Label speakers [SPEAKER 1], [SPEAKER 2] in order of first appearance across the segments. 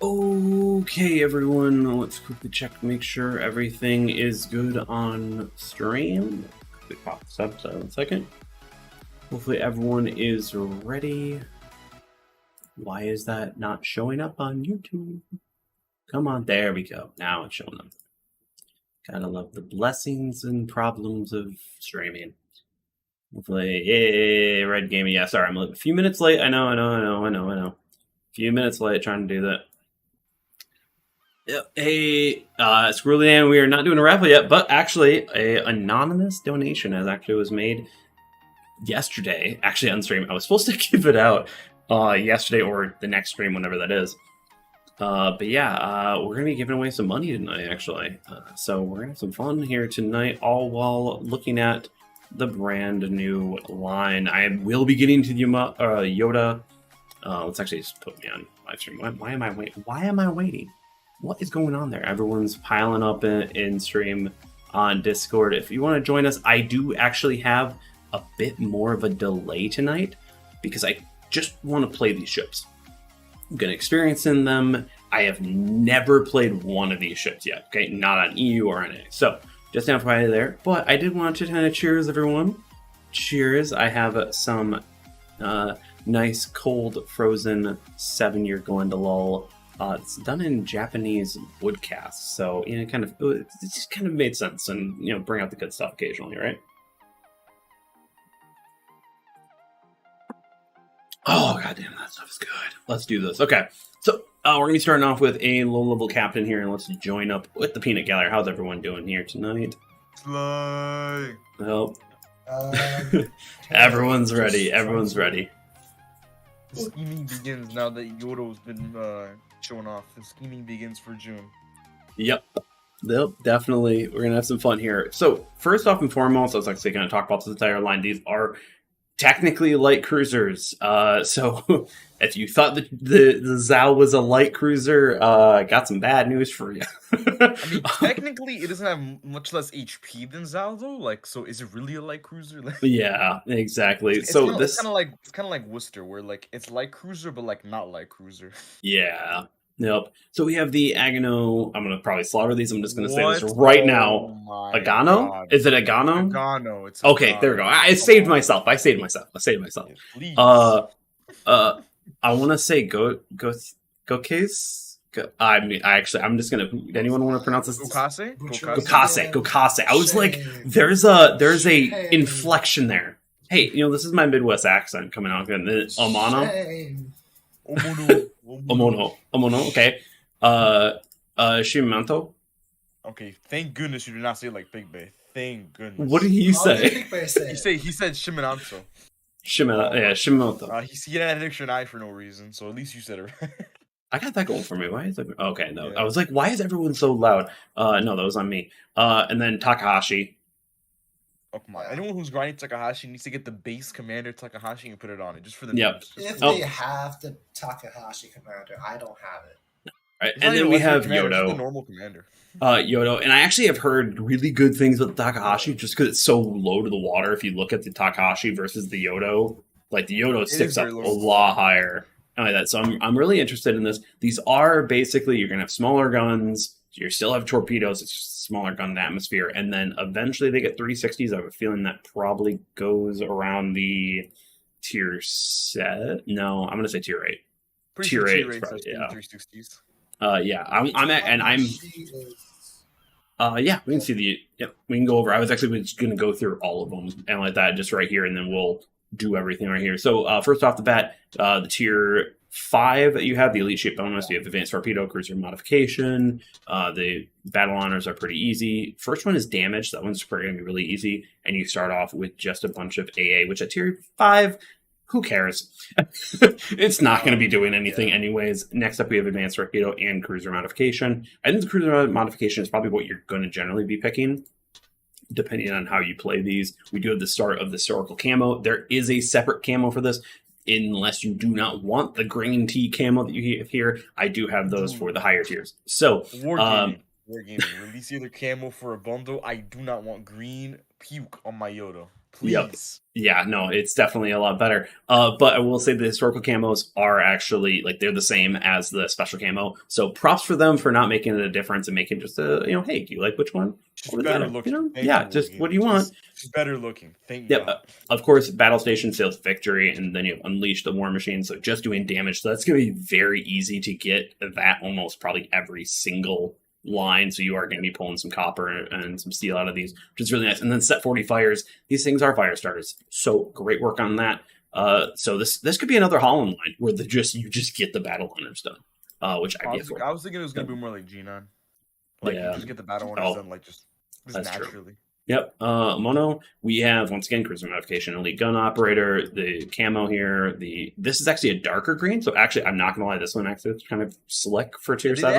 [SPEAKER 1] Okay, everyone, let's quickly check, make sure everything is good on stream. Quickly pop this up, so 1 second. Hopefully everyone is ready. Why is that not showing up on YouTube? Come on, there we go. Now it's showing up. Gotta love the blessings and problems of streaming. Hopefully, yay, red gaming. Yeah, sorry, I'm a few minutes late. I know. A few minutes late trying to do that. Hey, Squirrely Dan, we are not doing a raffle yet, but actually, a anonymous donation was made yesterday. Actually, on stream, I was supposed to give it out yesterday or the next stream, whenever that is. But yeah, we're gonna be giving away some money tonight, actually. So we're gonna have some fun here tonight, all while looking at the brand new line. I will be getting to the Yoda. Let's actually just put me on live stream. Why am I waiting? Why am I waiting? What is going on there? Everyone's piling up in stream on Discord. If you want to join us, I do actually have a bit more of a delay tonight because I just want to play these ships. I'm going to experience in them. I have never played one of these ships yet, okay? Not on EU or on A. So, just FYI there. But I did want to kind of cheers, everyone. Cheers. I have some nice, cold, frozen 7-year Glendalough. It's done in Japanese wood cast, so it just kind of made sense, and bring out the good stuff occasionally, right? Oh goddamn, that stuff is good. Let's do this. Okay, so we're gonna be starting off with a low-level captain here, and let's join up with the Peanut Gallery. How's everyone doing here tonight?
[SPEAKER 2] Fly.
[SPEAKER 1] Well, everyone's ready. Everyone's ready.
[SPEAKER 2] The scheming begins now that Yodo's been showing off. The scheming begins for June.
[SPEAKER 1] Yep, definitely. We're gonna have some fun here. So first off and foremost, I was actually gonna talk about this entire line. These are technically light cruisers. So if you thought that the Zao was a light cruiser, I got some bad news for you.
[SPEAKER 2] I mean, technically, it doesn't have much less HP than Zao, though. Like, so is it really a light cruiser?
[SPEAKER 1] Yeah, exactly.
[SPEAKER 2] It's
[SPEAKER 1] so
[SPEAKER 2] it's kind of like Worcester, where like it's light cruiser, but like not light cruiser.
[SPEAKER 1] Yeah. Yep. So we have the Agano. I'm gonna probably slaughter these. I'm just gonna say this right now. Agano?
[SPEAKER 2] God.
[SPEAKER 1] Is it Agano?
[SPEAKER 2] Agano. It's
[SPEAKER 1] okay.
[SPEAKER 2] Agano.
[SPEAKER 1] There we go. I saved myself. I saved myself.
[SPEAKER 2] Please.
[SPEAKER 1] I want to say go case. I mean, I'm just gonna. Anyone want to pronounce this? Gokase. I was like, there's a inflection there. Hey, this is my Midwest accent coming out. Omono. Okay. Shimanto.
[SPEAKER 2] Okay. Thank goodness you did not say it like Big Bay. Thank goodness.
[SPEAKER 1] What did he say?
[SPEAKER 2] He said Shimanto.
[SPEAKER 1] Shimanto.
[SPEAKER 2] He had an extra eye for no reason, so at least you said it right.
[SPEAKER 1] I got that going for me. Why is it? Okay, no. Yeah. I was like, why is everyone so loud? No, that was on me. And then Takahashi.
[SPEAKER 2] Oh, come on. Anyone who's grinding Takahashi needs to get the base Commander Takahashi and put it on it, just for the
[SPEAKER 1] yep.
[SPEAKER 3] If they have the Takahashi Commander, I don't have it.
[SPEAKER 1] Right. And then we have Yodo.
[SPEAKER 2] The normal commander.
[SPEAKER 1] Yodo. And I actually have heard really good things about the Takahashi just because it's so low to the water. If you look at the Takahashi versus the Yodo, like the Yodo sticks up a lot higher. Like that. So I'm really interested in this. These are basically, you're going to have smaller guns. You still have torpedoes. It's just a smaller gun atmosphere. And then eventually they get 360s. I have a feeling that probably goes around the tier set. No, I'm going to say tier 8. Tier 8 is probably, yeah.
[SPEAKER 2] 360s.
[SPEAKER 1] Yeah, yeah, we can see we can go over. I was actually just going to go through all of them and like that just right here, and then we'll do everything right here. So first off the bat, the tier 5 that you have, the elite ship bonus, you have advanced torpedo cruiser modification. The battle honors are pretty easy. First one is damage. That one's going to be really easy, and you start off with just a bunch of AA, which at tier 5, who cares? It's not going to be doing anything anyways. Next up, we have advanced torpedo and cruiser modification. I think the cruiser modification is probably what you're going to generally be picking, depending on how you play these. We do have the start of the historical camo. There is a separate camo for this, unless you do not want the green tea camo that you have here. I do have those for the higher tiers. So,
[SPEAKER 2] Wargaming. Release either camo for a bundle. I do not want green puke on my Yodo. Please.
[SPEAKER 1] Yeah, no, it's definitely a lot better. But I will say the historical camos are actually like they're the same as the special camo. So props for them for not making it a difference and making just a hey, do you like which one?
[SPEAKER 2] Just
[SPEAKER 1] Or
[SPEAKER 2] better
[SPEAKER 1] that,
[SPEAKER 2] looking. Thank
[SPEAKER 1] yeah,
[SPEAKER 2] you,
[SPEAKER 1] just
[SPEAKER 2] Wargaming.
[SPEAKER 1] what do you want?
[SPEAKER 2] Just better looking. Thank
[SPEAKER 1] Yep.
[SPEAKER 2] God.
[SPEAKER 1] Of course, Battle Station Sales Victory, and then you unleash the War Machine. So just doing damage. So that's going to be very easy to get that almost probably every single line. So you are going to be pulling some copper and some steel out of these, which is really nice. And then set 40 fires. These things are fire starters. So great work on that. So this could be another Holland line where you just get the battle hunters done, which I'd be for.
[SPEAKER 2] I was thinking it was gonna be more like G9. Like you just get the battle hunters done like just naturally.
[SPEAKER 1] True. Yep. Mono, we have once again cruiser modification, elite gun operator, the camo here. This is actually a darker green, so actually I'm not gonna lie, this one actually is kind of slick for tier 7.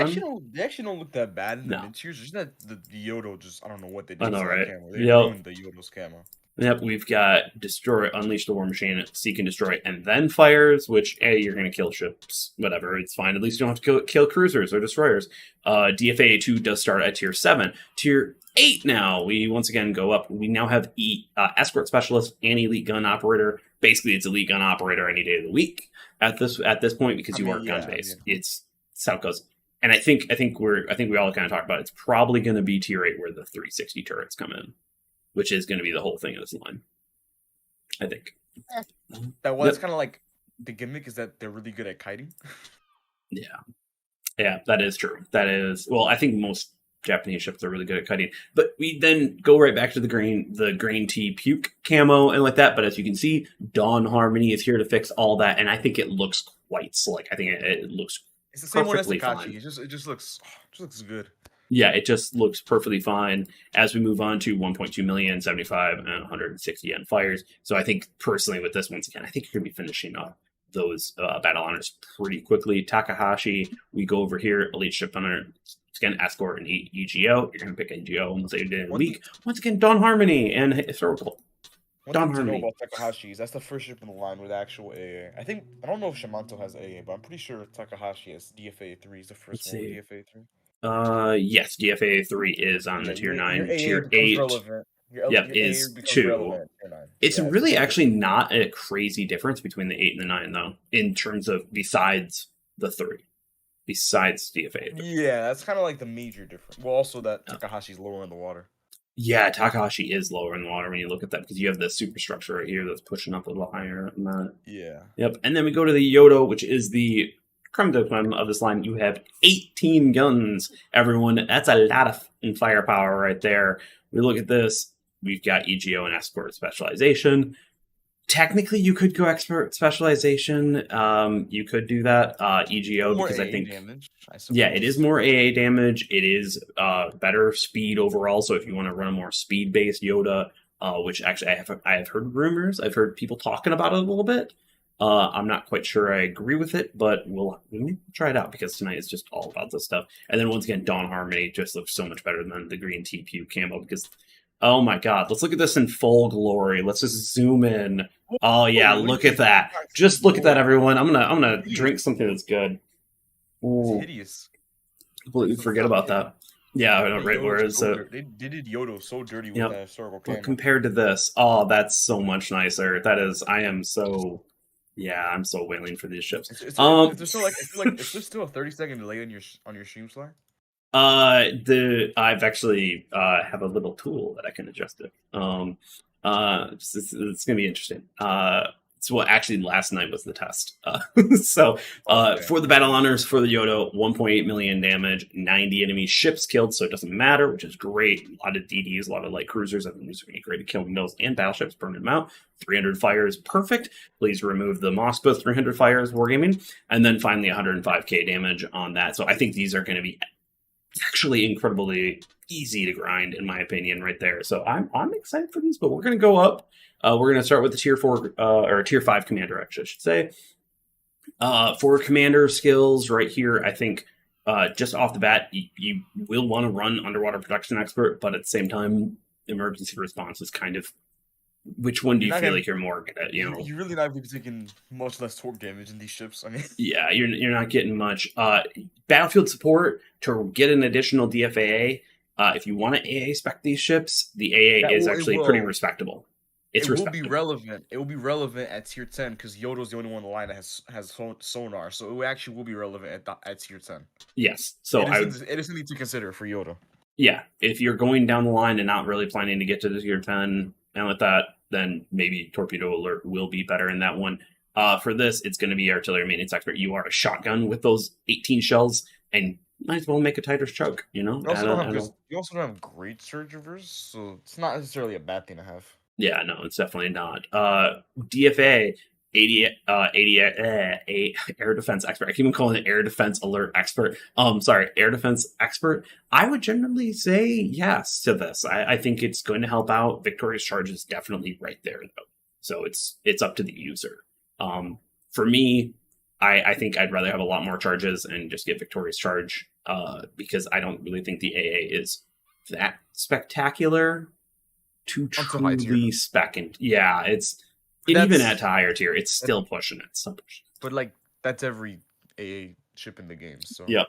[SPEAKER 2] They actually don't look that bad in the mid tiers. Just that the Yodo I don't know what they did.
[SPEAKER 1] I know, right?
[SPEAKER 2] They ruined the Yodo's camo.
[SPEAKER 1] Yep, we've got destroy, unleash the war machine, seek and destroy, and then fires. Which you're gonna kill ships, whatever. It's fine. At least you don't have to kill cruisers or destroyers. DFA 2 does start at tier 7. Tier 8 now. We once again go up. We now have escort specialist and elite gun operator. Basically, it's elite gun operator any day of the week at this point because you are gun based. Yeah. It's how it goes. And I think we all kind of talked about it. It's probably going to be tier 8 where the 360 turrets come in, which is going to be the whole thing of this line. I think.
[SPEAKER 2] That's kind of like the gimmick is that they're really good at kiting.
[SPEAKER 1] Yeah, that is true. That is I think most Japanese ships are really good at cutting. But we then go right back to the green tea puke camo and like that. But as you can see, Dawn Harmony is here to fix all that, and I think it looks quite slick. I think it looks
[SPEAKER 2] it's the same one as
[SPEAKER 1] Takahashi.
[SPEAKER 2] It just looks good.
[SPEAKER 1] Yeah, it just looks perfectly fine as we move on to 1.2 million, 75, and 160 yen fires. So I think personally with this, once again, I think you're going to be finishing up those battle honors pretty quickly. Takahashi, we go over here, elite ship hunter. Again, escort and EGO. You're going to pick EGO almost every day of the week. Once again, Dawn Harmony and historical.
[SPEAKER 2] Dawn Harmony. About Takahashi's, that's the first ship in the line with actual AA. I don't know if Shimanto has AA, but I'm pretty sure Takahashi has DFA 3 is the first one with DFA 3.
[SPEAKER 1] Yes, DFA 3 is on the tier 9.
[SPEAKER 2] Tier 8.
[SPEAKER 1] Is 2. It's really actually not a crazy difference between the 8 and the 9, though, in terms of besides the 3. Besides DFA.
[SPEAKER 2] Yeah, that's kind of like the major difference. Well, also that Takahashi's lower in the water.
[SPEAKER 1] Yeah, Takahashi is lower in the water when you look at that because you have the superstructure right here that's pushing up a little higher than that.
[SPEAKER 2] Yeah.
[SPEAKER 1] Yep. And then we go to the Yodo, which is the creme de creme of this line. You have 18 guns, everyone. That's a lot of firepower right there. We look at this. We've got EGO and escort specialization. Technically, you could go expert specialization. You could do that EGO because I think
[SPEAKER 2] damage,
[SPEAKER 1] it is more AA damage. It is better speed overall. So if you want to run a more speed based Yoda, which actually I have heard rumors. I've heard people talking about it a little bit. I'm not quite sure I agree with it, but we'll try it out because tonight is just all about this stuff. And then once again, Dawn Harmony just looks so much better than the green TPU camo because. Oh my god, let's look at this in full glory. Let's just zoom in. Oh yeah, look at that. Just look at that, everyone. I'm gonna drink something that's good.
[SPEAKER 2] Ooh. It's hideous.
[SPEAKER 1] Completely forget about that. Yeah, I know, right where is it?
[SPEAKER 2] They did Yodo so dirty with that historical camo.
[SPEAKER 1] But compared to this, that's so much nicer. That is, I'm so wailing for these ships.
[SPEAKER 2] Is there still a 30-second delay on your stream slide?
[SPEAKER 1] I've actually have a little tool that I can adjust it. It's gonna be interesting. Actually last night was the test. For the battle honors for the Yodo, 1.8 million damage, 90 enemy ships killed, so it doesn't matter, which is great. A lot of DDs, a lot of light cruisers. I think these are going to be great at killing those and battleships, burning them out. 300 fires, perfect. Please remove the Moskva 300 fires, wargaming, and then finally 105k damage on that. So I think these are going to be actually incredibly easy to grind, in my opinion, right there. So I'm excited for these, but we're going to go up. We're going to start with the tier 4 or tier 5 commander, actually, I should say. For commander skills right here, I think just off the bat, you will want to run underwater production expert, but at the same time, emergency response is kind of which one do you feel like you're more good at?
[SPEAKER 2] You're really not going to be taking much less torque damage in these ships. I mean,
[SPEAKER 1] yeah, you're not getting much. Battlefield support to get an additional DFAA. If you want to AA spec these ships, the AA is actually pretty respectable. It's
[SPEAKER 2] it will be relevant. It will be relevant at tier 10 because Yodo's the only one in the line that has sonar, so it actually will be relevant at tier 10.
[SPEAKER 1] Yes, so
[SPEAKER 2] it is something to consider for Yodo.
[SPEAKER 1] Yeah, if you're going down the line and not really planning to get to the tier 10 and with that, then maybe Torpedo Alert will be better in that one. For this, it's going to be Artillery Maintenance Expert. You are a shotgun with those 18 shells, and might as well make a tighter's choke, you know?
[SPEAKER 2] You also don't have great surge reverse, so it's not necessarily a bad thing to have.
[SPEAKER 1] Yeah, no, it's definitely not. DFA, Air Defense Expert. I keep on calling it Air Defense Alert Expert. Air Defense Expert. I would generally say yes to this. I think it's going to help out. Victorious Charge is definitely right there, though. So it's up to the user. For me, I think I'd rather have a lot more charges and just get Victorious Charge because I don't really think the AA is that spectacular to truly spec. And yeah, even at higher tier, it's still pushing it. So pushing.
[SPEAKER 2] But like that's every AA ship in the game. So
[SPEAKER 1] yeah.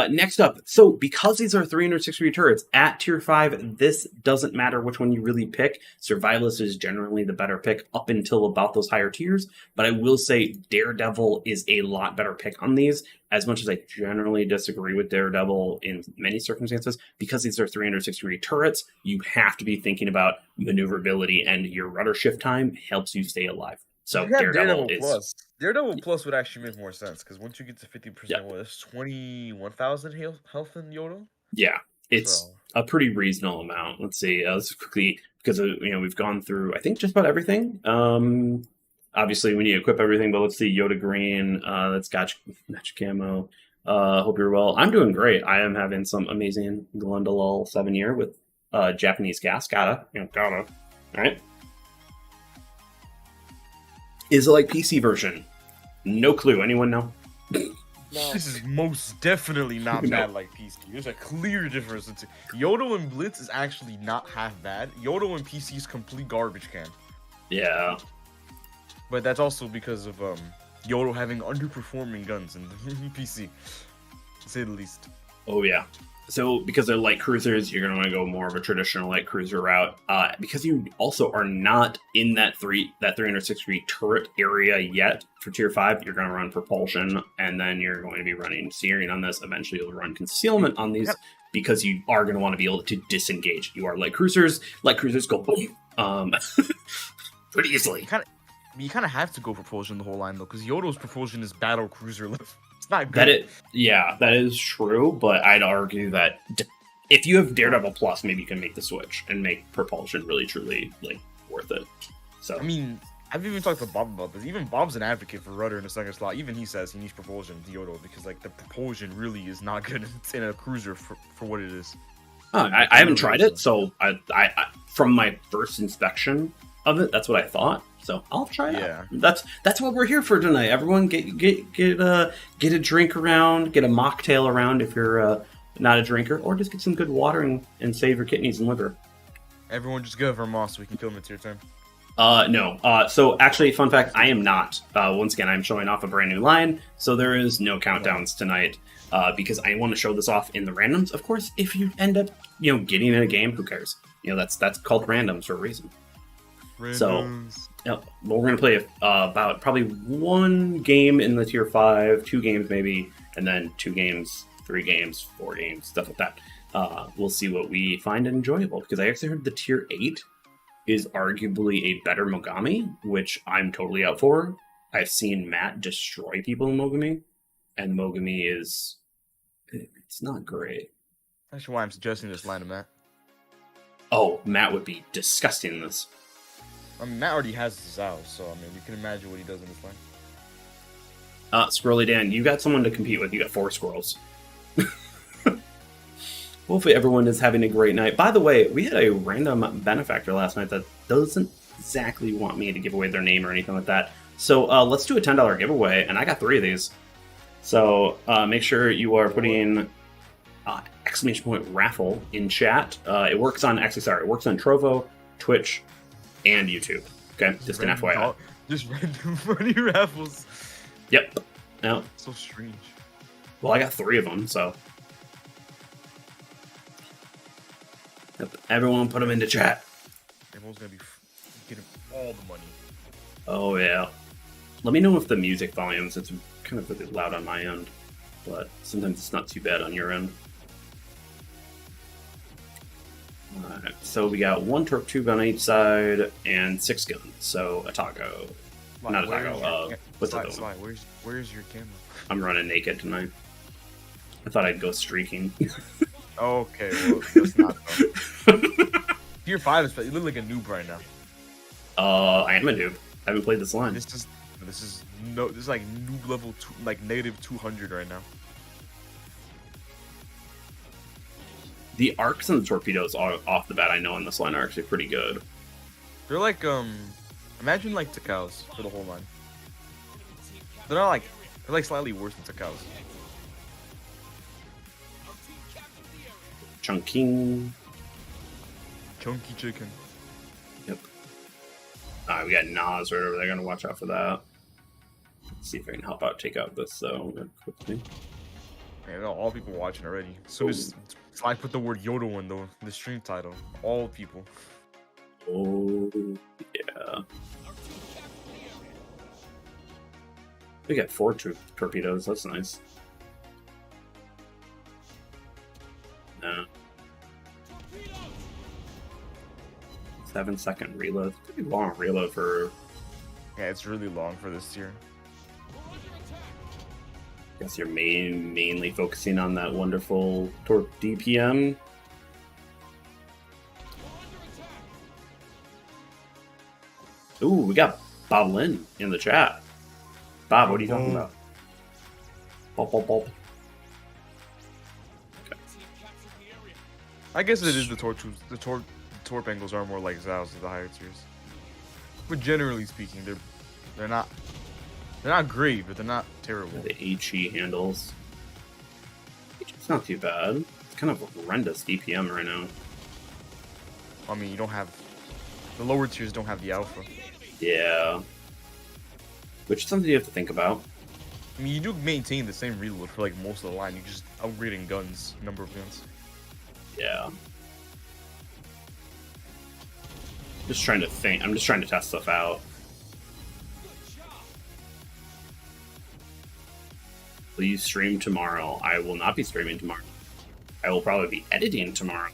[SPEAKER 1] Next up, so because these are 360 turrets at tier 5, this doesn't matter which one you really pick. Survivalist is generally the better pick up until about those higher tiers, but I will say Daredevil is a lot better pick on these, as much as I generally disagree with Daredevil in many circumstances. Because these are 360 turrets, you have to be thinking about maneuverability, and your rudder shift time helps you stay alive. So Daredevil is...
[SPEAKER 2] Daredevil Plus would actually make more sense, because once you get to 50%, that's 21,000 health in Yodo?
[SPEAKER 1] Yeah, it's a pretty reasonable amount. Let's see, let's quickly, because we've gone through, I think, just about everything. Obviously, we need to equip everything, but let's see, Yoda Green, that's Gotcha Camo. Hope you're well. I'm doing great. I am having some amazing Glendalool 7-year with Japanese gas. Gotta. All right. Is it like PC version? No clue. Anyone know?
[SPEAKER 2] No. This is most definitely not bad like PC. There's a clear difference. Yodo and Blitz is actually not half bad. Yodo and PC is complete garbage can.
[SPEAKER 1] Yeah.
[SPEAKER 2] But that's also because of Yodo having underperforming guns in the PC, to say the least.
[SPEAKER 1] Oh, yeah. So, because they're light cruisers, you're going to want to go more of a traditional light cruiser route. Because you also are not in that 360 turret area yet for tier 5, you're going to run propulsion, and then you're going to be running steering on this. Eventually, you'll run concealment on these because you are going to want to be able to disengage. You are light cruisers. Light cruisers go boom pretty easily.
[SPEAKER 2] You kind of have to go propulsion the whole line, though, because Yodo's propulsion is battle cruiser level. It's not good.
[SPEAKER 1] That is true, but I'd argue that if you have Daredevil Plus, maybe you can make the switch and make propulsion really, truly worth it. So
[SPEAKER 2] I mean, I've even talked to Bob about this. Even Bob's an advocate for rudder in the second slot. Even he says he needs propulsion with Yodo because the propulsion really is not good in a cruiser for what it is.
[SPEAKER 1] I haven't tried it, so I from my first inspection of it, that's what I thought. So I'll try it out. That's what we're here for tonight. Everyone get a drink around, get a mocktail around if you're not a drinker, or just get some good water and save your kidneys and liver.
[SPEAKER 2] Everyone just go for Moss so we can kill him at tier 10.
[SPEAKER 1] No. So actually, fun fact, I am not. Once again, I'm showing off a brand new line, so there is no countdowns tonight. Because I want to show this off in the randoms. Of course, if you end up, getting in a game, who cares? That's called randoms for a reason.
[SPEAKER 2] Randoms.
[SPEAKER 1] So, we're going to play about probably one game in the tier 5, 2 games maybe, and then 2 games, 3 games, 4 games, stuff like that. We'll see what we find enjoyable, because I actually heard the tier 8 is arguably a better Mogami, which I'm totally out for. I've seen Matt destroy people in Mogami, and Mogami it's not great.
[SPEAKER 2] That's why I'm suggesting this line to Matt.
[SPEAKER 1] Oh, Matt would be disgusting in this.
[SPEAKER 2] Matt already has Zao, so we can imagine what he does in this line.
[SPEAKER 1] Squirrely Dan, you got someone to compete with. You got 4 squirrels. Hopefully everyone is having a great night. By the way, we had a random benefactor last night that doesn't exactly want me to give away their name or anything like that. So let's do a $10 giveaway, and I got 3 of these. So make sure you are putting !! raffle in chat. It works on Trovo, Twitch, and YouTube. Okay, just an FYI.
[SPEAKER 2] Just random funny raffles.
[SPEAKER 1] Yep. No.
[SPEAKER 2] So strange.
[SPEAKER 1] Well, I got 3 of them, so. Yep. Everyone put them into chat.
[SPEAKER 2] Everyone's gonna be getting all the money.
[SPEAKER 1] Oh yeah. Let me know if the music volumes, it's kind of really loud on my end, but sometimes it's not too bad on your end. Alright, so we got 1 torp tube on each side and 6 guns. So a taco. Not a taco, what's that one?
[SPEAKER 2] Where's your camera?
[SPEAKER 1] I'm running naked tonight. I thought I'd go streaking.
[SPEAKER 2] Okay, well, that's not though. Tier 5 is, you look like a noob right now.
[SPEAKER 1] I am a noob. I haven't played this line.
[SPEAKER 2] This is like noob level 2, like negative 200 right now.
[SPEAKER 1] The arcs and the torpedoes off the bat, I know on this line are actually pretty good.
[SPEAKER 2] They're like imagine like Takaos for the whole line. They're not like, they're like slightly worse than Takaos.
[SPEAKER 1] Chunking.
[SPEAKER 2] Chunky chicken.
[SPEAKER 1] Yep. We got Nas right over there. Gonna watch out for that. Let's see if I can help out take out this though quickly.
[SPEAKER 2] Man, all people watching already. So I put the word Yodo in the stream title. All people.
[SPEAKER 1] Oh yeah. We got 4 torpedoes. That's nice. No. 7-second reload. Pretty long reload for.
[SPEAKER 2] Yeah, it's really long for this tier.
[SPEAKER 1] Guess you're mainly focusing on that wonderful torp DPM. Ooh, we got Bob Lin in the chat. Bob, what are you talking about? Bop, bop, bop. Okay.
[SPEAKER 2] I guess it is the torp angles are more like Zao's of the higher tiers. But generally speaking, they're not great, but they're not terrible.
[SPEAKER 1] The HE handles. It's not too bad. It's kind of a horrendous DPM right now.
[SPEAKER 2] I mean, you don't have the lower tiers don't have the alpha.
[SPEAKER 1] Yeah. Which is something you have to think about.
[SPEAKER 2] I mean, you do maintain the same reload for like most of the line. You're just upgrading guns, number of guns.
[SPEAKER 1] Yeah. Just trying to think. I'm just trying to test stuff out. Will you stream tomorrow? I will not be streaming tomorrow. I will probably be editing tomorrow.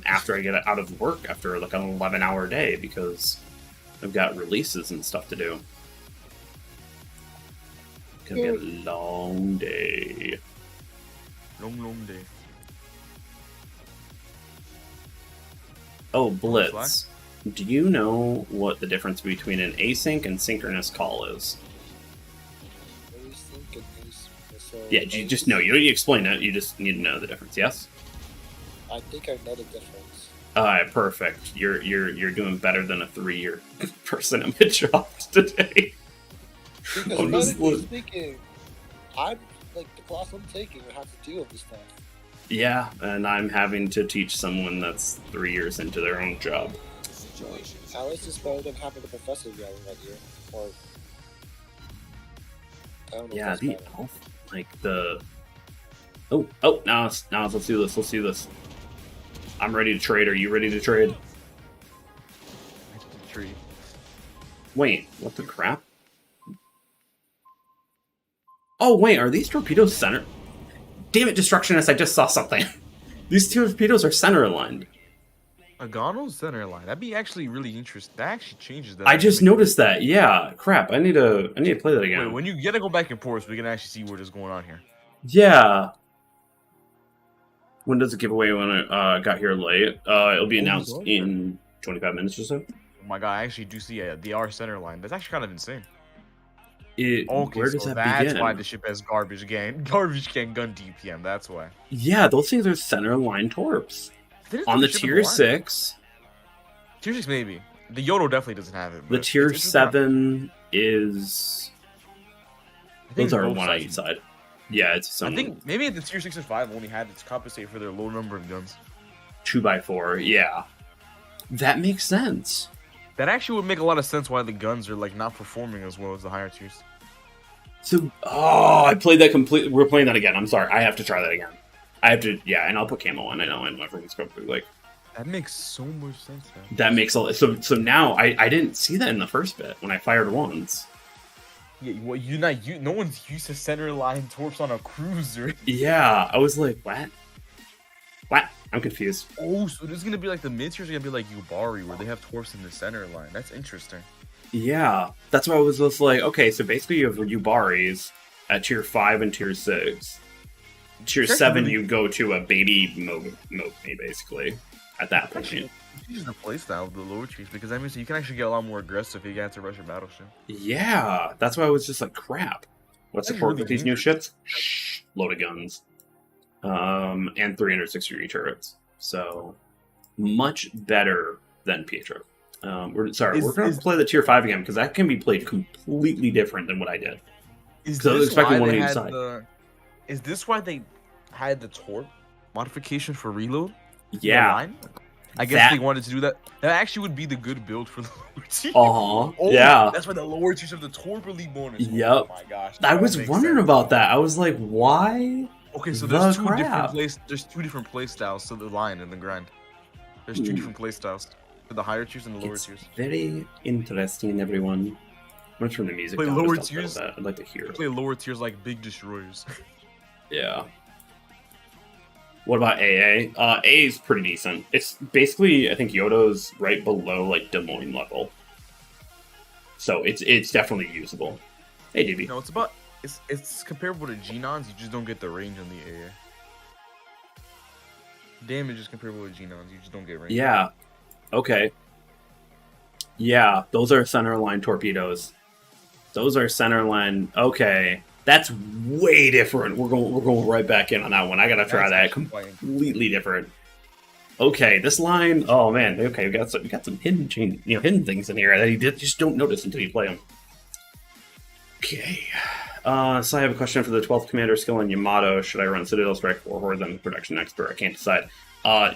[SPEAKER 1] After I get out of work after like an 11-hour day because I've got releases and stuff to do. It's gonna be a long day.
[SPEAKER 2] Long day.
[SPEAKER 1] Oh, Blitz. Do you know what the difference between an async and synchronous call is?
[SPEAKER 4] Async and so
[SPEAKER 1] Yeah, you just know. You don't need to explain it. You just need to know the difference. Yes.
[SPEAKER 4] I think I know the difference.
[SPEAKER 1] Alright, perfect. You're doing better than a 3-year person at my job today.
[SPEAKER 4] Because medically speaking, I'm like the class I'm taking would have to deal with this stuff.
[SPEAKER 1] Yeah, and I'm having to teach someone that's 3 years into their own job.
[SPEAKER 4] How is this better than having a professor yelling at you? Or I don't know.
[SPEAKER 1] Yeah,
[SPEAKER 4] if
[SPEAKER 1] the
[SPEAKER 4] that's better.
[SPEAKER 1] elf, like the. Oh, now let's do this. Let's do this. I'm ready to trade. Are you ready to trade?
[SPEAKER 2] Tree.
[SPEAKER 1] Wait, what the crap? Oh wait, are these torpedoes center? Damn it, Destructionist! I just saw something. These torpedoes are center aligned.
[SPEAKER 2] Agano's center line. That'd be actually really interesting. That actually changes that.
[SPEAKER 1] I just noticed that. Yeah, crap. I need to play that again.
[SPEAKER 2] Wait, when you gotta go back and forth, we can actually see what is going on here.
[SPEAKER 1] Yeah. When does it give away when I got here late? It'll be announced in 25 minutes or so.
[SPEAKER 2] Oh my god, I actually do see the R center line. That's actually kind of insane.
[SPEAKER 1] Okay, where does that
[SPEAKER 2] that's
[SPEAKER 1] begin?
[SPEAKER 2] why the ship has garbage can gun DPM. That's why.
[SPEAKER 1] Yeah, those things are center line torps. On the tier 6.
[SPEAKER 2] Tier 6 maybe. The Yodo definitely doesn't have it.
[SPEAKER 1] The tier 7 is. Those are one on each side. Yeah, it's some.
[SPEAKER 2] I think maybe the tier 6 and 5 only had to compensate for their low number of guns.
[SPEAKER 1] 2x4, yeah. That makes sense.
[SPEAKER 2] That actually would make a lot of sense why the guns are like not performing as well as the higher tiers.
[SPEAKER 1] So, I played that completely. We're playing that again. I'm sorry. I have to try that again. I have to, yeah, and I'll put camo on. I know, and everyone's probably like,
[SPEAKER 2] That makes so much sense, man.
[SPEAKER 1] That makes a so now I didn't see that in the first bit when I fired once.
[SPEAKER 2] Yeah, well, no one's used to center line torps on a cruiser.
[SPEAKER 1] Yeah, I was like, what? What? I'm confused.
[SPEAKER 2] Oh, so this is gonna be like the mid tiers are gonna be like Yubari, where they have torps in the center line. That's interesting.
[SPEAKER 1] Yeah, that's why I was just like, okay, so basically you have Yubaris at tier 5 and tier 6. Tier 7, you go to a baby mode basically, at that point.
[SPEAKER 2] Change the playstyle of the lower tiers, because that means you can actually get a lot more aggressive if you get to rush your battleship.
[SPEAKER 1] Yeah, that's why I was just like, crap. What's the support with these new ships? Shh, load of guns. And 360 degree turrets. So, much better than Pietro. We're going to play the tier 5 again, because that can be played completely different than what I did.
[SPEAKER 2] Is
[SPEAKER 1] I was
[SPEAKER 2] this
[SPEAKER 1] expecting
[SPEAKER 2] why
[SPEAKER 1] one
[SPEAKER 2] they
[SPEAKER 1] on each
[SPEAKER 2] had
[SPEAKER 1] side.
[SPEAKER 2] Is this why they had the torp modification for reload?
[SPEAKER 1] Yeah.
[SPEAKER 2] Line? I guess they wanted to do that. That actually would be the good build for the lower tiers.
[SPEAKER 1] Oh,
[SPEAKER 2] yeah. That's why the lower tiers have the torp elite bonus.
[SPEAKER 1] Yep.
[SPEAKER 2] Oh my gosh.
[SPEAKER 1] I was wondering about that. I was like, why?
[SPEAKER 2] Okay, so there's two different play styles to the line and the grind. There's two different play styles for the higher tiers and the lower tiers.
[SPEAKER 1] Very interesting, everyone. I'm gonna turn the music
[SPEAKER 2] play
[SPEAKER 1] down.
[SPEAKER 2] Lower tiers.
[SPEAKER 1] I'd like to hear.
[SPEAKER 2] Play lower tiers like big destroyers.
[SPEAKER 1] Yeah. What about AA? AA is pretty decent. It's basically, I think Yodo's right below like Des Moines level, so it's definitely usable. Hey, DB.
[SPEAKER 2] No, it's comparable to Genons. You just don't get the range on the AA. Damage is comparable to Genons. You just don't get range.
[SPEAKER 1] Yeah. Okay. Yeah, those are center line torpedoes. Those are center line. Okay. That's way different. We're going right back in on that one. I gotta try that. Completely different. Okay, this line. Oh man. Okay, we got some hidden things in here that you just don't notice until you play them. Okay. So I have a question for the 12th Commander skill in Yamato. Should I run Citadel Strike or Horizontal Production Expert? I can't decide.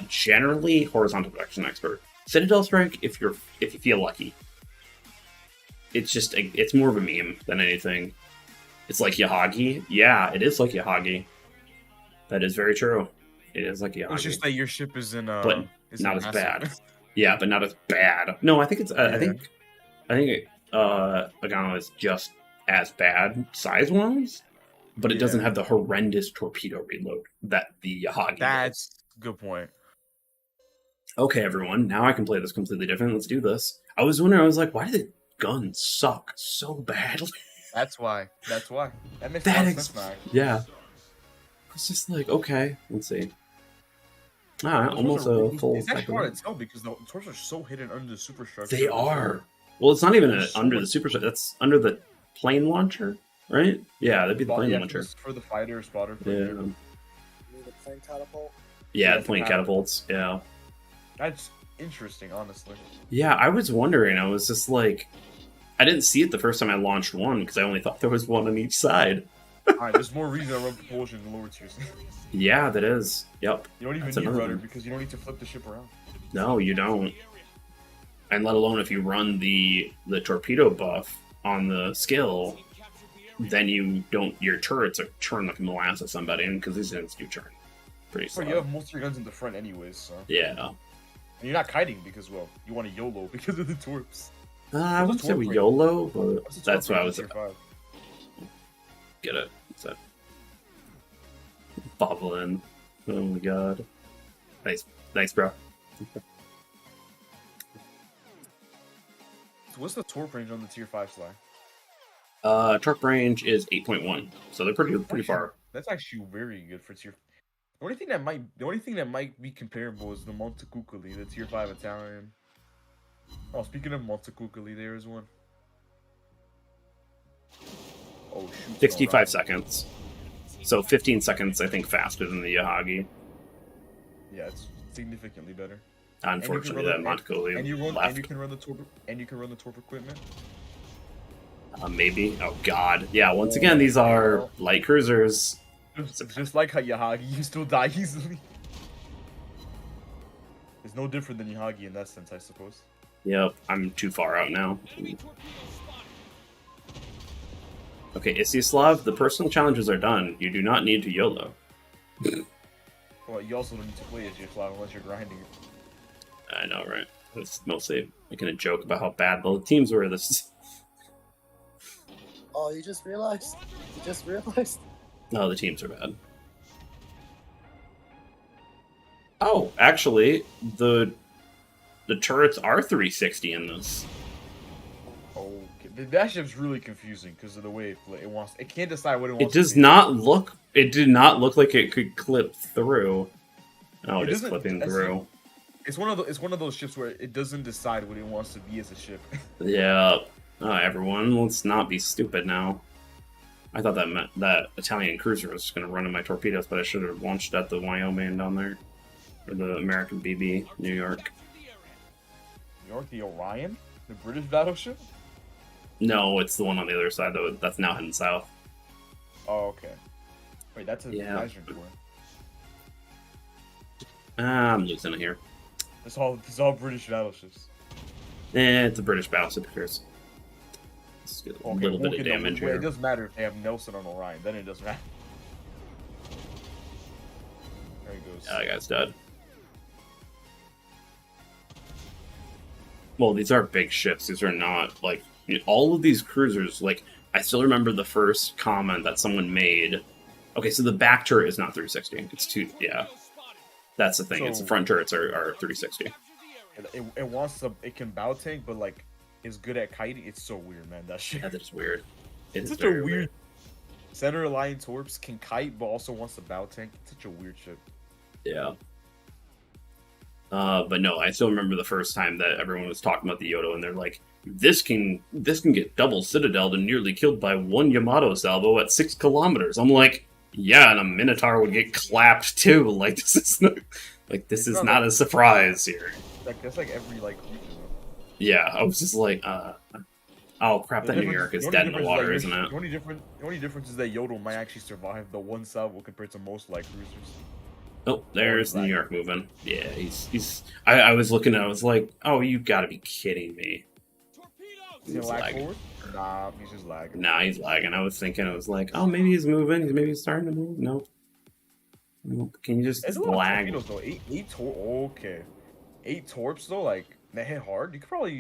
[SPEAKER 1] Generally Horizontal Production Expert. Citadel Strike if you feel lucky. It's more of a meme than anything. It's like Yahagi. Yeah, it is like Yahagi. That is very true. It is like Yahagi.
[SPEAKER 2] It's just that your ship is in
[SPEAKER 1] but not as bad. Yeah, but not as bad. No, I think it's I think Agano is just as bad size-wise, but it doesn't have the horrendous torpedo reload that the Yahagi
[SPEAKER 2] That's a good point.
[SPEAKER 1] Okay, everyone, now I can play this completely different. Let's do this. I was wondering, I was like, why do the guns suck so badly?
[SPEAKER 2] That's why. That makes a lot of sense now.
[SPEAKER 1] Yeah. It's just like, okay, let's see. Alright, almost a full...
[SPEAKER 2] It's actually hard to tell because the torps are so hidden under the superstructure.
[SPEAKER 1] They are. Well, it's not even under the superstructure. That's under the plane launcher, right? Yeah, that'd be the plane launcher.
[SPEAKER 2] For the fighter spotter.
[SPEAKER 1] Yeah.
[SPEAKER 4] You mean the plane catapult?
[SPEAKER 1] Yeah, plane catapults, yeah.
[SPEAKER 2] That's interesting, honestly.
[SPEAKER 1] Yeah, I was wondering. I was just like... I didn't see it the first time I launched one, because I only thought there was one on each side.
[SPEAKER 2] Alright, there's more reason to run propulsion in the lower tiers.
[SPEAKER 1] Yeah, that is. Yep.
[SPEAKER 2] You don't even need rudder because you don't need to flip the ship around.
[SPEAKER 1] No, you don't. And let alone if you run the torpedo buff on the skill, then your turrets are turn like molasses somebody, because these things do turn pretty slow.
[SPEAKER 2] Well, you have most of your guns in the front anyways, so.
[SPEAKER 1] Yeah.
[SPEAKER 2] And you're not kiting because, well, you want a YOLO because of the torps.
[SPEAKER 1] I wouldn't say we YOLO, but that's what I was... Get it. What's that? Bobbling. Oh my god. Nice, bro.
[SPEAKER 2] So what's the torp range on the tier 5 slide?
[SPEAKER 1] Torp range is 8.1, so they're pretty far.
[SPEAKER 2] That's actually very good for tier. The only thing that might be comparable is the Montecuccoli, the tier 5 Italian. Oh, speaking of Montecuccoli, there is one. Oh shoot!
[SPEAKER 1] 65 seconds. So 15 seconds, I think, faster than the Yahagi.
[SPEAKER 2] Yeah, it's significantly better.
[SPEAKER 1] Unfortunately, that Montecuccoli left.
[SPEAKER 2] And you can run the torp equipment.
[SPEAKER 1] Maybe. Oh god. Yeah. Once again, these are light cruisers.
[SPEAKER 2] Just like how Yahagi, you still die easily. It's no different than Yahagi in that sense, I suppose.
[SPEAKER 1] Yep. I'm too far out now. Okay, Isislav, the personal challenges are done. You do not need to YOLO.
[SPEAKER 2] Well, you also don't need to play Isislav unless you're grinding it.
[SPEAKER 1] I know, right? It's mostly making a joke about how bad the teams were. This.
[SPEAKER 4] Oh, you just realized? You just realized?
[SPEAKER 1] No, the teams are bad. Oh, actually, the turrets are 360 in this.
[SPEAKER 2] Okay, that ship's really confusing because of the way it wants. It can't decide what it wants.
[SPEAKER 1] It does
[SPEAKER 2] to be.
[SPEAKER 1] not look. It did not look like it could clip through. Oh,
[SPEAKER 2] It
[SPEAKER 1] it is
[SPEAKER 2] doesn't-
[SPEAKER 1] clipping
[SPEAKER 2] that's-
[SPEAKER 1] through.
[SPEAKER 2] It's one of those ships where it doesn't decide what it wants to be as a ship.
[SPEAKER 1] Yeah. Everyone, let's not be stupid now. I thought that meant that Italian cruiser was just going to run in my torpedoes, but I should have launched at the Wyoming down there. Or the American BB, New York.
[SPEAKER 2] New York, the Orion, the British battleship.
[SPEAKER 1] No, it's the one on the other side, though. That's now heading south.
[SPEAKER 2] Oh, okay. Wait, that's a
[SPEAKER 1] Yeah.
[SPEAKER 2] Niger tour.
[SPEAKER 1] I'm losing it here.
[SPEAKER 2] It's all British battleships.
[SPEAKER 1] It's a British battleship appears. Let's get a little bit of damage
[SPEAKER 2] It
[SPEAKER 1] here.
[SPEAKER 2] doesn't matter if they have Nelson on Orion. Then it doesn't matter. There he goes.
[SPEAKER 1] Yeah, that guy's dead. Well, these are big ships. These are not, like, all of these cruisers, like, I still remember the first comment that someone made. Okay, so the back turret is not 360. It's two, yeah. That's the thing. It's the
[SPEAKER 2] So-
[SPEAKER 1] front turrets are 360.
[SPEAKER 2] It wants to. It can bow tank, but like is good at kiting. It's so weird, man. That shit.
[SPEAKER 1] That is weird. It is
[SPEAKER 2] It's such
[SPEAKER 1] very
[SPEAKER 2] a weird. Center Alliance Torps can kite, but also wants to bow tank. It's such a weird ship.
[SPEAKER 1] Yeah. But no, I still remember the first time that everyone was talking about the Yodo, and they're like, "This can get double citadeled and nearly killed by one Yamato salvo at 6 kilometers." I'm like, yeah, and a Minotaur would get clapped too. Like this is not a surprise here.
[SPEAKER 2] Like that's like every like region. Though.
[SPEAKER 1] Yeah, I was just like, oh crap, that New York is dead in the water, isn't it?
[SPEAKER 2] The only difference is that Yodo might actually survive the one salvo compared to most light cruisers.
[SPEAKER 1] Oh, there's New York moving. Yeah, he's. I was looking at it, I was like, oh, you gotta be kidding me.
[SPEAKER 2] Is he
[SPEAKER 1] He's
[SPEAKER 2] lag
[SPEAKER 1] lagging.
[SPEAKER 2] forward? Nah, he's just lagging.
[SPEAKER 1] Nah, he's lagging. I was thinking, I was like, oh, maybe he's moving. Maybe he's starting to move. Nope. Can you just
[SPEAKER 2] It's a lot
[SPEAKER 1] lag?
[SPEAKER 2] of torpedoes though. Okay. 8 torps though, like they hit hard. You could probably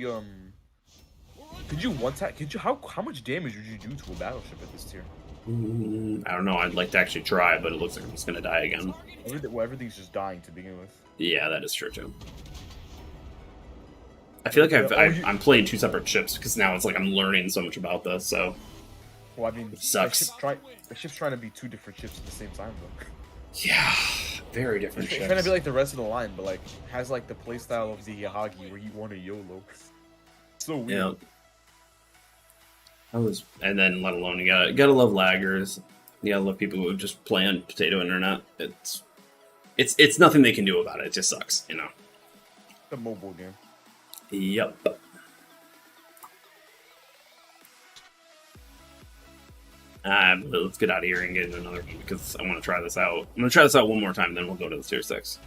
[SPEAKER 2] Could you one tap? Could you how much damage would you do to a battleship at this tier?
[SPEAKER 1] I don't know. I'd like to actually try, but it looks like I'm just gonna die again.
[SPEAKER 2] Everything's just dying to begin with.
[SPEAKER 1] Yeah, that is true too. I feel like I'm playing 2 separate ships because now it's like I'm learning so much about this. So
[SPEAKER 2] Well, I mean,
[SPEAKER 1] It sucks.
[SPEAKER 2] The ship's trying to be 2 different ships at the same time though.
[SPEAKER 1] yeah, very different
[SPEAKER 2] It's
[SPEAKER 1] ships.
[SPEAKER 2] trying to be like the rest of the line, but like has like the playstyle of the Yahagi where you want a YOLO. So weird.
[SPEAKER 1] Yeah. And then let alone you gotta love laggers. You gotta love people who just play on potato internet. It's nothing they can do about it. It just sucks, you know.
[SPEAKER 2] The mobile game.
[SPEAKER 1] Yep. But let's get out of here and get into another one because I want to try this out. I'm gonna try this out one more time, then we'll go to the tier 6.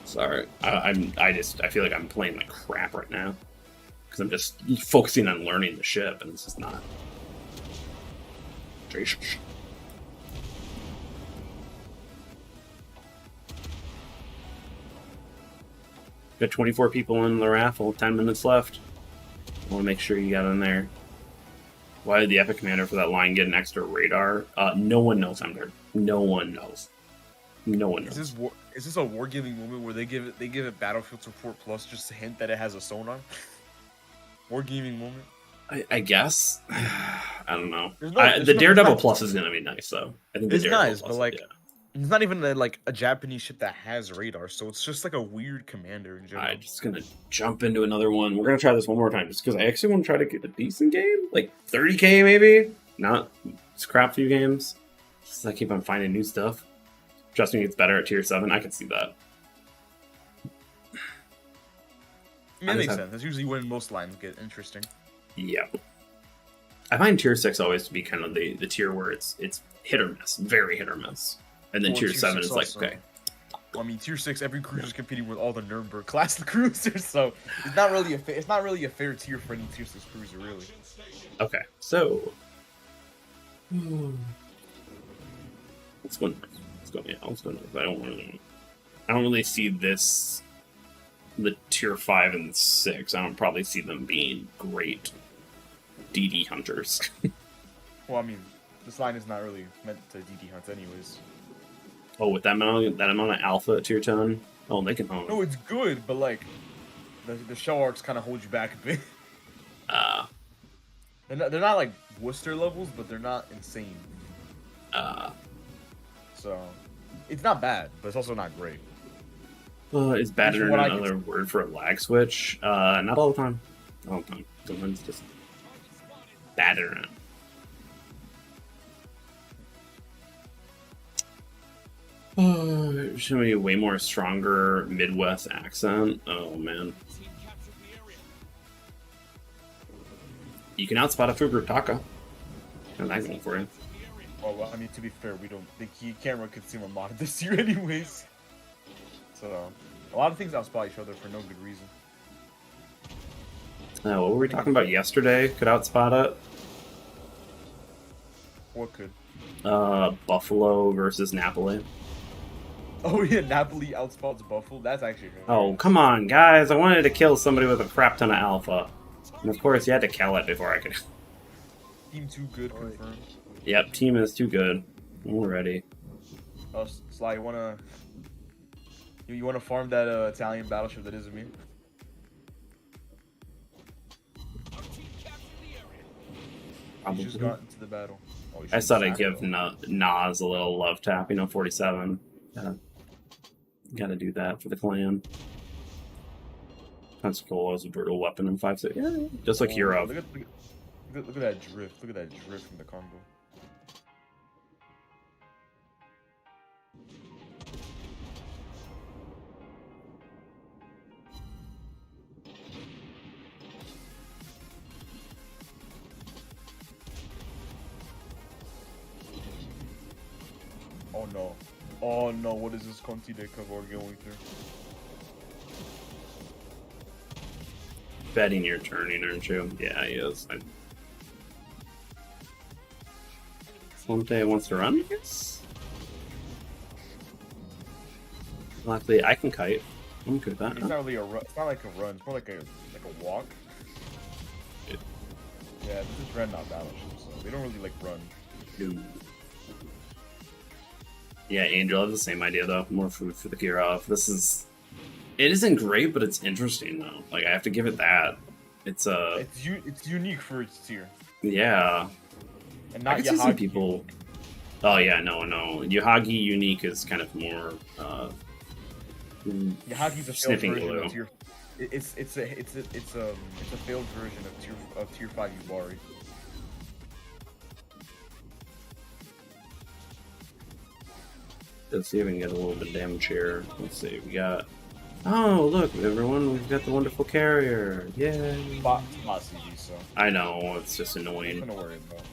[SPEAKER 1] Sorry, I feel like I'm playing like crap right now because I'm just focusing on learning the ship, and it's just not. Got 24 people in the raffle. 10 minutes left. I want to make sure you got in there. Why did the Epic Commander for that line get an extra radar? No one knows, Hunter. No one knows. No one knows.
[SPEAKER 2] Is this a wargaming moment where they give it Battlefield Support Plus just to hint that it has a sonar? Wargaming moment.
[SPEAKER 1] I guess. I don't know.
[SPEAKER 2] There's
[SPEAKER 1] Daredevil Plus is gonna be nice though. I think
[SPEAKER 2] It's
[SPEAKER 1] the Daredevil
[SPEAKER 2] nice,
[SPEAKER 1] Plus,
[SPEAKER 2] but like
[SPEAKER 1] yeah.
[SPEAKER 2] it's not even a Japanese ship that has radar, so it's just like a weird commander in general.
[SPEAKER 1] I'm just gonna jump into another one. We're gonna try this one more time just because I actually want to try to get a decent game, like 30K maybe. Not scrap few games. Just I keep on finding new stuff. Trust me, it's better at tier 7. I can see that.
[SPEAKER 2] I mean, that makes sense. That's usually when most lines get interesting.
[SPEAKER 1] Yeah. I find tier 6 always to be kind of the tier where it's hit or miss, very hit or miss. And then
[SPEAKER 2] Well,
[SPEAKER 1] tier 7 is like,
[SPEAKER 2] also-
[SPEAKER 1] okay.
[SPEAKER 2] Well, I mean, tier 6, every cruiser's competing with all the Nuremberg class cruisers, so it's not really a fair tier for any tier 6 cruiser, really.
[SPEAKER 1] Okay, so let's go. Yeah, let's go. I don't really see this the tier 5 and 6, I don't probably see them being great DD hunters.
[SPEAKER 2] Well, I mean, this line is not really meant to DD hunt anyways.
[SPEAKER 1] Oh, with that amount of alpha at tier 10? Oh, they can hunt.
[SPEAKER 2] No, it's good, but like, the shell arcs kind of hold you back a bit. They're not like Worcester levels, but they're not insane. So, it's not bad, but it's also not great.
[SPEAKER 1] Is bad
[SPEAKER 2] Which is
[SPEAKER 1] internet
[SPEAKER 2] what I
[SPEAKER 1] another word for a lag switch? Not all the time. Not all the time. Sometimes just bad internet. Should be a way more stronger Midwest accent. Oh man. You can outspot a Fugurutaka. That's nice one for you.
[SPEAKER 2] Oh, well, I mean, to be fair, we don't think you can't run consumer mod this year anyways. So, a lot of things outspot each other for no good reason.
[SPEAKER 1] What were we talking about yesterday? Could outspot it?
[SPEAKER 2] What could?
[SPEAKER 1] Buffalo versus Napoli.
[SPEAKER 2] Oh yeah, Napoli outspots Buffalo. That's actually hilarious.
[SPEAKER 1] Oh, come on, guys. I wanted to kill somebody with a crap ton of alpha. And of course, you had to kill it before I could.
[SPEAKER 2] Team too good confirmed.
[SPEAKER 1] Yep, team is too good. Already.
[SPEAKER 2] Oh, Sly, you wanna farm that Italian battleship that isn't me?
[SPEAKER 1] Probably.
[SPEAKER 2] You just got into the battle. Oh,
[SPEAKER 1] I thought I'd give Nas a little love tap. 47. Gotta do that for the clan. Pensacola is a brutal weapon in 5.6. Yeah, just like Hero.
[SPEAKER 2] Look at that drift. Look at that drift from the combo. Oh no. Oh no, what is this Conti deck of we're going through?
[SPEAKER 1] Betting you're turning, aren't you? Yeah, he is. Fonte wants to run, I guess? Luckily, I can kite. I'm good with that.
[SPEAKER 2] It's not really a run. It's not like a run. It's more like a walk.
[SPEAKER 1] Yeah.
[SPEAKER 2] Yeah, this is Ren, not Battleship, so they don't really like run.
[SPEAKER 1] No. Yeah, Angel, I have the same idea though. More food for the gear off. It isn't great, but it's interesting though. Like I have to give it that. It's
[SPEAKER 2] unique for its tier.
[SPEAKER 1] Yeah.
[SPEAKER 2] And not
[SPEAKER 1] I can see some
[SPEAKER 2] Yahagi.
[SPEAKER 1] people. Oh yeah, no. Yahagi unique is kind of more.
[SPEAKER 2] Yahagi's a failed
[SPEAKER 1] sniffing
[SPEAKER 2] version
[SPEAKER 1] glue.
[SPEAKER 2] of tier. It's a failed version of tier 5 Yubari.
[SPEAKER 1] Let's see if we can get a little bit of damage here. Let's see, we got... Oh, look, everyone, we've got the wonderful carrier. Yay.
[SPEAKER 2] Spot CG, so
[SPEAKER 1] I know, it's just annoying.
[SPEAKER 2] nothing to worry about.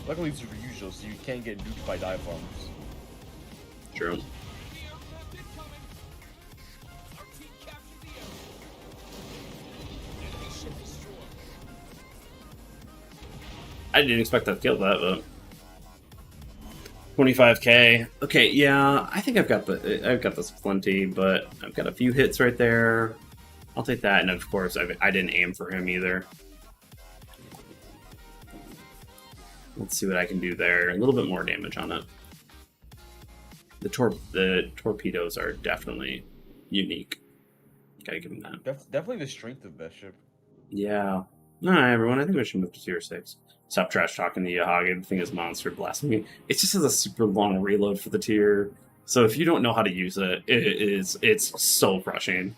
[SPEAKER 2] Luckily, it's usual, so you can't get nuked by dive bombs.
[SPEAKER 1] True. I didn't expect that to kill that, but... 25k. Okay, yeah, I think I've got this plenty, but I've got a few hits right there. I'll take that, and of course, I didn't aim for him either. Let's see what I can do there. A little bit more damage on it. The torpedoes are definitely unique. Gotta give them that.
[SPEAKER 2] Definitely the strength of that ship.
[SPEAKER 1] Yeah. Alright, everyone, I think we should move to tier 6. Stop trash talking to Yahagi. The thing is monster blasphemy. It just has a super long reload for the tier. So if you don't know how to use it, it's so crushing.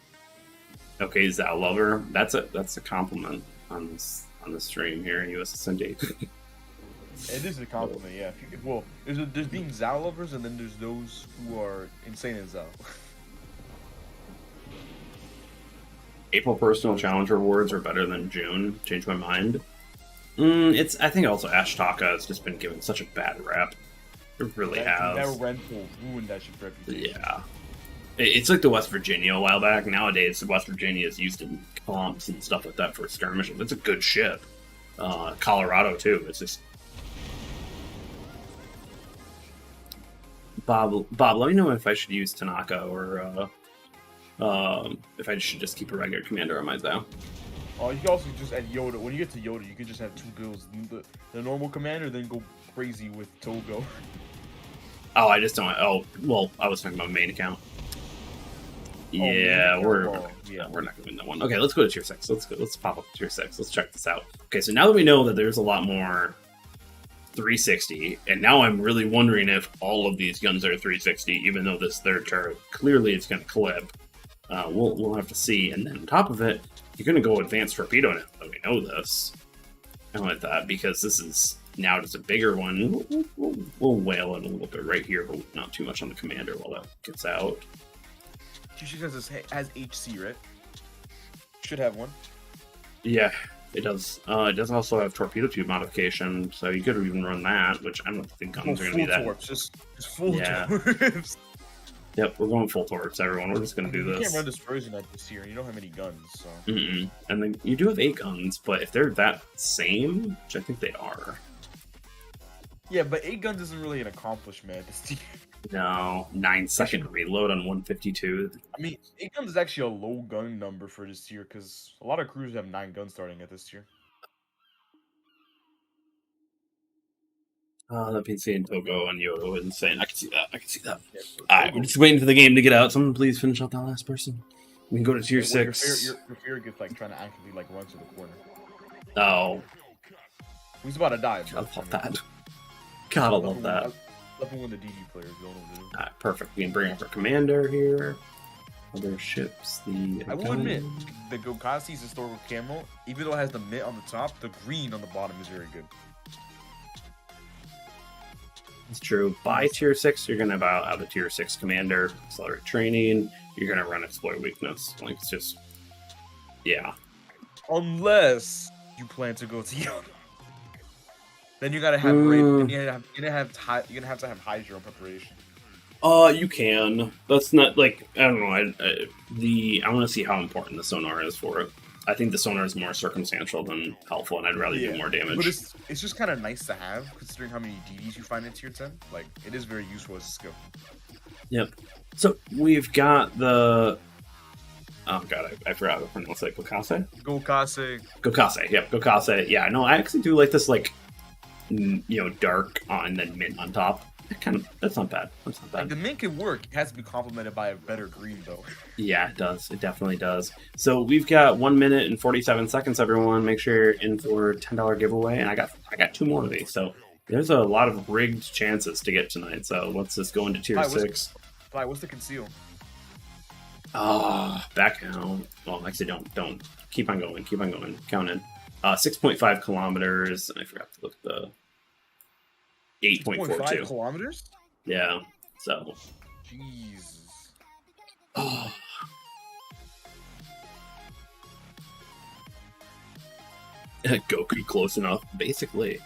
[SPEAKER 1] Okay, Zao Lover. That's a compliment on this stream here in USSND.
[SPEAKER 2] It is a compliment, yeah. Well, there's being Zao lovers, and then there's those who are insane in Zao.
[SPEAKER 1] April personal challenge rewards are better than June. Changed my mind. I think also Ashtaka has just been given such a bad rap. It really has.
[SPEAKER 2] That rental ruined that ship's reputation.
[SPEAKER 1] Yeah. It's like the West Virginia a while back. Nowadays, West Virginia is used in comps and stuff like that for skirmishes. It's a good ship. Colorado, too. It's just... Bob, let me know if I should use Tanaka or If I should just keep a regular commander on my Zao.
[SPEAKER 2] Oh, you can also just add Yoda. When you get to Yoda, you can just have 2 builds. The normal commander, then go crazy with Togo.
[SPEAKER 1] Oh, I just don't. Oh, well, I was talking about main account. Yeah, we're not gonna win that one. Okay, let's go to tier 6. Let's pop up to tier 6. Let's check this out. Okay, so now that we know that there's a lot more 360, and now I'm really wondering if all of these guns are 360, even though this third turret clearly is gonna clip. We'll have to see. And then on top of it, you're gonna go advanced torpedo now that we know this. I like that because this is now just a bigger one. We'll whale it a little bit right here, but not too much on the commander while that gets out.
[SPEAKER 2] She has HC, right? Should have one.
[SPEAKER 1] Yeah, it does. It does also have torpedo tube modification, so you could even run that, which I don't think guns are going to be that.
[SPEAKER 2] Torps, just full
[SPEAKER 1] Yeah.
[SPEAKER 2] torps.
[SPEAKER 1] Yep, we're going full torps, everyone. We're just going to do
[SPEAKER 2] You
[SPEAKER 1] this.
[SPEAKER 2] can't run destroyers in that this year, and you don't have any guns, so.
[SPEAKER 1] And then you do have 8 guns, but if they're that same, which I think they are.
[SPEAKER 2] Yeah, but 8 guns isn't really an accomplishment this year.
[SPEAKER 1] No, 9-second reload on 152.
[SPEAKER 2] I mean, 8 guns is actually a low gun number for this tier, because a lot of crews have 9 guns starting at this tier.
[SPEAKER 1] That PC and Togo and Yodo is insane. I can see that.
[SPEAKER 2] Yeah,
[SPEAKER 1] Alright, we're just waiting for the game to get out. Someone please finish out that last person. We can go to tier 6.
[SPEAKER 2] Your fear gets like trying to actively like run to the corner.
[SPEAKER 1] Oh,
[SPEAKER 2] He's about to die.
[SPEAKER 1] gotta love that. Gotta love that.
[SPEAKER 2] Love when the DD players don't know what to do.
[SPEAKER 1] Alright, perfect. We can bring up our commander here. Other ships.
[SPEAKER 2] I will admit, the Gokasi's historical camo, even though it has the mint on the top, the green on the bottom is very good.
[SPEAKER 1] It's true. By tier 6, you're gonna have a tier 6 commander, accelerate training, you're gonna run exploit weakness. Like, it's just, yeah.
[SPEAKER 2] Unless you plan to go to Yodo. Then you gotta have raid. You're gonna have to have Hydra in preparation.
[SPEAKER 1] You can. That's not like, I don't know. I want to see how important the sonar is for it. I think the sonar is more circumstantial than helpful, and I'd rather do more damage.
[SPEAKER 2] But it's just kind of nice to have, considering how many DDs you find in tier 10. Like, it is very useful as a skill.
[SPEAKER 1] Yep. So we've got the. Oh god, I forgot to pronounce it. Gokase. Gokase. Yep, Gokase. Yeah, no, I actually do like this, like, dark and then mint on top. That's not bad. That's not bad.
[SPEAKER 2] Like, the mint can work. It has to be complemented by a better green, though.
[SPEAKER 1] Yeah, it does. It definitely does. So we've got 1 minute and 47 seconds, everyone. Make sure you're in for $10 giveaway. And I got 2 more of these. So there's a lot of rigged chances to get tonight. So let's just go into tier 6.
[SPEAKER 2] What's the conceal?
[SPEAKER 1] Back out. Well, actually, don't. Keep on going. Count in. 6.5 kilometers. I forgot to look at the 8.42
[SPEAKER 2] kilometers.
[SPEAKER 1] Yeah. So.
[SPEAKER 2] Jesus.
[SPEAKER 1] Oh. Goku close enough, basically.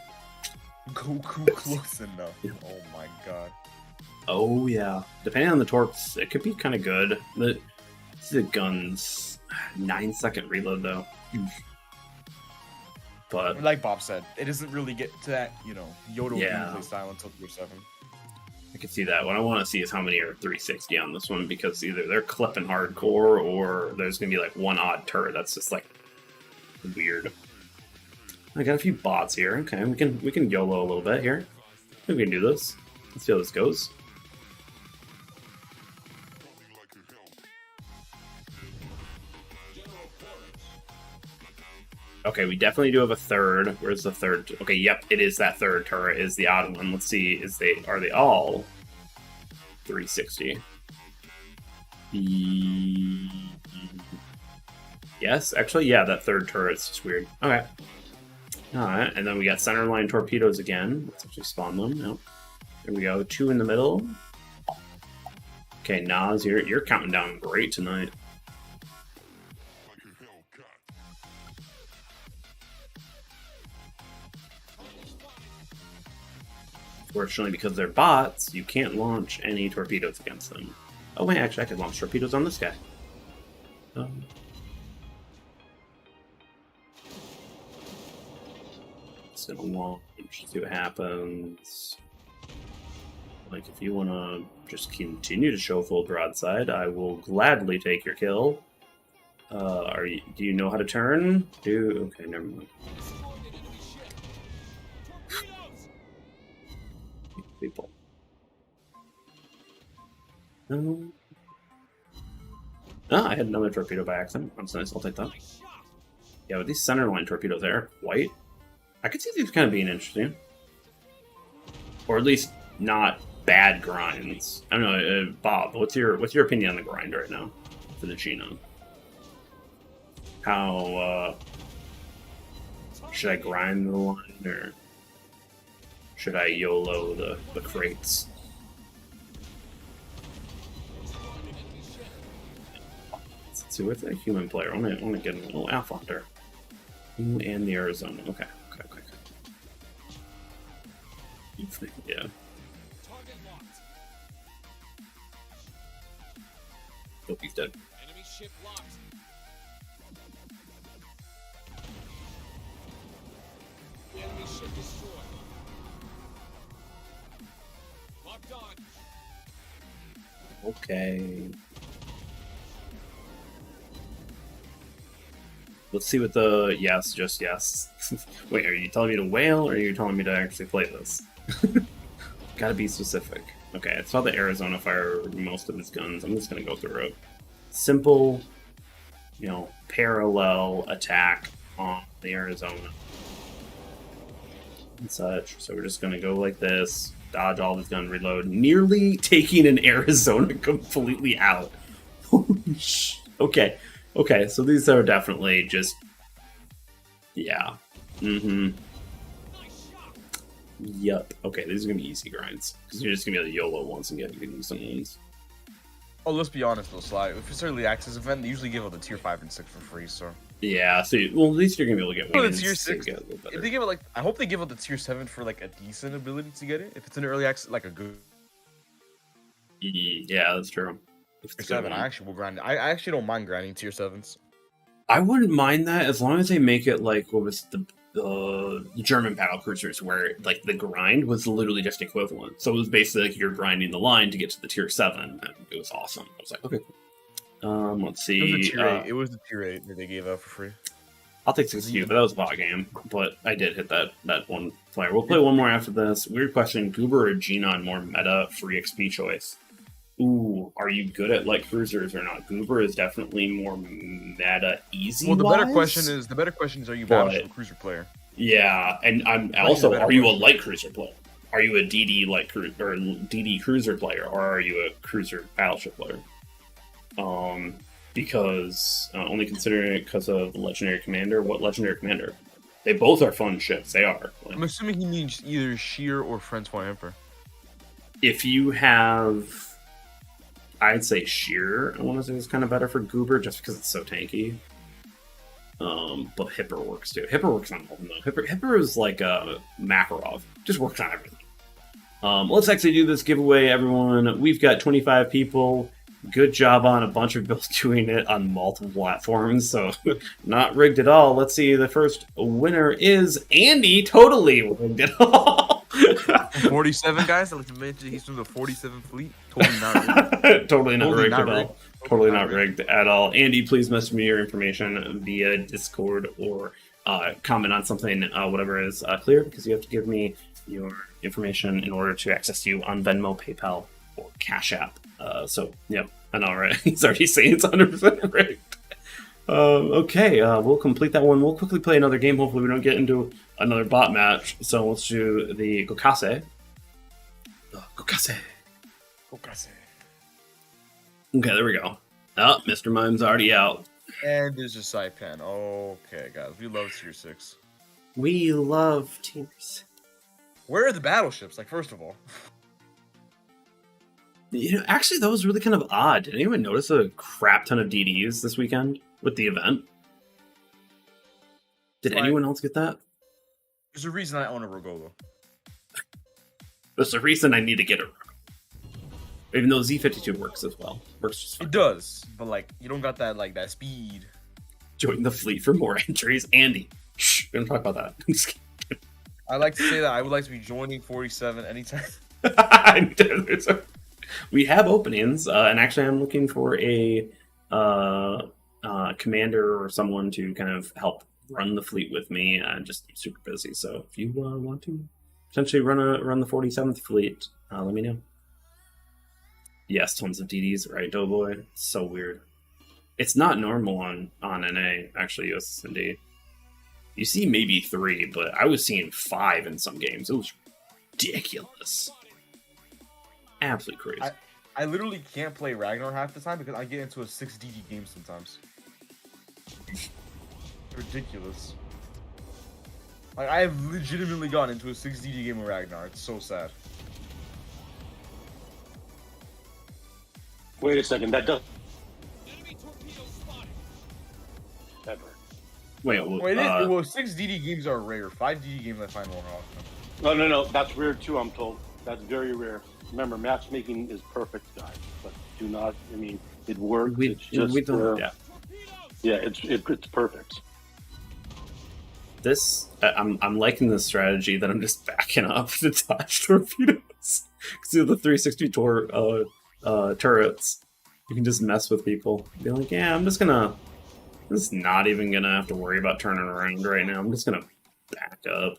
[SPEAKER 2] Goku close enough. Oh my god.
[SPEAKER 1] Oh yeah. Depending on the torps, it could be kind of good. The guns, 9-second reload though. But
[SPEAKER 2] like Bob said, it doesn't really get to that, Yodo gameplay style until tier 7.
[SPEAKER 1] I can see that. What I want to see is how many are 360 on this one, because either they're clipping hardcore or there's gonna be like one odd turret that's just like weird. I got a few bots here. Okay, we can YOLO a little bit here. I think we can do this. Let's see how this goes. Okay, we definitely do have a third. Where's the third? Okay, yep, it is that third turret. Is the odd one. Let's see. Are they all 360? Yes, actually, yeah. That third turret's just weird. Okay. All right, and then we got centerline torpedoes again. Let's actually spawn them. Nope. There we go. 2 in the middle. Okay, Nas, you're counting down great tonight. Fortunately, because they're bots, you can't launch any torpedoes against them. Oh wait, actually, I could launch torpedoes on this guy. Just gonna launch, see what happens. Like, if you want to just continue to show full broadside, I will gladly take your kill. Do you know how to turn? Okay, never mind. People. I had another torpedo by accident. That's nice, I'll take that. Yeah, with these center line torpedoes there, white, I could see these kind of being interesting. Or at least not bad grinds. I don't know, Bob, what's your opinion on the grind right now for the Genome? How, should I grind the line, or should I YOLO the crates? Let's see, what's a human player? I want to get a little alpha hunter. You and the Arizona. Okay. Yeah. Hope he's dead.
[SPEAKER 5] Enemy ship locked. Enemy ship destroyed. Locked on.
[SPEAKER 1] Okay. Let's see what the yes, just yes. Wait, are you telling me to whale, or are you telling me to actually play this? Gotta be specific. Okay, I saw the Arizona fire most of his guns. I'm just gonna go through it. Simple, parallel attack on the Arizona and such. So we're just gonna go like this, dodge all his gun, reload, nearly taking an Arizona completely out. Okay. Okay, so these are definitely just... Yeah. Yup. Okay, these are going to be easy grinds. Because you're just going to be able to YOLO once and get decent ones.
[SPEAKER 2] Oh, let's be honest though, Sly. If it's an early access event, they usually give out the tier 5 and 6 for free, so...
[SPEAKER 1] Yeah, so at least you're going to be able to get wins.
[SPEAKER 2] The tier 6, if they give it I hope they give out the tier 7 for a decent ability to get it. If it's an early access, a good...
[SPEAKER 1] Yeah, that's true.
[SPEAKER 2] Tier 7, I actually will grind it. I actually don't mind grinding tier 7s.
[SPEAKER 1] I wouldn't mind that as long as they make it like what was the German battle cruisers, where the grind was literally just equivalent. So it was basically you're grinding the line to get to the tier 7, and it was awesome. I was like, okay. Let's see.
[SPEAKER 2] It was the tier 8. It was the tier 8 that they gave out for free.
[SPEAKER 1] I'll take 62, but that was a bot game. But I did hit that one flyer. We'll play one more after this. Weird question: Goober or Genon more meta free XP choice? Ooh, are you good at light cruisers or not? Goober is definitely more meta easy.
[SPEAKER 2] Well, the better question is, are you a cruiser player?
[SPEAKER 1] Yeah, and I'm also, are you a light cruiser player? Are you a DD light cruiser or DD cruiser player, or are you a cruiser battleship player? Because only considering it because of the legendary commander. What legendary commander? They both are fun ships. They are.
[SPEAKER 2] I'm assuming he means either Sheer or Francois Emperor.
[SPEAKER 1] If you have. I'd say Sheer, I want to say, is kind of better for Goober, just because it's so tanky. But Hipper works too. Hipper works on all of them, though. Hipper is like a Makarov. Just works on everything. Let's actually do this giveaway, everyone. We've got 25 people. Good job on a bunch of builds doing it on multiple platforms, so not rigged at all. Let's see, the first winner is Andy. Totally rigged it all.
[SPEAKER 2] 47 guys. Like you mentioned, he's from the 47 fleet. Totally not rigged.
[SPEAKER 1] Totally not rigged at all. Totally not rigged at all. Andy, please message me your information via Discord or comment on something, whatever is clear, because you have to give me your information in order to access you on Venmo, PayPal, or Cash App. So, yeah, I know, right? He's already saying it's 100% rigged. Okay, we'll complete that one. We'll quickly play another game. Hopefully we don't get into another bot match. So let's do the Gokase. Gokase. Okay, there we go. Oh, Mr. Mime's already out.
[SPEAKER 2] And there's a Saipan. Okay, guys, we love tier 6.
[SPEAKER 1] We love tiers.
[SPEAKER 2] Where are the battleships? First of all.
[SPEAKER 1] Actually, that was really kind of odd. Did anyone notice a crap ton of DDs this weekend with the event? Did anyone else get that?
[SPEAKER 2] There's a reason I own a Rogolo.
[SPEAKER 1] There's a reason I need to get a Rogo. Even though Z52 works as well. Works just fine.
[SPEAKER 2] It does, but you don't got that that speed.
[SPEAKER 1] Join the fleet for more entries. Andy. Shh, we don't talk about that.
[SPEAKER 2] I like to say that I would like to be joining 47 anytime.
[SPEAKER 1] We have openings, and actually, I'm looking for a commander or someone to kind of help run the fleet with me. I'm just super busy, so if you want to potentially run the 47th fleet, let me know. Yes, tons of DDs, right, Doughboy? It's so weird. It's not normal on NA, actually, USSD. You see maybe 3, but I was seeing 5 in some games. It was ridiculous. Absolutely crazy.
[SPEAKER 2] I literally can't play Ragnar half the time because I get into a 6 DD game sometimes. Ridiculous. Like, I have legitimately gone into a 6 DD game with Ragnar. It's so sad.
[SPEAKER 6] Wait a second, that does
[SPEAKER 5] Enemy torpedo spotted.
[SPEAKER 6] ever.
[SPEAKER 1] Wait,
[SPEAKER 2] Well, 6 DD games are rare. 5 DD games I find more often.
[SPEAKER 6] No, that's rare too, I'm told. That's very rare. Remember, matchmaking is perfect, guys. But do not, I mean, it works. It's just, it's perfect.
[SPEAKER 1] This, I'm liking this strategy that I'm just backing up to dodge torpedoes. Because the 360 turrets, you can just mess with people. Be like, yeah, I'm just not even gonna have to worry about turning around right now. I'm just gonna back up.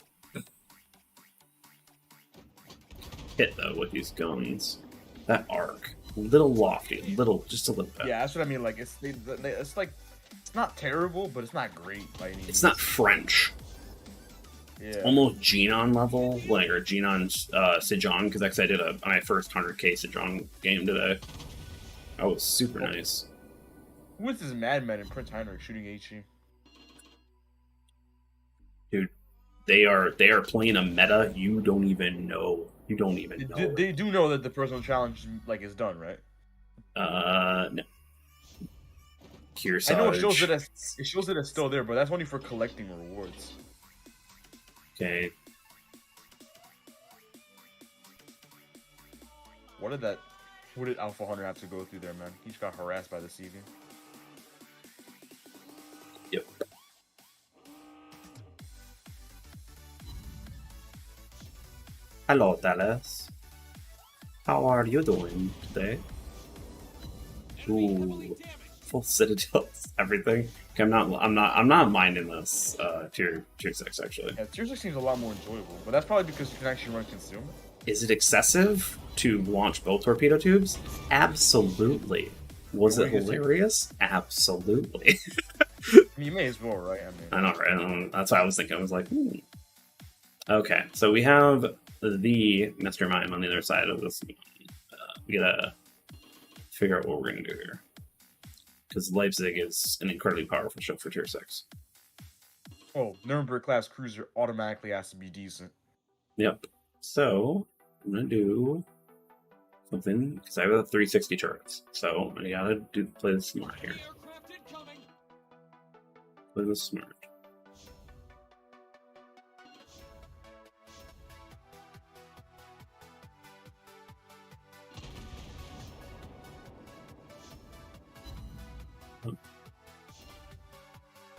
[SPEAKER 1] Hit though with these guns. That arc, a little lofty, just a little bit.
[SPEAKER 2] Yeah, that's what I mean. Like it's like it's not terrible, but it's not great by any means.
[SPEAKER 1] It's not French.
[SPEAKER 2] Yeah.
[SPEAKER 1] It's almost Genon level, like, or Genon Sejon, because I did my first 100k Sejon game today. That was super nice.
[SPEAKER 2] Who is this madman in Prince Heinrich shooting HE?
[SPEAKER 1] Dude, they are playing a meta you don't even know. You don't even know.
[SPEAKER 2] They do know that the personal challenge is done, right?
[SPEAKER 1] No. Kearsarge.
[SPEAKER 2] I know it shows that it's still there, but that's only for collecting rewards.
[SPEAKER 1] Okay.
[SPEAKER 2] What did Alpha Hunter have to go through there, man? He just got harassed by the CV.
[SPEAKER 1] Yep. Hello, Dallas. How are you doing today? Ooh, full citadels, everything. Okay, I'm not minding this tier 6 actually.
[SPEAKER 2] Yeah, tier 6 seems a lot more enjoyable, but that's probably because you can actually run consume.
[SPEAKER 1] Is it excessive to launch both torpedo tubes? Absolutely. Was it hilarious? Absolutely.
[SPEAKER 2] You may as well, right?
[SPEAKER 1] I know, right? That's what I was thinking. I was like, Okay, so we have the Mr. Mime on the other side of this. We gotta figure out what we're gonna do here. Because Leipzig is an incredibly powerful ship for tier 6.
[SPEAKER 2] Oh, Nuremberg class cruiser automatically has to be decent.
[SPEAKER 1] Yep. So, I'm gonna do something, because I have a 360 turrets. So, I gotta play this smart here.
[SPEAKER 5] Aircraft incoming.
[SPEAKER 1] Play this smart.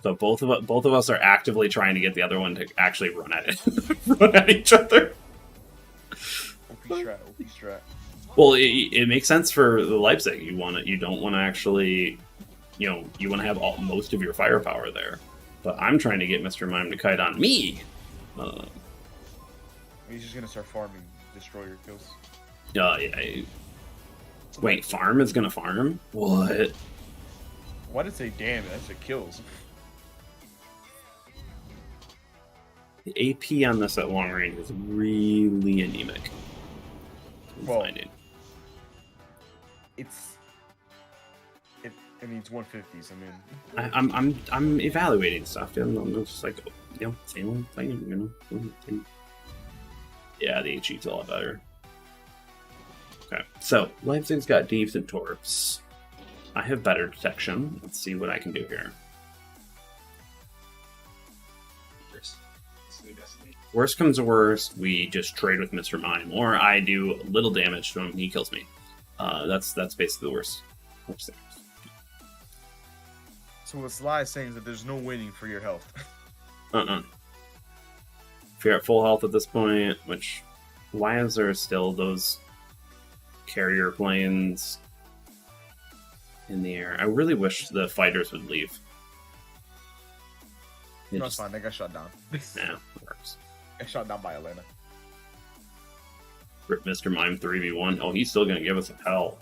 [SPEAKER 1] So both of us are actively trying to get the other one to actually run at it, run at each other.
[SPEAKER 2] OP strat.
[SPEAKER 1] Well, it makes sense for the Leipzig. You don't want to actually, you want to have most of your firepower there. But I'm trying to get Mr. Mime to kite on me.
[SPEAKER 2] He's just gonna start farming destroyer kills.
[SPEAKER 1] Yeah. Wait, farm is gonna farm? What?
[SPEAKER 2] Why did it say damn? That's it kills.
[SPEAKER 1] The AP on this at long range is really anemic.
[SPEAKER 2] Well, it's 150s. I mean,
[SPEAKER 1] I'm evaluating stuff. I'm just like, same old thing. Yeah, the HE's a lot better. Okay, so Leipzig's got decent torps. I have better detection. Let's see what I can do here. Worst comes to worst, we just trade with Mr. Mime, or I do a little damage to him and he kills me. That's basically the worst thing.
[SPEAKER 2] So what Sly is saying is that there's no winning for your health.
[SPEAKER 1] If you're at full health at this point, which Why is there still those carrier planes in the air? I really wish the fighters would leave.
[SPEAKER 2] No, it's fine. They got shot down.
[SPEAKER 1] Nah, it works.
[SPEAKER 2] Got shot down by Elena.
[SPEAKER 1] Rip Mr. Mime 3v1. Oh, he's still gonna give us hell.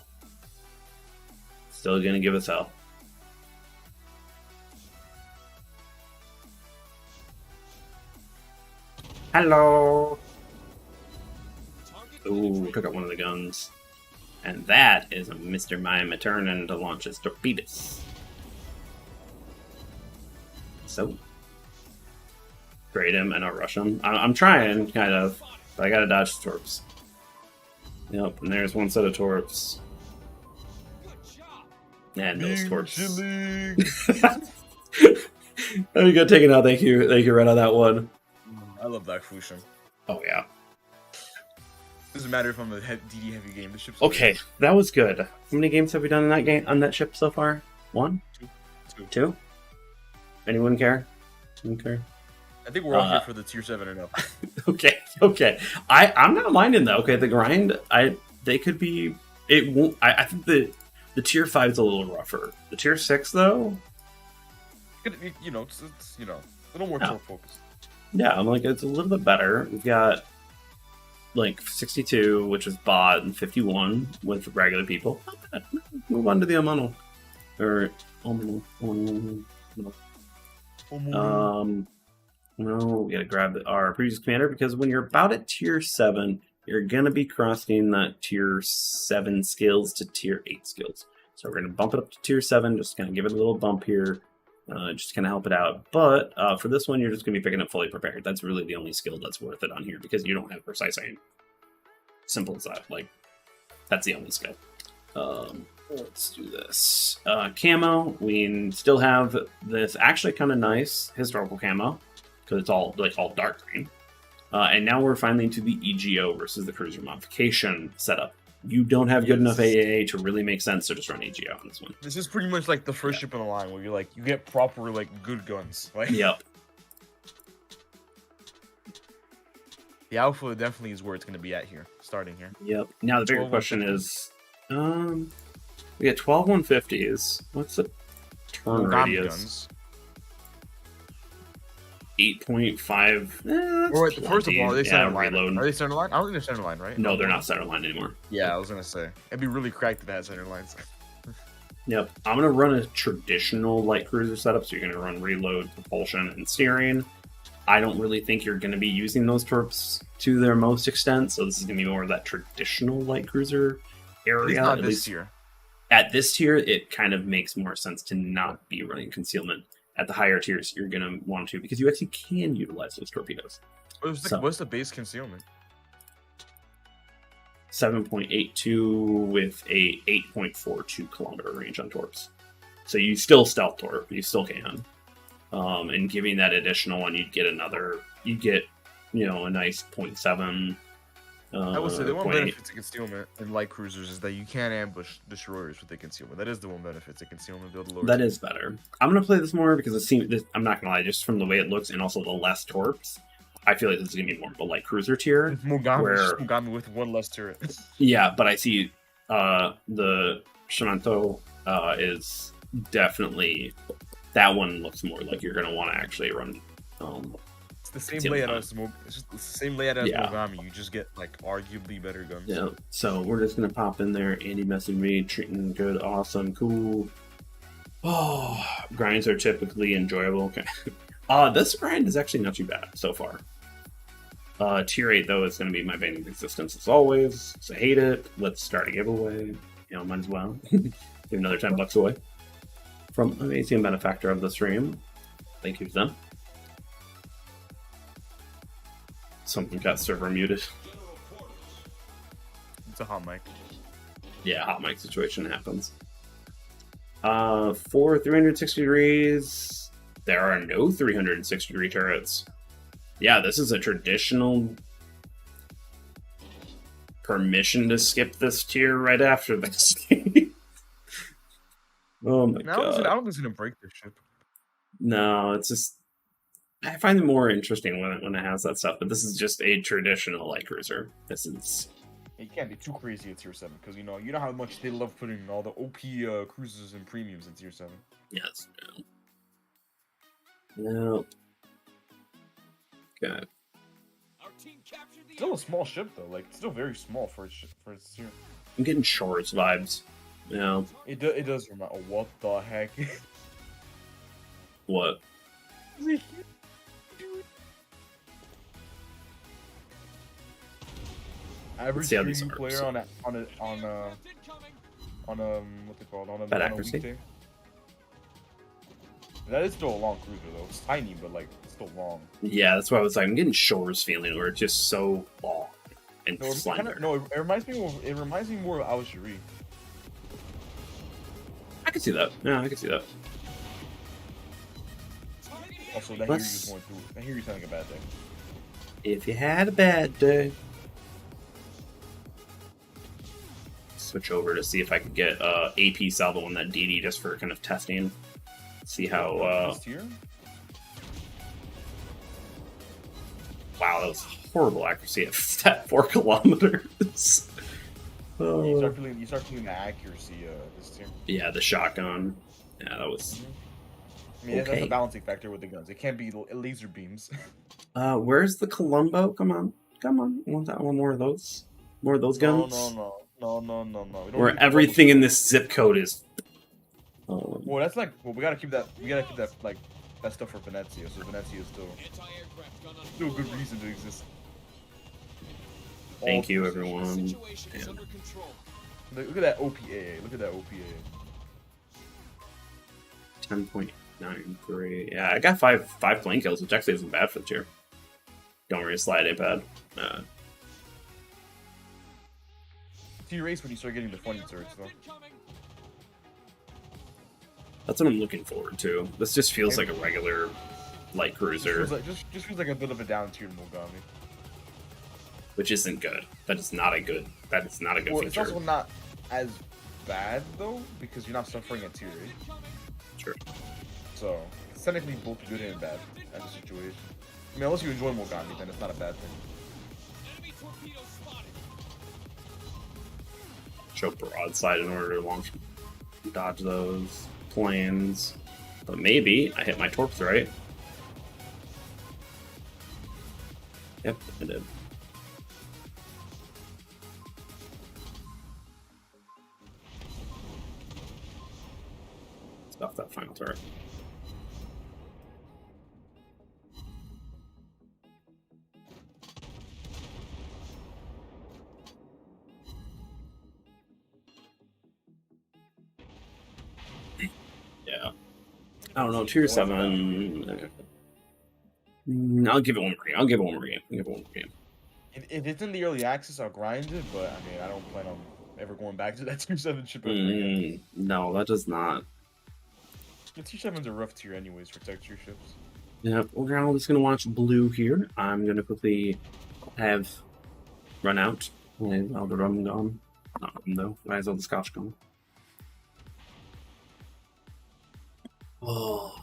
[SPEAKER 1] Still gonna give us hell. Hello. Ooh, took out one of the guns. And that is a Mr. Mime turning to launch his torpedoes. So, trade him and I'll rush him. I'm trying, kind of, but I gotta dodge the torps. Yep, and there's one set of torps. And those torps. There you go, taken out. Thank you, Red, on that one.
[SPEAKER 2] I love that Fusion.
[SPEAKER 1] Oh yeah.
[SPEAKER 2] Doesn't matter if I'm a DD heavy game. The ship's
[SPEAKER 1] okay. That was good. How many games have we done in that game on that ship so far? One, two. Anyone care? Anyone care?
[SPEAKER 2] I think we're all here for the tier 7 and up.
[SPEAKER 1] Okay. I'm not minding though. Okay, the grind. They could be. It won't. I think the tier 5 is a little rougher. The tier 6 though.
[SPEAKER 2] You know, it's a little more torque focused.
[SPEAKER 1] Yeah, I'm like it's a little bit better. We've got like 62, which is bot, and 51 with regular people. Move on to the Amano. Or no, we gotta grab our previous commander because when you're about at tier 7, you're gonna be crossing that tier 7 skills to tier 8 skills. So we're gonna bump it up to tier 7, just gonna give it a little bump here. Just kind of help it out. But for this one, you're just going to be picking up fully prepared. That's really the only skill that's worth it on here because you don't have precise aim. Simple as that. Like, that's the only skill. Let's do this. Camo, we still have this actually kind of nice historical camo because it's all dark green. And now we're finally to the EGO versus the cruiser modification setup. You don't have good enough AAA to really make sense to just run EGO on this one.
[SPEAKER 2] This is pretty much like the first ship in the line where you get proper good guns. Like,
[SPEAKER 1] yep.
[SPEAKER 2] The alpha definitely is where it's going to be at here, starting here.
[SPEAKER 1] Yep. Now the bigger question is, we get 12 150s. What's the turn radius?
[SPEAKER 2] Guns.
[SPEAKER 1] 8.5.
[SPEAKER 2] Or first of all, are they center line?
[SPEAKER 1] Reload.
[SPEAKER 2] Are they center line? I don't think they're center line, right?
[SPEAKER 1] No, they're not center line anymore.
[SPEAKER 2] Yeah, I was gonna say it'd be really cracked if they had center lines.
[SPEAKER 1] Yep, I'm gonna run a traditional light cruiser setup. So you're gonna run reload, propulsion, and steering. I don't really think you're gonna be using those torps to their most extent. So this is gonna be more of that traditional light cruiser area.
[SPEAKER 2] Not this tier.
[SPEAKER 1] At this tier, it kind of makes more sense to not be running concealment. At the higher tiers, you're going to want to because you actually can utilize those torpedoes.
[SPEAKER 2] What's the base concealment?
[SPEAKER 1] 7.82 with a 8.42 kilometer range on torps. So you still stealth torp, you still can. And giving that additional one, you'd get a nice 0.7.
[SPEAKER 2] I would say the one benefit to concealment in light cruisers is that you can't ambush destroyers with the concealment. That is the one benefit to concealment build lower.
[SPEAKER 1] That is better. I'm gonna play this more because I'm not gonna lie, just from the way it looks and also the less torps, I feel like this is gonna be more of a light cruiser tier.
[SPEAKER 2] It's Mogami with one less turret.
[SPEAKER 1] Yeah, but I see the Shimanto is definitely that one looks more like you're gonna want to actually run.
[SPEAKER 2] It's the same layout as Mogami. You just get arguably better guns.
[SPEAKER 1] Yeah. So we're just gonna pop in there. Andy messaged me, treating good, awesome, cool. Oh, grinds are typically enjoyable. Okay. This grind is actually not too bad so far. Tier 8 though is gonna be my bane of existence as always. So I hate it. Let's start a giveaway. Might as well. Give another $10 away from amazing benefactor of the stream. Thank you to them. Something got server muted.
[SPEAKER 2] It's a hot mic.
[SPEAKER 1] Yeah, hot mic situation happens. For 360 degrees, there are no 360 degree turrets. Yeah, this is a traditional permission to skip this tier right after this. Oh my god.
[SPEAKER 2] I don't think it's gonna break this ship.
[SPEAKER 1] No, it's just I find it more interesting when it has that stuff, but this is just a traditional light cruiser. This is
[SPEAKER 2] It can't be too crazy at tier 7 because you know how much they love putting all the OP cruisers and premiums in tier 7.
[SPEAKER 1] yes. No. Okay.
[SPEAKER 5] Our team captured the
[SPEAKER 2] Still a small ship though, like still very small for its tier.
[SPEAKER 1] I'm getting Shores vibes. Yeah.
[SPEAKER 2] It does remind. Oh, what the heck?
[SPEAKER 1] What?
[SPEAKER 2] Average
[SPEAKER 1] see how these
[SPEAKER 2] streaming
[SPEAKER 1] are.
[SPEAKER 2] player
[SPEAKER 5] Draft incoming.
[SPEAKER 2] what's it called
[SPEAKER 1] Bad
[SPEAKER 2] on a
[SPEAKER 1] accuracy?
[SPEAKER 2] weekday. That is still a long cruiser though. It's tiny, but like it's still long.
[SPEAKER 1] Yeah, that's why I was like, I'm getting Shores feeling where it's just so long and
[SPEAKER 2] No,
[SPEAKER 1] slender.
[SPEAKER 2] it reminds me more of Al-Shari.
[SPEAKER 1] I can see that. Yeah, I can see that.
[SPEAKER 2] Also, that
[SPEAKER 1] Let's-
[SPEAKER 2] here you just going through. That here you sound like a bad thing.
[SPEAKER 1] If you had a bad day. Switch over to see if I could get AP salvo on that DD just for kind of testing. See how.
[SPEAKER 2] This tier?
[SPEAKER 1] Wow, that was horrible accuracy at that 4 kilometers.
[SPEAKER 2] You start feeling the accuracy this tier.
[SPEAKER 1] Yeah, the shotgun. Yeah, that was.
[SPEAKER 2] I mean, that's
[SPEAKER 1] Okay.
[SPEAKER 2] a balancing factor with the guns. It can't be laser beams.
[SPEAKER 1] Where's the Columbo? Come on. I want that one more of those. More of those guns.
[SPEAKER 2] No. We don't
[SPEAKER 1] Where
[SPEAKER 2] need
[SPEAKER 1] everything in
[SPEAKER 2] Columbo.
[SPEAKER 1] this zip code is.
[SPEAKER 2] Well, that's like. Well, we gotta keep that. We gotta keep that like that stuff for Venezia. So Venezia is
[SPEAKER 5] Anti-aircraft gun on
[SPEAKER 2] still a good reason to exist.
[SPEAKER 1] Thank you,
[SPEAKER 2] All-
[SPEAKER 1] everyone.
[SPEAKER 5] Situation is
[SPEAKER 1] Yeah.
[SPEAKER 5] under control.
[SPEAKER 2] Look at that OPA. Look at that OPA.
[SPEAKER 1] 10.93. Yeah, I got five plane kills, which actually isn't bad for the tier. Don't worry, slide ain't bad.
[SPEAKER 2] Tier race when you start getting the funny turrets though.
[SPEAKER 5] Incoming.
[SPEAKER 1] That's what I'm looking forward to. This just feels like a regular light cruiser,
[SPEAKER 2] Just feels like a bit of a down tier Mogami.
[SPEAKER 1] which isn't good. That is not a good. That is not a good
[SPEAKER 2] Well, it's
[SPEAKER 1] feature.
[SPEAKER 2] also not as bad though because you're not suffering at tier 8.
[SPEAKER 1] Sure.
[SPEAKER 2] So it's technically both good and bad as a situation. I mean, unless you enjoy Mogami, then it's not a bad thing.
[SPEAKER 5] Enemy torpedo spotted.
[SPEAKER 1] Show broadside in order to launch, dodge those planes. But maybe I hit my torps right. Yep, I did. Stuff that final turret. Yeah. I don't know, tier 7. I'll give it one more game. I'll give it one more game.
[SPEAKER 2] If it's in the early access, I'll grind it, but I mean, I don't plan on ever going back to that tier 7 ship ever again.
[SPEAKER 1] No, that does not.
[SPEAKER 2] The tier 7's a rough tier anyways for tech tier ships.
[SPEAKER 1] Yep, we're all just gonna watch blue here. I'm gonna quickly have run out. And all the rum gone. Not rum though. Why is all the scotch gone? Oh.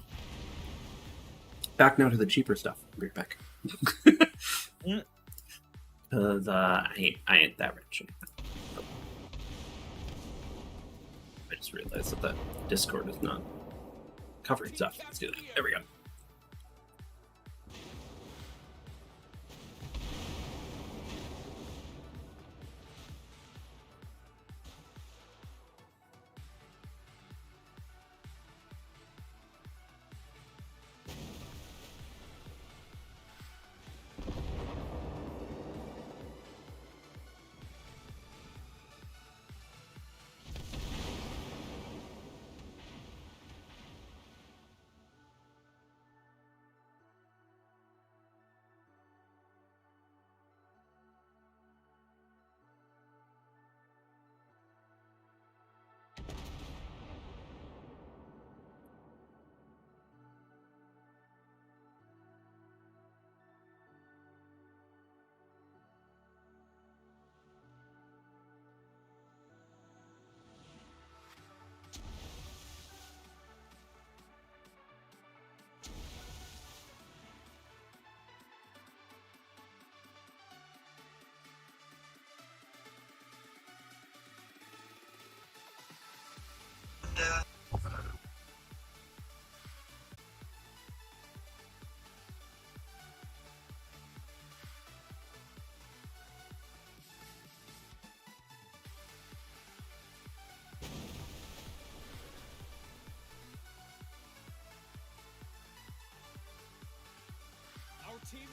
[SPEAKER 1] Back now to the cheaper stuff. I'll be right back. Cause I ain't that rich. I just realized that the Discord is not covering stuff. Let's do that. There we go.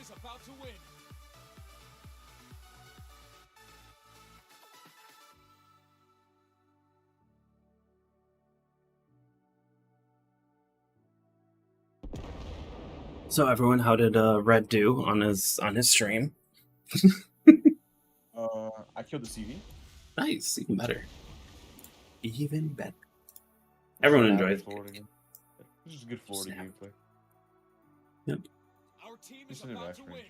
[SPEAKER 5] is about to win.
[SPEAKER 1] So everyone, how did Red do on his stream?
[SPEAKER 2] I killed the CV.
[SPEAKER 1] Nice, even better. Even better. Everyone enjoys.
[SPEAKER 2] This is good Florida gameplay.
[SPEAKER 5] Our team is
[SPEAKER 2] Listen to
[SPEAKER 5] about
[SPEAKER 2] that,
[SPEAKER 5] to
[SPEAKER 2] Frank.
[SPEAKER 5] win.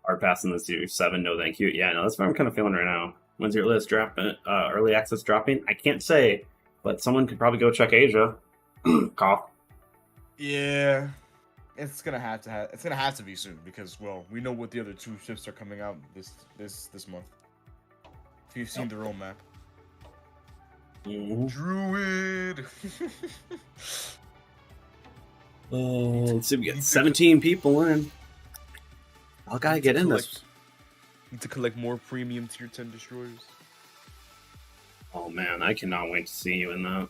[SPEAKER 1] Are passing the Series 7, no thank you. Yeah, no, that's what I'm kind of feeling right now. When's your list dropping? Early access dropping? I can't say, but someone could probably go check Asia. Cough.
[SPEAKER 2] Yeah, it's gonna have to be soon because we know what the other two ships are coming out this month. If you've seen the roadmap.
[SPEAKER 1] Mhm.
[SPEAKER 2] Druid.
[SPEAKER 1] Let's see, we got 17 people in. I gotta get in this.
[SPEAKER 2] Need to collect more premium tier 10 destroyers.
[SPEAKER 1] Oh man, I cannot wait to see you in that.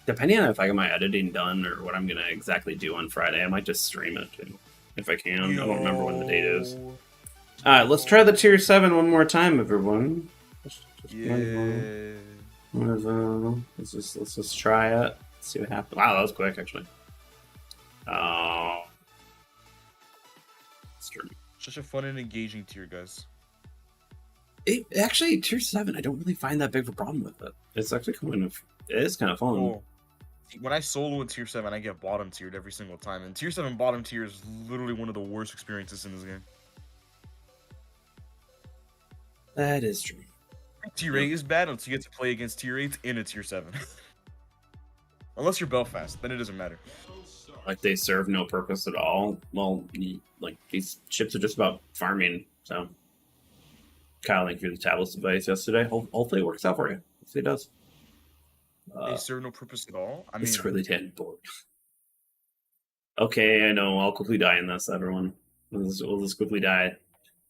[SPEAKER 1] Depending on if I get my editing done or what I'm gonna exactly do on Friday, I might just stream it too. If I can. I don't remember when the date is. Alright, let's try the tier 7 one more time, everyone.
[SPEAKER 2] Yeah.
[SPEAKER 1] Let's just try it. See what happens. Wow, that was quick actually.
[SPEAKER 2] Such a fun and engaging tier, guys.
[SPEAKER 1] Actually, tier 7, I don't really find that big of a problem with it. It's actually it is kind of fun.
[SPEAKER 2] Cool. When I solo in tier 7, I get bottom tiered every single time. And tier 7 bottom tier is literally one of the worst experiences in this game.
[SPEAKER 1] That is true.
[SPEAKER 2] Tier 8 is bad until you get to play against tier 8s in a tier 7. Unless you're Belfast, then it doesn't matter.
[SPEAKER 1] Like they serve no purpose at all. Well, like these ships are just about farming. So, Kyle linked through the tablets device yesterday. Hopefully it works out for you. Hopefully it does.
[SPEAKER 2] They serve no purpose at all. I mean,
[SPEAKER 1] it's really dead bored. Okay, I know. I'll quickly die in this, everyone. We'll just quickly die.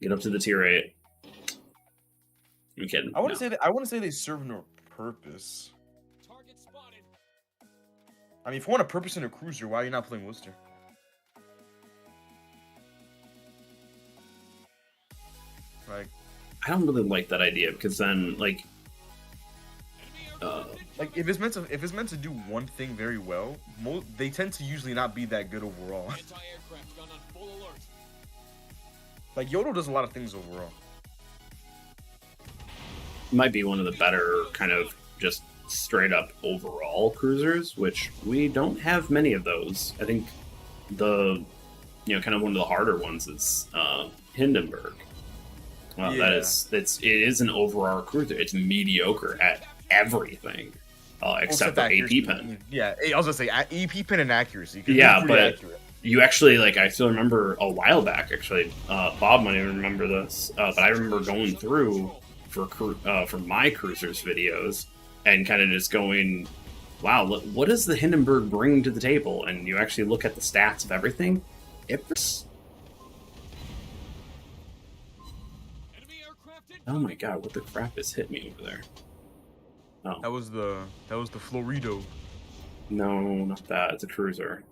[SPEAKER 1] Get up to the tier 8. I'm kidding.
[SPEAKER 2] I want to say they serve no purpose.
[SPEAKER 5] Target spotted.
[SPEAKER 2] I mean, if you want a purpose in a cruiser, why are you not playing Worcester? Like,
[SPEAKER 1] I don't really like that idea because then, like,
[SPEAKER 2] if it's meant to do one thing very well, they tend to usually not be that good overall.
[SPEAKER 5] Anti-aircraft gun on full alert.
[SPEAKER 2] Like Yodo does a lot of things overall.
[SPEAKER 1] might be one of the better kind of just straight up overall cruisers, which we don't have many of those. I think the kind of one of the harder ones is Hindenburg. Well,
[SPEAKER 2] Yeah.
[SPEAKER 1] it is an overall cruiser. It's mediocre at everything except for
[SPEAKER 2] accuracy.
[SPEAKER 1] AP pen.
[SPEAKER 2] Yeah, I was gonna say AP pen and accuracy. 'Cause
[SPEAKER 1] Yeah,
[SPEAKER 2] they're pretty
[SPEAKER 1] but
[SPEAKER 2] accurate.
[SPEAKER 1] you actually I still remember a while back. Actually, Bob might even remember this, but I remember going through for my cruisers videos and kind of just going, "Wow, what does the Hindenburg bring to the table?" And you actually look at the stats of everything.
[SPEAKER 5] Enemy aircraft in.
[SPEAKER 1] Oh my god, what the crap has hit me over there? Oh
[SPEAKER 2] That was the Florido.
[SPEAKER 1] no, not that. It's a cruiser.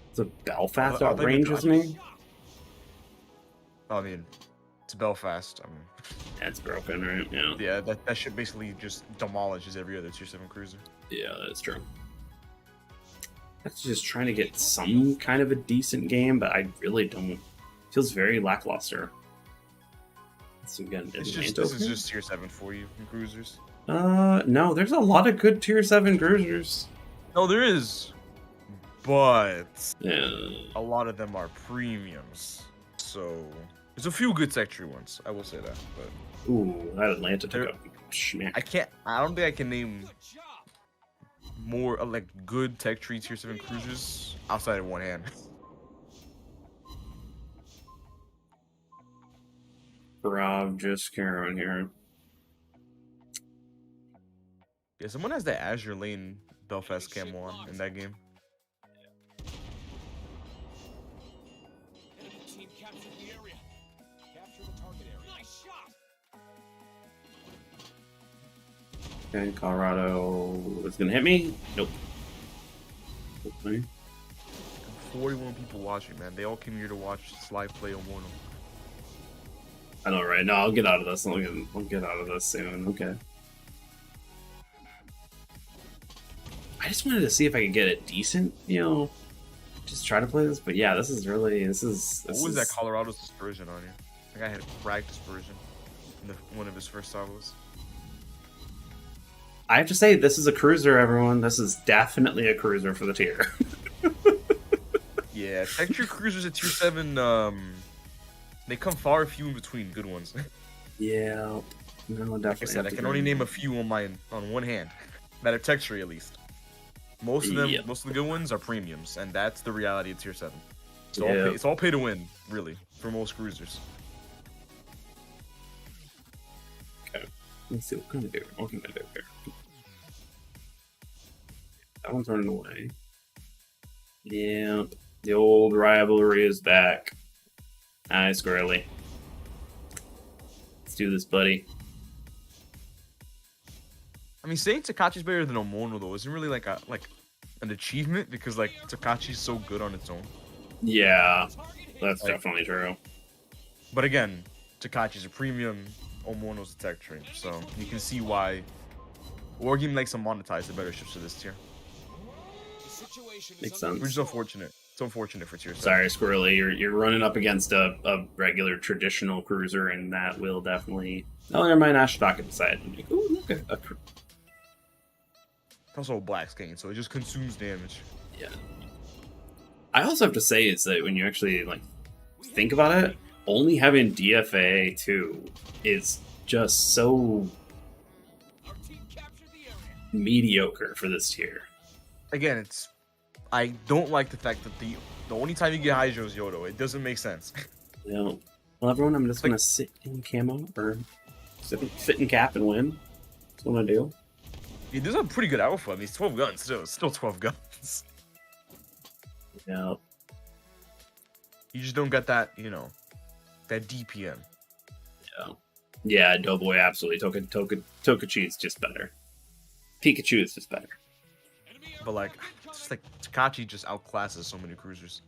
[SPEAKER 1] It's a Belfast
[SPEAKER 2] I thought you
[SPEAKER 1] outranges
[SPEAKER 2] were
[SPEAKER 1] me.
[SPEAKER 2] I mean, it's Belfast. I mean,
[SPEAKER 1] That's broken, right? Yeah.
[SPEAKER 2] yeah, that shit basically just demolishes every other Tier 7 cruiser.
[SPEAKER 1] Yeah, that's true. That's just trying to get some kind of a decent game, but I really don't. It feels very lackluster. So again,
[SPEAKER 2] This is just Tier 7 for you in cruisers.
[SPEAKER 1] No, there's a lot of good Tier 7 cruisers.
[SPEAKER 2] No, there is, but
[SPEAKER 1] Yeah.
[SPEAKER 2] a lot of them are premiums. So there's a few good Tech Tree ones. I will say that, but
[SPEAKER 1] Ooh, that Atlanta took a schmack.
[SPEAKER 2] I don't think I can name
[SPEAKER 5] Good job.
[SPEAKER 2] more like good Tech Tree Tier 7 cruisers outside of one hand.
[SPEAKER 1] Rob just carrying here.
[SPEAKER 2] Yeah, someone has that Azure Lane Belfast camo on in that game.
[SPEAKER 5] Enemy team captured the area. Capture the target area. Nice shot.
[SPEAKER 1] Okay, Colorado is gonna hit me. Nope. hopefully.
[SPEAKER 2] 41 people watching, man. They all came here to watch this live play on Mono.
[SPEAKER 1] I know, right? No, I'll get out of this. I'll get out of this soon. Okay. I just wanted to see if I could get a decent, just try to play this. But yeah, this is.
[SPEAKER 2] What was that Colorado's dispersion on here? I think I had frag dispersion in one of his first solos.
[SPEAKER 1] I have to say, this is a cruiser, everyone. This is definitely a cruiser for the tier.
[SPEAKER 2] Yeah, texture cruisers at tier 7, they come far few in between good ones.
[SPEAKER 1] Yeah, no, definitely.
[SPEAKER 2] Like I said, I can only name a few on one hand that are texture at least. Most of them, most of the good ones are premiums, and that's the reality of tier 7. It's all pay to win, really, for most cruisers.
[SPEAKER 1] Okay, let's see what can I do. What can I do here? That one's running away. Yeah, the old rivalry is back. Nice, Squirrely. Let's do this, buddy.
[SPEAKER 2] I mean, saying Takachi's better than Omono though isn't really like an achievement because like Takachi's so good on its own.
[SPEAKER 1] Yeah, that's definitely true.
[SPEAKER 2] But again, Takachi's a premium, Omono's a tech tree, so you can see why Wargame likes to monetize the better ships to this tier.
[SPEAKER 1] Makes sense.
[SPEAKER 2] Which is unfortunate. It's unfortunate for tier 7.
[SPEAKER 1] Sorry, Squirrely, you're running up against a regular traditional cruiser, and that will definitely. Oh, never mind. Ashdaka decided. Like, ooh, look at a.
[SPEAKER 2] It's also a black skin, so it just consumes damage.
[SPEAKER 1] Yeah. I also have to say is that when you actually think about it, only having DFA 2 is just so mediocre for this tier.
[SPEAKER 2] Again, I don't like the fact that the only time you get Hydro is Yodo. It doesn't make sense.
[SPEAKER 1] Yeah. Well, everyone, I'm just gonna sit in camo or sit in cap and win. That's what I'm gonna do.
[SPEAKER 2] He does have pretty good alpha. I mean, it's 12 guns still. It's still 12 guns.
[SPEAKER 1] Yeah.
[SPEAKER 2] You just don't get that, that DPM.
[SPEAKER 1] Yeah. Yeah, Doughboy, absolutely. Tokachi is just better. Pikachu is just better.
[SPEAKER 2] But just like Takachi just outclasses so many cruisers.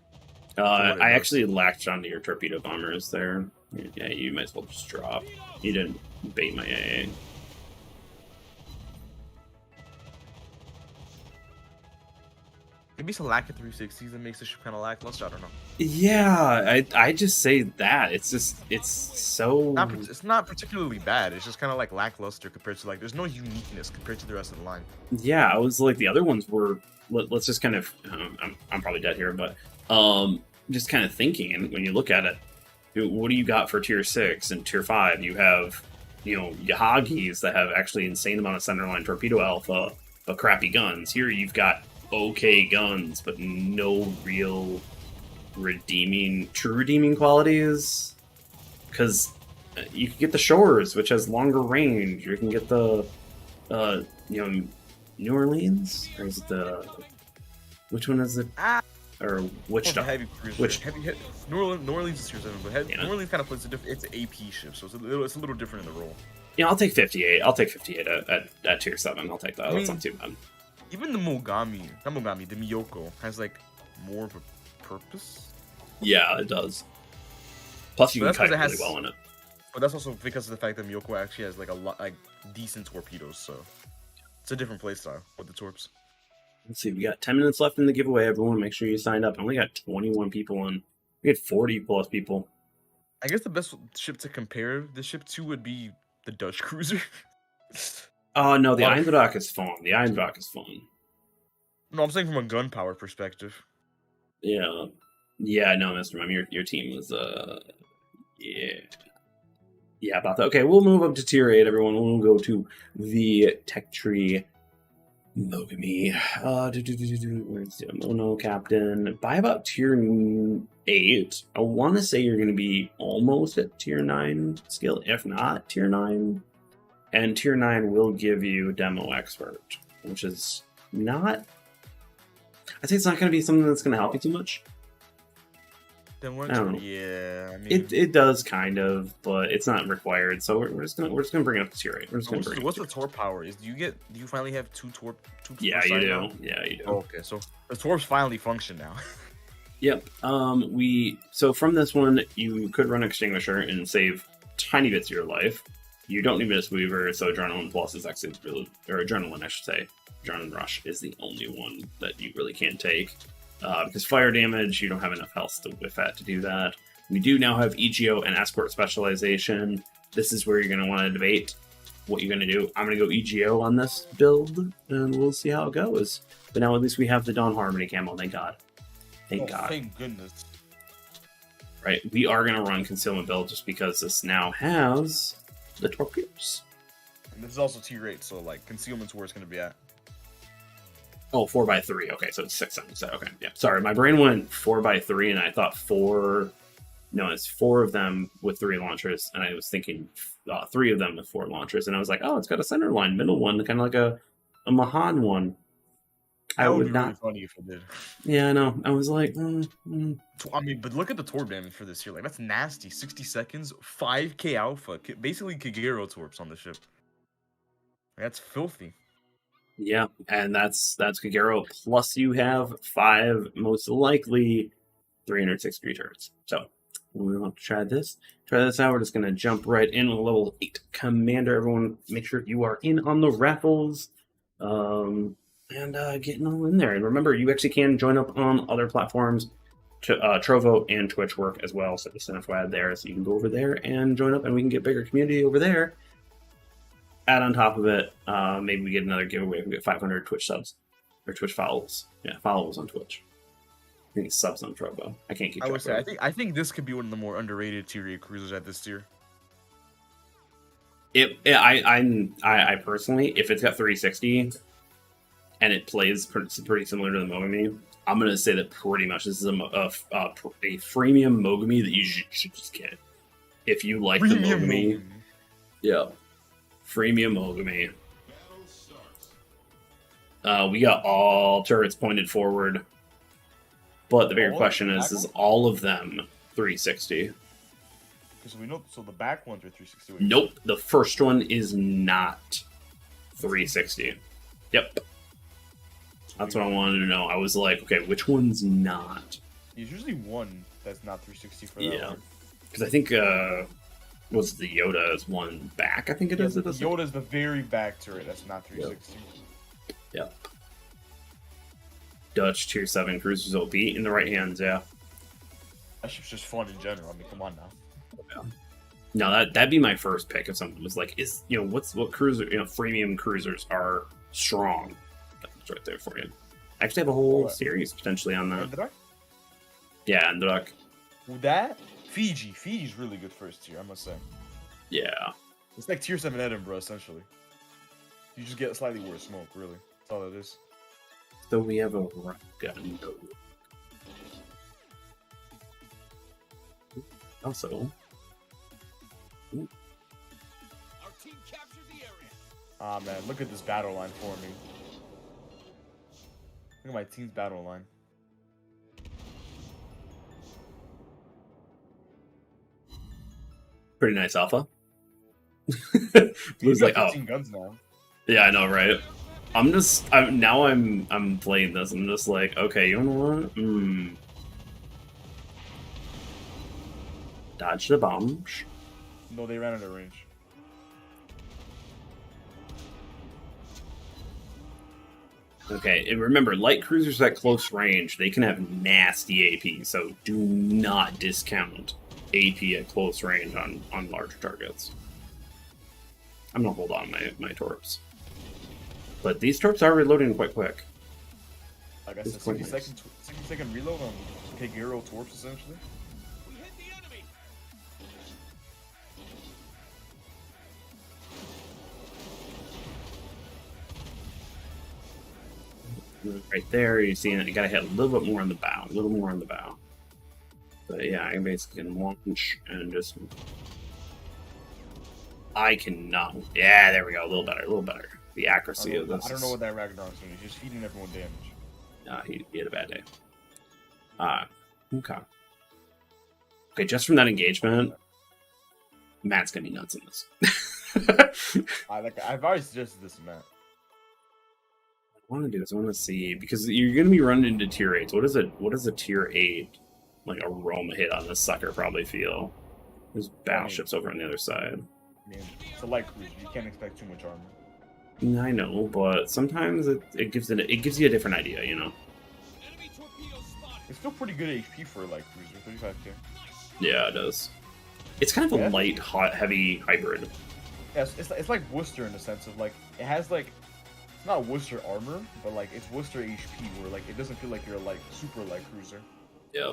[SPEAKER 1] I actually latched onto your torpedo bombers there. Yeah, you might as well just drop. You didn't bait my AA.
[SPEAKER 2] Maybe it's a lack of 360s that makes the ship kind of lackluster. I don't know.
[SPEAKER 1] Yeah, I just say that. It's so.
[SPEAKER 2] It's not particularly bad. It's just kind of lackluster compared to there's no uniqueness compared to the rest of the line.
[SPEAKER 1] Yeah, I was the other ones were. Let's just kind of. I'm probably dead here, but just kind of thinking, and when you look at it, what do you got for tier 6 and tier 5? You have Yahagis that have actually insane amount of centerline torpedo alpha, but crappy guns. Here you've got okay guns, but no real true redeeming qualities. Because you can get the Shores, which has longer range. You can get the New Orleans, or is it which one is it? Or Wichita?
[SPEAKER 2] Heavy cruiser. New Orleans is tier 7, but New Orleans kind of plays it's an AP ship, so it's a little different in the role.
[SPEAKER 1] Yeah, I'll take 58. I'll take 58 at tier 7. I'll take that. That's not too bad.
[SPEAKER 2] Even the the Miyoko has more of a purpose.
[SPEAKER 1] Yeah, it does. Plus, you can kite really well in it.
[SPEAKER 2] But that's also because of the fact that Miyoko actually has a lot decent torpedoes, so it's a different playstyle with the torps.
[SPEAKER 1] Let's see, we got 10 minutes left in the giveaway. Everyone, make sure you signed up. I only got 21 people on. We had 40 plus people.
[SPEAKER 2] I guess the best ship to compare the ship to would be the Dutch cruiser.
[SPEAKER 1] Oh, no, the Eindhoven is fun. The Eindhoven is fun.
[SPEAKER 2] No, I'm saying from a gunpowder perspective.
[SPEAKER 1] Yeah. Yeah, no, Mr. Mom, your team was, yeah, about that. Okay, we'll move up to tier 8, everyone. We'll go to the tech tree. Mogami. Where's the Mono Captain? By about tier 8, I want to say you're going to be almost at tier 9 skill, if not tier 9. And tier 9 will give you Demo Expert, which is not. I think it's not going to be something that's going to help you too much.
[SPEAKER 2] Then
[SPEAKER 1] I don't know.
[SPEAKER 2] yeah, I mean,
[SPEAKER 1] It does kind of, but it's not required. So we're just gonna bring it up to tier 8. We're just gonna bring it
[SPEAKER 2] what's
[SPEAKER 1] up
[SPEAKER 2] the
[SPEAKER 1] to tier
[SPEAKER 2] torp power? Do you finally have two torp?
[SPEAKER 1] Yeah,
[SPEAKER 2] per
[SPEAKER 1] you
[SPEAKER 2] side
[SPEAKER 1] do.
[SPEAKER 2] now?
[SPEAKER 1] Yeah, you do.
[SPEAKER 2] Oh, okay, so the torps finally function now.
[SPEAKER 1] Yep. So from this one, you could run Extinguisher and save tiny bits of your life. You don't need Mist Weaver, so Adrenaline Plus is actually really, or Adrenaline, I should say. Adrenaline Rush is the only one that you really can't take. Because fire damage, you don't have enough health with that to do that. We do now have EGO and Escort Specialization. This is where you're going to want to debate what you're going to do. I'm going to go EGO on this build, and we'll see how it goes. But now at least we have the Dawn Harmony camo, thank God. Thank God.
[SPEAKER 2] Thank goodness.
[SPEAKER 1] Right, we are going to run Concealment build just because this now has the torpedoes.
[SPEAKER 2] And this is also tier 8, so like concealment's where it's going to be at.
[SPEAKER 1] Oh, 4x3. Okay, so it's 6 on the set. Okay, yeah. Sorry, my brain went 4x3, and I thought 4. No, it's 4 of them with 3 launchers, and I was thinking 3 of them with 4 launchers, and I was like, oh, it's got a center line, middle one, kind of like a Mahan one.
[SPEAKER 2] That would be really funny if it did.
[SPEAKER 1] Yeah, I know. I was like,
[SPEAKER 2] I mean, but look at the torp damage for this here. Like, that's nasty. 60 seconds, 5k alpha. Basically, Kagero torps on the ship. That's filthy.
[SPEAKER 1] Yeah, and that's Kagero. Plus, you have 5 most likely 360 turrets. So we want to try this. Try this out. We're just gonna jump right in with level 8 commander. Everyone, make sure you are in on the raffles. And getting all in there. And remember, you actually can join up on other platforms. Trovo and Twitch work as well, so just an FYI there. So you can go over there and join up, and we can get bigger community over there. Add on top of it, maybe we get another giveaway. We can get 500 Twitch subs. Or Twitch follows. Yeah, follows on Twitch. I think it's subs on Trovo. I can't keep track.
[SPEAKER 2] I would say, I think this could be one of the more underrated tier 8 cruisers at this tier.
[SPEAKER 1] I personally, if it's got 360... and it plays pretty similar to the Mogami, I'm going to say that pretty much this is a freemium Mogami that you should just get. If you like the Mogami. Yeah. Freemium Mogami. We got all turrets pointed forward. But the bigger question is all of them 360?
[SPEAKER 2] Because we know, so the back ones are 360.
[SPEAKER 1] Nope. The first one is not 360. Yep. That's what I wanted to know. I was like, okay, which one's not?
[SPEAKER 2] There's usually one that's not 360 for that one.
[SPEAKER 1] Because I think, what's the Yoda is one back, I think it is.
[SPEAKER 2] The Yoda's the very back turret that's not 360.
[SPEAKER 1] Yep. Dutch tier 7 cruisers OP in the right hands, yeah.
[SPEAKER 2] That ship's just fun in general. I mean, come on now.
[SPEAKER 1] Yeah. No, that'd be my first pick if someone was like, what cruiser, freemium cruisers are strong. Right there for you. I actually have a whole series potentially on that.
[SPEAKER 2] Andrak?
[SPEAKER 1] Yeah, Andrak.
[SPEAKER 2] That? Fiji's really good first tier, I must say.
[SPEAKER 1] Yeah.
[SPEAKER 2] It's like tier 7 Edinburgh, essentially. You just get slightly worse smoke, really. That's all it is.
[SPEAKER 1] So we have a rock gun. Also.
[SPEAKER 5] Our team captured the area.
[SPEAKER 2] Ah, man, look at this battle line for me. Look at my team's battle line.
[SPEAKER 1] Pretty nice alpha. Blue's like, oh.
[SPEAKER 2] Guns now.
[SPEAKER 1] Yeah, I know, right? I'm playing this. I'm just like, okay, you know what? Dodge the bombs.
[SPEAKER 2] No, they ran out of range.
[SPEAKER 1] Okay, and remember, light cruisers at close range, they can have nasty AP, so do not discount AP at close range on larger targets. I'm gonna hold on my torps. But these torps are reloading quite quick.
[SPEAKER 2] Like I said, 60-second reload on Kagero torps, essentially.
[SPEAKER 5] We hit the enemy.
[SPEAKER 1] Right there, you're seeing it. You gotta hit a little bit more on the bow. A little more on the bow. But yeah, I basically can launch and just... I cannot... Yeah, there we go. A little better. A little better. The accuracy of this.
[SPEAKER 2] I don't know what that Ragnarok's doing. He's just feeding everyone damage.
[SPEAKER 1] He had a bad day. Okay. Okay, just from that engagement, Matt's gonna be nuts in this.
[SPEAKER 2] I've already suggested this to Matt.
[SPEAKER 1] What I want to do is I want to see, because you're going to be running into tier 8s. What does a tier 8 like aroma hit on this sucker probably feel? There's battleships over on the other side.
[SPEAKER 2] I mean, it's a light cruiser. You can't expect too much armor.
[SPEAKER 1] I know, but sometimes it gives you a different idea, you know.
[SPEAKER 2] It's still pretty good HP for a light cruiser, 35k.
[SPEAKER 1] Yeah, it does. It's kind of a light, hot, heavy hybrid.
[SPEAKER 2] Yes, it's like Worcester in the sense of like it has like it's not Worcester armor, but like it's Worcester HP where like it doesn't feel like you're a like super light cruiser.
[SPEAKER 1] Yeah.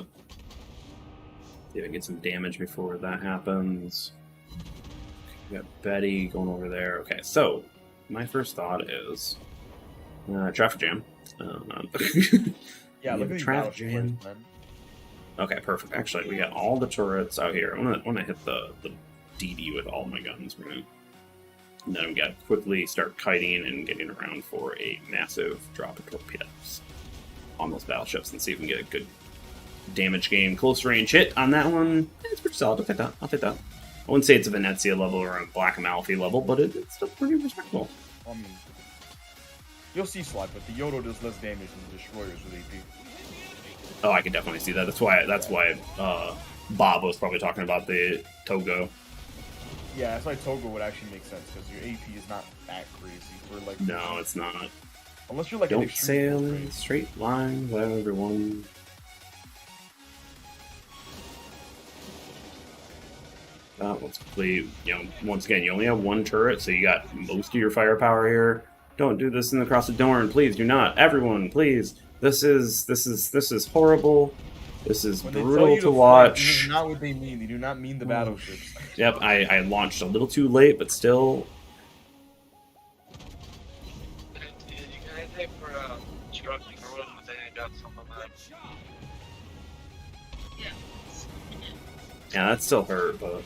[SPEAKER 1] See if I can get some damage before that happens. We got Betty going over there. Okay, so my first thought is traffic jam.
[SPEAKER 2] Yeah, look at these
[SPEAKER 1] traffic
[SPEAKER 2] battleships,
[SPEAKER 1] jam.
[SPEAKER 2] man.
[SPEAKER 1] Okay, perfect. Actually, we got all the turrets out here. I want to hit the DD with all my guns. And then we got to quickly start kiting and getting around for a massive drop of torpedoes on those battleships and see if we can get a good damage game, close range hit on that one. It's pretty solid. I'll take that. I wouldn't say it's a Venezia level or a Black Amalfi level, but it's still pretty respectable.
[SPEAKER 2] I mean, you'll see Slide, but the Yodo does less damage than the destroyers with AP.
[SPEAKER 1] Oh, I can definitely see that. That's why Bob was probably talking about the Togo.
[SPEAKER 2] Yeah, that's why Togo would actually make sense because your AP is not that crazy for like.
[SPEAKER 1] No, it's not.
[SPEAKER 2] Unless you're like
[SPEAKER 1] Don't
[SPEAKER 2] an extreme
[SPEAKER 1] sail in straight line, whatever, everyone. Let's play. Once again, you only have one turret, so you got most of your firepower here. Don't do this in the Cross of Dorn, please. Do not, everyone, please. This is horrible. This is brutal to watch.
[SPEAKER 2] This is not what they mean. They do not mean the battleships.
[SPEAKER 1] Yep, I launched a little too late, but still. Yeah, that still hurt, but.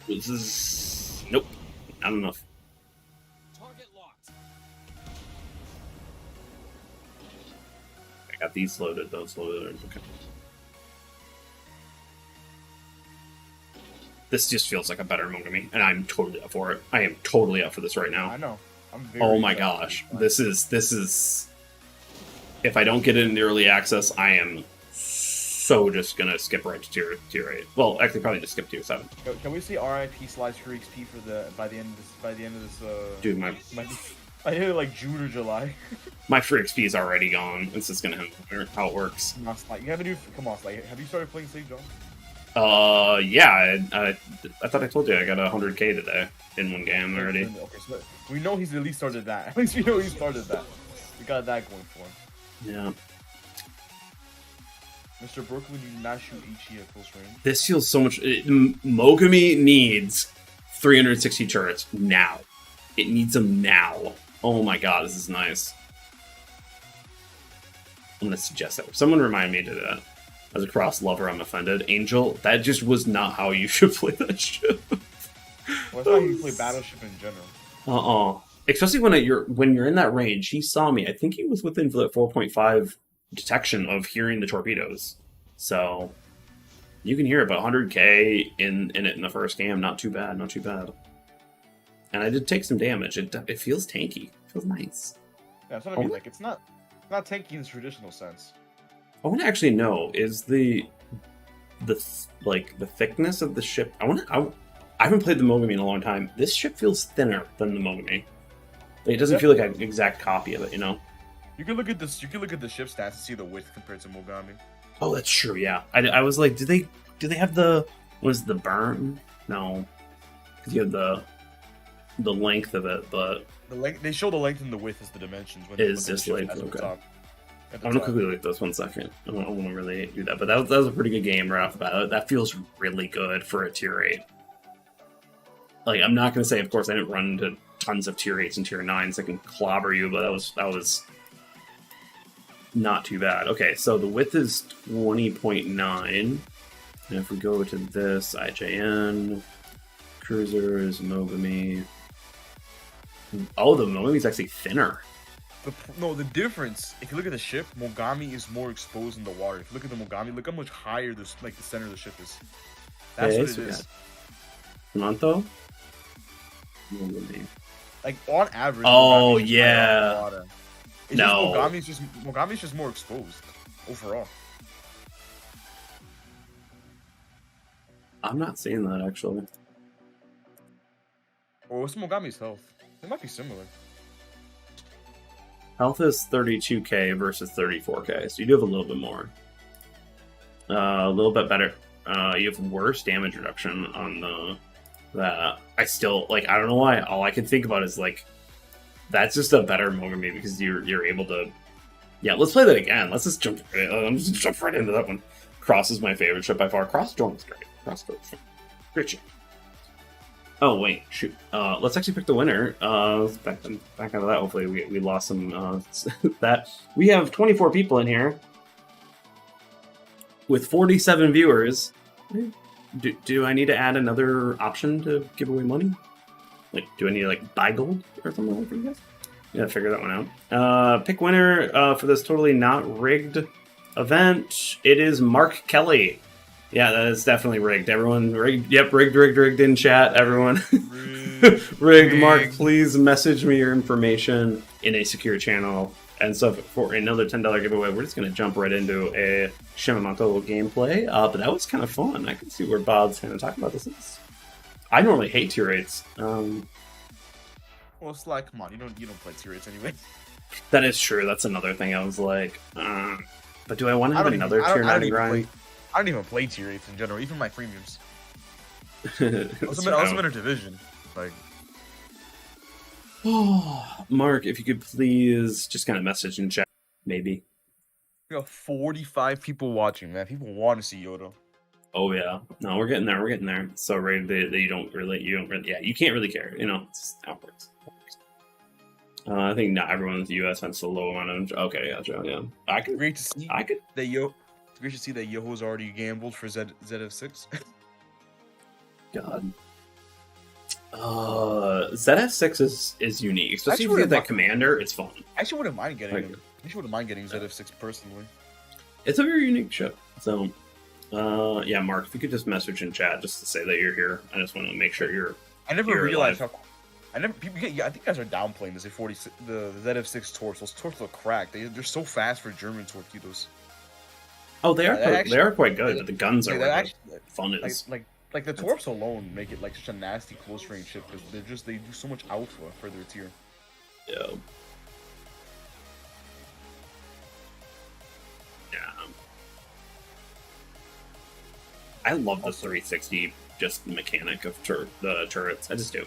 [SPEAKER 1] This is... Nope. Not enough.
[SPEAKER 5] Target locked.
[SPEAKER 1] I got these loaded, those loaded. Okay. This just feels like a better Mogami, and I'm totally up for it. I am totally up for this right now.
[SPEAKER 2] I know. I'm very
[SPEAKER 1] Oh my gosh. This is... If I don't get it in the early access, I am so just gonna skip right to tier 8. Well, actually, probably just skip tier 7.
[SPEAKER 2] Can we see RIP Slice for XP for the by the end of this
[SPEAKER 1] Dude,
[SPEAKER 2] I hit it like June or July.
[SPEAKER 1] my free XP is already gone. It's just gonna how it works.
[SPEAKER 2] Come on, Slice. You have to do. Come on, Slice. Have you started playing Sage John?
[SPEAKER 1] Yeah. I thought I told you I got 100k today in one game already.
[SPEAKER 2] Okay, so we know he's at least started that. At least we know he started that. We got that going for him.
[SPEAKER 1] Yeah.
[SPEAKER 2] Mr. Brooklyn, you do not shoot HE at close range.
[SPEAKER 1] This feels so much... Mogami needs 360 turrets now. It needs them now. Oh my god, this is nice. I'm going to suggest that. Someone remind me to do that. As a cross lover, I'm offended. Angel, that just was not how you should play that ship.
[SPEAKER 2] Well, that's how you play Battleship in general.
[SPEAKER 1] Especially when you're in that range. He saw me. I think he was within 4.5 detection of hearing the torpedoes. So you can hear about 100k in it in the first game. Not too bad. Not too bad. And I did take some damage. It feels tanky. It feels nice.
[SPEAKER 2] Yeah, that's what I mean. Like it's not tanky in the traditional sense.
[SPEAKER 1] I want to actually know, is the thickness of the ship... I haven't played the Mogami in a long time. This ship feels thinner than the Mogami. It doesn't feel like an exact copy of it, you know?
[SPEAKER 2] You can look at this. You can look at the ship stats and see the width compared to Mogami.
[SPEAKER 1] Oh, that's true, yeah. I was like, do they have the... What is the burn? No. Because you have the length of it, but...
[SPEAKER 2] They show the length and the width as the dimensions. When
[SPEAKER 1] Is this length? Okay. I'm gonna quickly look at this 1 second. I don't want to really do that, but that was a pretty good game right off the bat. That feels really good for a tier 8. Like, I'm not gonna say, of course, I didn't run into tons of tier 8s and tier 9s that can clobber you, but that was not too bad. Okay, so the width is 20.9. And if we go to this, IJN, Cruisers, Mogami. Oh, the Mogami's actually thinner.
[SPEAKER 2] The difference, if you look at the ship, Mogami is more exposed in the water. If you look at the Mogami, look how much higher the center of the ship is. That's what it is.
[SPEAKER 1] Manto? Mogami.
[SPEAKER 2] Like on average.
[SPEAKER 1] Oh,
[SPEAKER 2] Mogami's
[SPEAKER 1] yeah.
[SPEAKER 2] higher on the water. It's
[SPEAKER 1] No.
[SPEAKER 2] just Mogami's just more exposed overall.
[SPEAKER 1] I'm not seeing that actually.
[SPEAKER 2] Or what's Mogami's health? It might be similar.
[SPEAKER 1] Health is 32k versus 34k, so you do have a little bit more. A little bit better. You have worse damage reduction on that. I still like. I don't know why. All I can think about is like, that's just a better Mogami because you're able to. Yeah, let's play that again. Let's just jump. Just jump right into that one. Cross is my favorite ship by far. Cross is great. Cross is great ship. Oh wait, shoot. Let's actually pick the winner. Let's back out of that. Hopefully we lost some that. We have 24 people in here with 47 viewers. Do I need to add another option to give away money? Like, do I need to like buy gold or something like that for you guys? Yeah, figure that one out. Pick winner for this totally not rigged event. It is Mark Kelly. Yeah, that is definitely rigged. Everyone rigged. Yep, rigged in chat. Everyone rigged. Mark, please message me your information in a secure channel. And so for another $10 giveaway, we're just going to jump right into a Shimamoto gameplay. But that was kind of fun. I can see where Bob's kind of talking about this. I normally hate tier rates.
[SPEAKER 2] Well, it's like, come on, you don't play tier rates anyway.
[SPEAKER 1] That is true. That's another thing. I was like, but do I want to have another tier 9 grind?
[SPEAKER 2] I don't even play tier 8s in general, even my premiums. I was in a division. Like,
[SPEAKER 1] Mark, if you could please just kind of message in chat, maybe.
[SPEAKER 2] we got 45 people watching, man. People want to see Yodo.
[SPEAKER 1] Oh yeah, no, we're getting there. We're getting there. So right, that you don't really, yeah, you can't really care. You know, it's how it works. I think not everyone in the U.S. has a low amount of. Okay, gotcha. Yeah, I could.
[SPEAKER 2] Great to see.
[SPEAKER 1] I could.
[SPEAKER 2] We should see that Yoho's already gambled for ZF6.
[SPEAKER 1] God. ZF6 is unique, especially if you get that commander. It's fun.
[SPEAKER 2] I actually wouldn't mind getting him. I actually wouldn't mind getting ZF6 personally.
[SPEAKER 1] It's a very unique ship. So, yeah, Mark, if you could just message in chat just to say that you're here. I just want to make sure you're.
[SPEAKER 2] I never
[SPEAKER 1] you're
[SPEAKER 2] realized
[SPEAKER 1] alive.
[SPEAKER 2] how. I think you guys are downplaying this. The ZF6 torps. Those torps look cracked. They're so fast for German torpedoes.
[SPEAKER 1] Oh, they are.
[SPEAKER 2] Actually,
[SPEAKER 1] they are quite good, but the guns are where
[SPEAKER 2] actually,
[SPEAKER 1] the fun is.
[SPEAKER 2] Like the torps alone make it like such a nasty close range ship because they do so much alpha for their tier.
[SPEAKER 1] Yeah. Yeah. I love the 360 just mechanic of the turrets. I just do.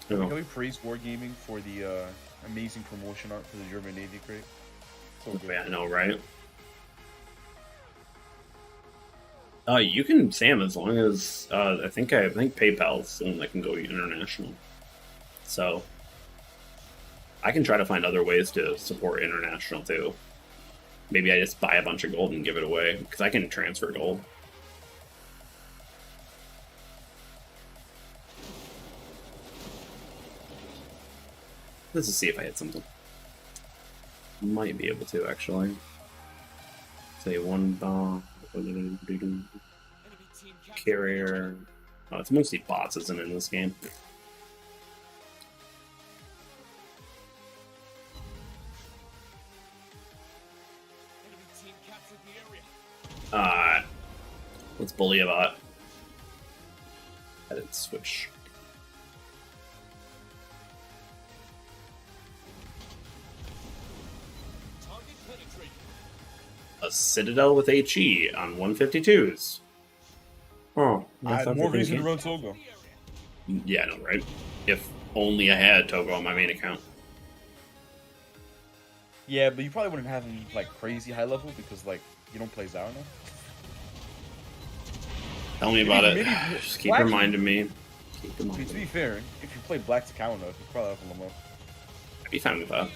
[SPEAKER 2] Can we praise Wargaming for the amazing promotion art for the German Navy crate? So good.
[SPEAKER 1] Yeah, I know, right? You can Sam as long as I think PayPal's the one that can go international. So I can try to find other ways to support international too. Maybe I just buy a bunch of gold and give it away because I can transfer gold. Let's just see if I hit something. Might be able to actually. Say one bomb. Carrier. Oh, it's mostly bots, isn't it, in this game? Let's bully a bot. I didn't switch. A Citadel with HE on 152s. Oh,
[SPEAKER 2] I have more reason to run Togo.
[SPEAKER 1] Yeah, I know, right? If only I had Togo on my main account.
[SPEAKER 2] Yeah, but you probably wouldn't have him like crazy high level because like you don't play Zao now.
[SPEAKER 1] Tell me about it. Just keep reminding me.
[SPEAKER 2] To be fair, if you play Black's account enough, you probably have him up.
[SPEAKER 1] I'd be fine with that.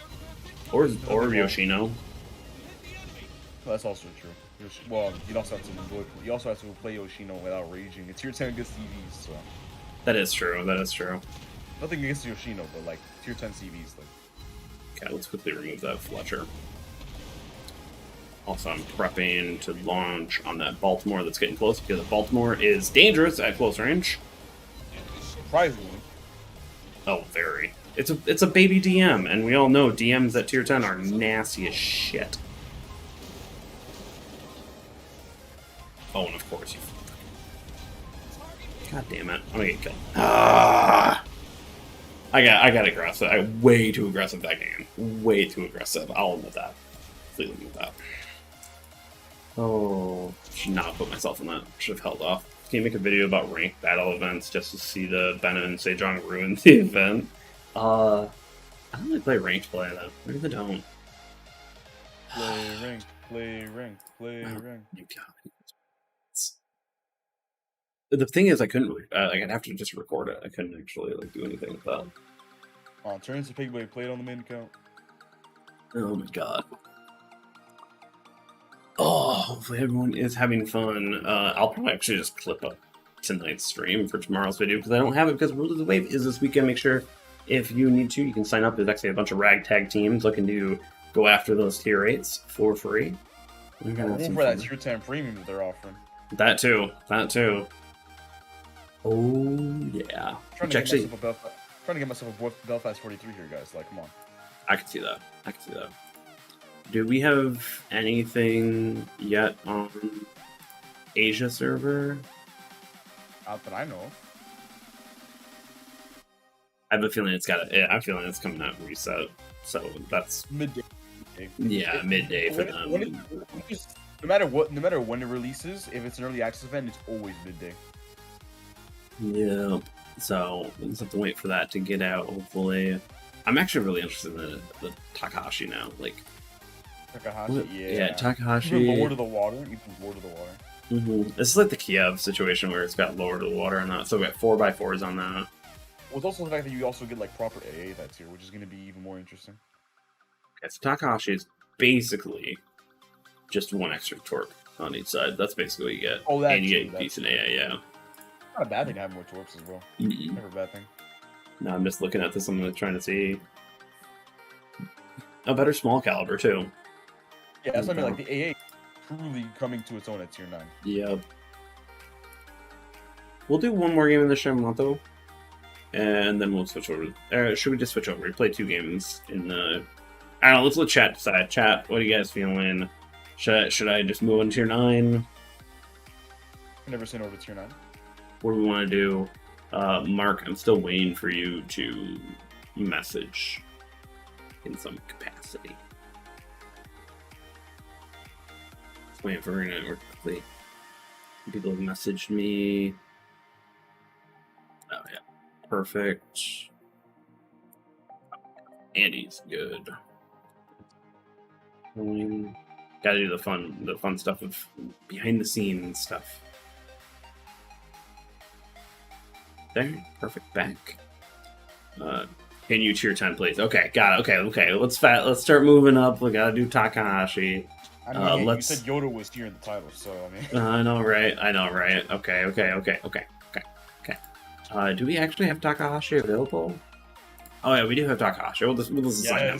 [SPEAKER 1] Or Yoshino.
[SPEAKER 2] Well, that's also true. Well, you also have to play Yoshino without raging. It's your 10 against TVs, so.
[SPEAKER 1] That is true. That is true.
[SPEAKER 2] Nothing against Yoshino, but like tier 10 CVs. Like,
[SPEAKER 1] Okay, let's quickly remove that Fletcher. Also, I'm prepping to launch on that Baltimore that's getting close because Baltimore is dangerous at close range.
[SPEAKER 2] surprisingly,
[SPEAKER 1] Oh, very. It's a baby DM, and we all know DMs at tier 10 are nasty as shit. Oh, and of course you. God damn it! I'm gonna get killed. Ah! I got aggressive. I'm way too aggressive that game. Way too aggressive. I'll admit that. Please admit that. Oh, should not have put myself in that. Should have held off. Can you make a video about ranked battle events just to see the Bennett and Sejong ruin the event? I don't really play ranked play though. I really don't.
[SPEAKER 2] play rank, play rank, play rank.
[SPEAKER 1] The thing is, I couldn't really, like, I'd have to just record it. I couldn't actually like do anything with that.
[SPEAKER 2] Turns to Pigblade played on the main account.
[SPEAKER 1] Oh my god. Oh, hopefully everyone is having fun. I'll probably actually just clip up tonight's stream for tomorrow's video because I don't have it because Rule of the Wave is this weekend. Make sure if you need to, you can sign up. There's actually a bunch of ragtag teams looking to go after those tier 8s for free. We're gonna have some
[SPEAKER 2] For that
[SPEAKER 1] fun.
[SPEAKER 2] tier 10 premium that they're offering.
[SPEAKER 1] That too. That too. Oh yeah.
[SPEAKER 2] Trying
[SPEAKER 1] Which
[SPEAKER 2] to
[SPEAKER 1] actually,
[SPEAKER 2] get myself a Belfast 43 here, guys. Like, come on.
[SPEAKER 1] I can see that. I can see that. Do we have anything yet on Asia server?
[SPEAKER 2] Not that I know of.
[SPEAKER 1] I have a feeling it's got. I'm feeling it's coming out reset. So that's
[SPEAKER 2] Midday.
[SPEAKER 1] yeah, midday for them.
[SPEAKER 2] No matter when it releases, if it's an early access event, it's always midday.
[SPEAKER 1] Yeah. So we'll just have to wait for that to get out. Hopefully, I'm actually really interested in the Takahashi now. Like
[SPEAKER 2] Takahashi,
[SPEAKER 1] yeah, Takahashi.
[SPEAKER 2] Even Lord of the Water.
[SPEAKER 1] This is like the Kiev situation where it's got lower to the water on that. So we got 4x4s on that.
[SPEAKER 2] Well, it's also the fact that you also get like proper AA that's here, which is going to be even more interesting.
[SPEAKER 1] Okay, so Takahashi is basically just one extra torque on each side. That's basically what you get.
[SPEAKER 2] Oh, that's
[SPEAKER 1] and you
[SPEAKER 2] true,
[SPEAKER 1] get decent AA, yeah.
[SPEAKER 2] Not a bad thing to have more torques as well. Never a bad thing.
[SPEAKER 1] No, I'm just looking at this. I'm trying to see a better small caliber too.
[SPEAKER 2] Yeah, that's what I mean. Like the AA truly coming to its own at tier 9.
[SPEAKER 1] Yep. We'll do one more game in the Shamato, and then we'll switch over. Should we just switch over? We play 2 games in the. I don't know. Let's let chat decide. Chat, what are you guys feeling? Should I just move on to tier 9?
[SPEAKER 2] I've never seen over tier 9.
[SPEAKER 1] What do we want to do? Mark, I'm still waiting for you to message in some capacity. Wait for it to quickly. People have messaged me. Oh yeah, perfect. Andy's good. Gotta do the fun stuff of behind the scenes stuff. There, perfect. Back. Can you tier 10, please? Okay, got it. Okay. Let's start moving up. We gotta do Takahashi.
[SPEAKER 2] I mean, you said Yodo was here in the title, so I mean.
[SPEAKER 1] I know, right? Okay. Do we actually have Takahashi available? Oh yeah, we do have Takahashi. We'll just assign him.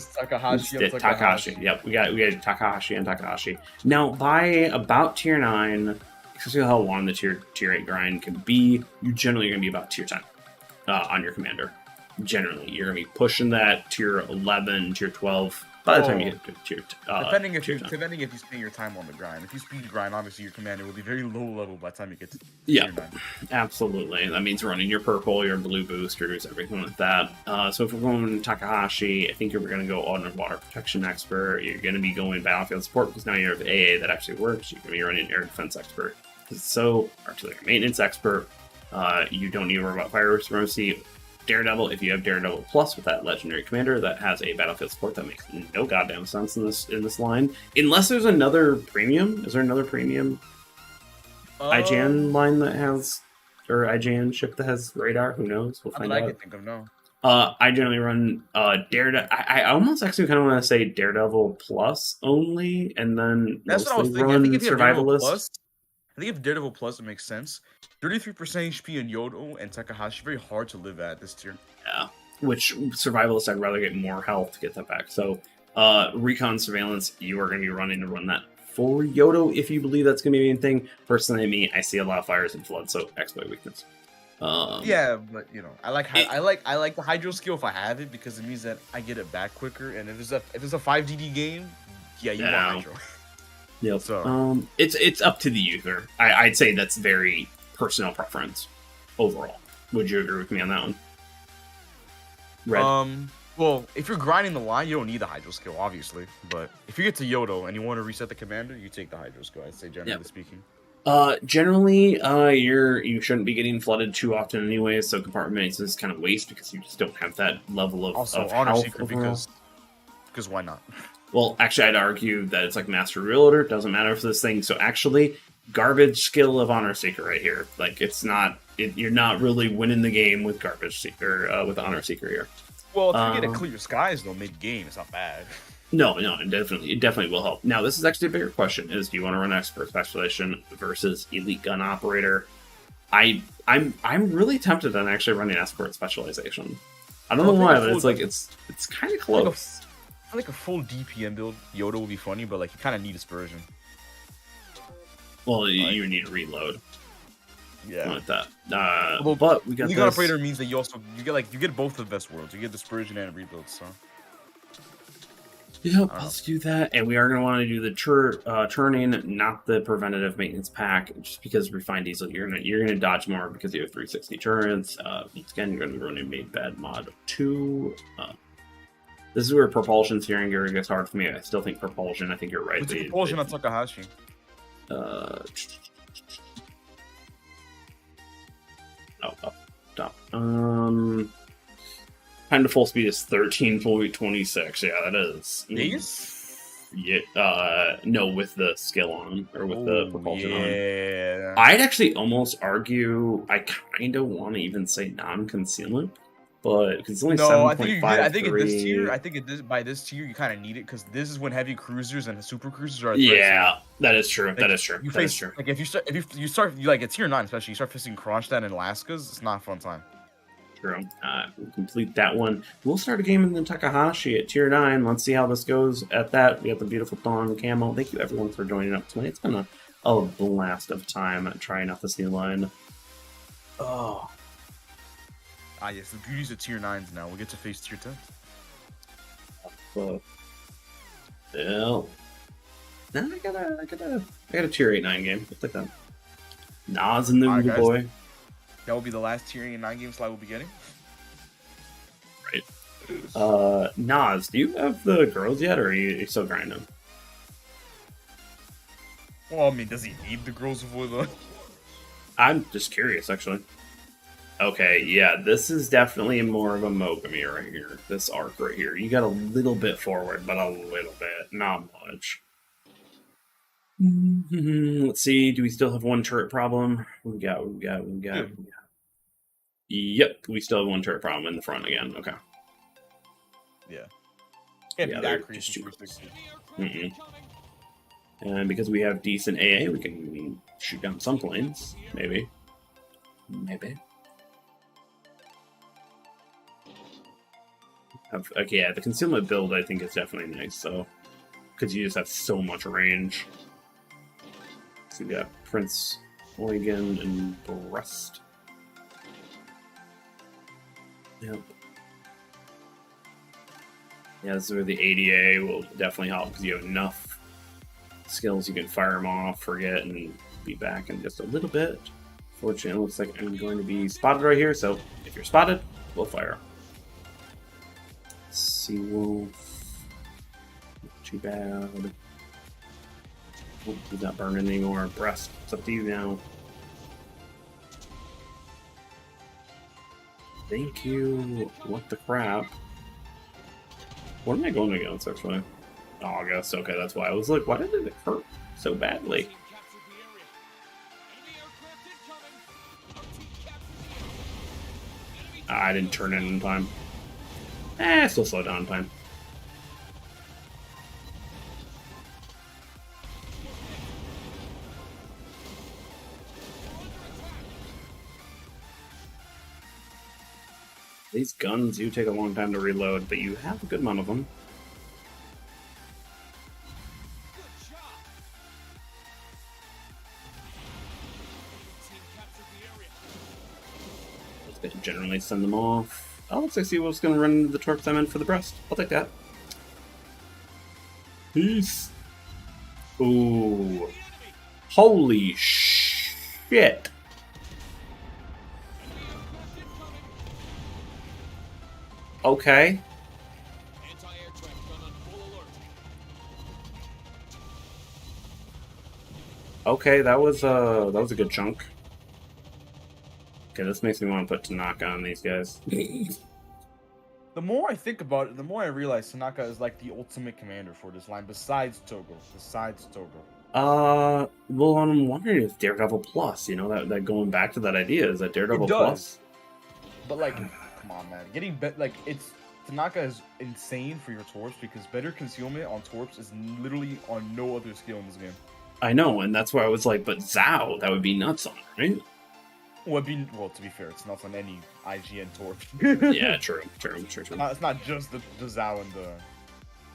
[SPEAKER 2] Takahashi.
[SPEAKER 1] Yep, we got Takahashi and Takahashi. Now, by about tier 9, especially how long the tier 8 grind can be, you generally are going to be about tier 10 on your commander. Generally, you're going to be pushing that tier 11, tier 12 by the time you get to tier 10.
[SPEAKER 2] Depending if you spend your time on the grind. If you speed grind, obviously your commander will be very low level by the time you get to tier 9.
[SPEAKER 1] Absolutely. That means running your purple, your blue boosters, everything like that. So if we're going Takahashi, I think you're going to go underwater protection expert. You're going to be going battlefield support because now you have AA that actually works. You're going to be running air defense expert. So artillery maintenance expert. You don't need to worry about fire supremacy. Daredevil, if you have Daredevil Plus with that legendary commander that has a battlefield support, that makes no goddamn sense in this line. Unless there's another premium. Is there another premium IGN line that has, or IGN ship that has radar? Who knows? We'll find out.
[SPEAKER 2] I can think of no.
[SPEAKER 1] I generally run Daredevil. I almost actually kind of want to say Daredevil Plus only, and then
[SPEAKER 2] That's what I was
[SPEAKER 1] mostly
[SPEAKER 2] thinking. I
[SPEAKER 1] run
[SPEAKER 2] think if you have Daredevil
[SPEAKER 1] Survivalist.
[SPEAKER 2] Plus, I think if Daredevil Plus, it makes sense. 33% HP in Yodo and Takahashi, very hard to live at this tier.
[SPEAKER 1] Yeah. Which survivalist, I'd rather get more health to get that back. So, recon surveillance, you are going to be running to run that for Yodo if you believe that's going to be a thing. Personally, me, I see a lot of fires and floods, so exploit weakness.
[SPEAKER 2] Yeah, but you know, I like the Hydro skill if I have it because it means that I get it back quicker. And if it's a 5DD game, yeah, you want Hydro.
[SPEAKER 1] Yep.
[SPEAKER 2] So
[SPEAKER 1] it's up to the user. I'd say that's very personal preference overall. Would you agree with me on that one? Red.
[SPEAKER 2] Well, if you're grinding the line, you don't need the Hydro skill, obviously. But if you get to Yodo and you want to reset the commander, you take the Hydro skill. I'd say generally speaking.
[SPEAKER 1] Generally, you shouldn't be getting flooded too often anyway. So compartments is kind of waste because you just don't have that level of
[SPEAKER 2] Also
[SPEAKER 1] of
[SPEAKER 2] Honor
[SPEAKER 1] health
[SPEAKER 2] Seeker
[SPEAKER 1] overall.
[SPEAKER 2] because why not?
[SPEAKER 1] Well, actually, I'd argue that it's like Master Reloader. Doesn't matter for this thing. So actually, garbage skill of Honor Seeker right here. Like it's not. You're not really winning the game with Garbage Seeker with Honor Seeker here.
[SPEAKER 2] Well, if you get a Clear Skies though mid game, it's not bad.
[SPEAKER 1] No, it definitely will help. Now, this is actually a bigger question: is do you want to run Expert Specialization versus Elite Gun Operator? I'm really tempted on actually running Expert Specialization. I don't know why, but it's kind of close.
[SPEAKER 2] I like a full DPM build. Yoda would be funny, but like you kind of need Dispersion.
[SPEAKER 1] Well, you need to reload.
[SPEAKER 2] Yeah,
[SPEAKER 1] Like that.
[SPEAKER 2] Although,
[SPEAKER 1] but we got
[SPEAKER 2] Elite Gun Operator means that you get both the best worlds. You get Dispersion and rebuild. So.
[SPEAKER 1] Yeah, let's do that. And we are going to want to do the turning, not the preventative maintenance pack, just because Refined Diesel, you're gonna dodge more because you have 360 turrets. Again, you're going to be running Made Bad Mod 2. This is where Propulsion's here and gets hard for me. I still think Propulsion. I think you're right.
[SPEAKER 2] What's Propulsion on Takahashi?
[SPEAKER 1] Stop. Time to full speed is 13.26. Yeah, that is.
[SPEAKER 2] These?
[SPEAKER 1] Yeah. No, with the skill on or with the propulsion on.
[SPEAKER 2] on.
[SPEAKER 1] I'd actually almost argue. I kind of want to even say non-concealment, but because it's only 7.53.
[SPEAKER 2] I think at this tier, by this tier, you kind of need it because this is when heavy cruisers and super cruisers are.
[SPEAKER 1] Yeah, that is true.
[SPEAKER 2] Like,
[SPEAKER 1] that is true.
[SPEAKER 2] You
[SPEAKER 1] that
[SPEAKER 2] face
[SPEAKER 1] is true.
[SPEAKER 2] like if you start like at tier 9 especially, you start facing Kronstadt and Alaskas. It's not a fun time.
[SPEAKER 1] True. We'll complete that one. We'll start a game in the Takahashi at tier 9. Let's see how this goes at that. We got the beautiful Dawn Camo. Thank you everyone for joining up tonight. It's been a blast of time trying out this new line. Oh.
[SPEAKER 2] Yes, the beauties of tier 9s now. We'll get to face tier 10.
[SPEAKER 1] Well. Now I got a tier 8-9 game. Let's take that. Nas and the
[SPEAKER 2] Alright,
[SPEAKER 1] little
[SPEAKER 2] guys.
[SPEAKER 1] boy.
[SPEAKER 2] That will be the last tier 9 game slide we'll be getting.
[SPEAKER 1] Right. Nas, do you have the girls yet, or are you still grinding?
[SPEAKER 2] Well, I mean, does he need the girls before the...
[SPEAKER 1] I'm just curious, actually. Okay, yeah, this is definitely more of a Mogami right here. This arc right here. You got a little bit forward, but a little bit. Not much. Let's see. Do we still have one turret problem? We got. Yep, we still have one turret problem in the front again. Okay.
[SPEAKER 2] Yeah.
[SPEAKER 1] Yeah,
[SPEAKER 2] Can't be
[SPEAKER 1] they're
[SPEAKER 2] that crazy.
[SPEAKER 1] just too close. And because we have decent AA, we can shoot down some planes. Maybe. Okay, yeah, the concealment build I think is definitely nice, so because you just have so much range. So we got Prince Eugen and Brest. Yep. Yeah, this is where the ADA will definitely help because you have enough skills you can fire them off, forget, and be back in just a little bit. Fortunately, it looks like I'm going to be spotted right here, so if you're spotted, we'll fire. Seawolf. Not too bad. Oh, he's not burning anymore. Breast, it's up to you now. Thank you. What the crap? What am I going against, actually? Oh, I guess. Okay, that's why. I was like, why did it hurt so badly? I didn't turn in time. Still slow down in time. These guns do take a long time to reload, but you have a good amount of them.
[SPEAKER 5] Good job. Team captured the area.
[SPEAKER 1] Let's generally send them off. Oh, looks like he was going to run into the torps I meant for the breast. I'll take that. Peace. Ooh. Holy shit. Okay.
[SPEAKER 5] Anti-aircraft gun on full alert.
[SPEAKER 1] Okay, that was a good chunk. Okay, this makes me want to put Tanaka on these guys.
[SPEAKER 2] The more I think about it, the more I realize Tanaka is like the ultimate commander for this line, besides Togo.
[SPEAKER 1] Well, I'm wondering if Daredevil Plus, you know, that going back to that idea, is that Daredevil
[SPEAKER 2] It does.
[SPEAKER 1] Plus?
[SPEAKER 2] But like, come on, man, getting like Tanaka is insane for your torps because better concealment on torps is literally on no other skill in this game.
[SPEAKER 1] I know, and that's why I was like, but Zhao, that would be nuts on, right?
[SPEAKER 2] Well, to be fair, it's not on any IGN torp.
[SPEAKER 1] Yeah, true.
[SPEAKER 2] It's not just the Zao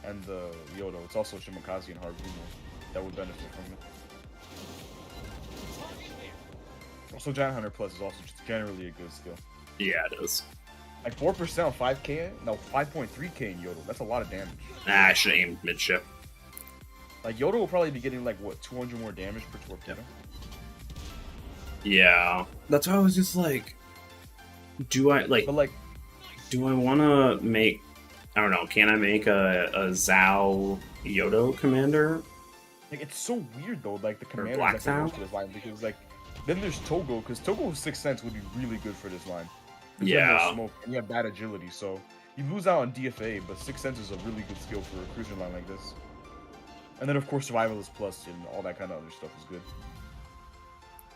[SPEAKER 2] and the Yodo. It's also Shimakaze and Hargumo that would benefit from it. Also, Giant Hunter Plus is also just generally a good skill.
[SPEAKER 1] Yeah, it is.
[SPEAKER 2] Like 4% on 5k? No, 5.3k in Yodo. That's a lot of damage.
[SPEAKER 1] Nah, I should aim midship.
[SPEAKER 2] Like, Yodo will probably be getting, like, what, 200 more damage per torpedo?
[SPEAKER 1] Yeah. That's why I was just like, do I want to make, I don't know, can I make a Zhao Yodo commander?
[SPEAKER 2] Like, it's so weird, though, like, the commander
[SPEAKER 1] Black
[SPEAKER 2] that goes
[SPEAKER 1] Zhao?
[SPEAKER 2] for this line, because, like, then there's Togo, because Togo's 6th Sense would be really good for this line. Because you have no
[SPEAKER 1] Yeah.
[SPEAKER 2] smoke, and you have bad agility, so you lose out on DFA, but 6th Sense is a really good skill for a cruiser line like this. And then, of course, Survivalist Plus and all that kind of other stuff is good.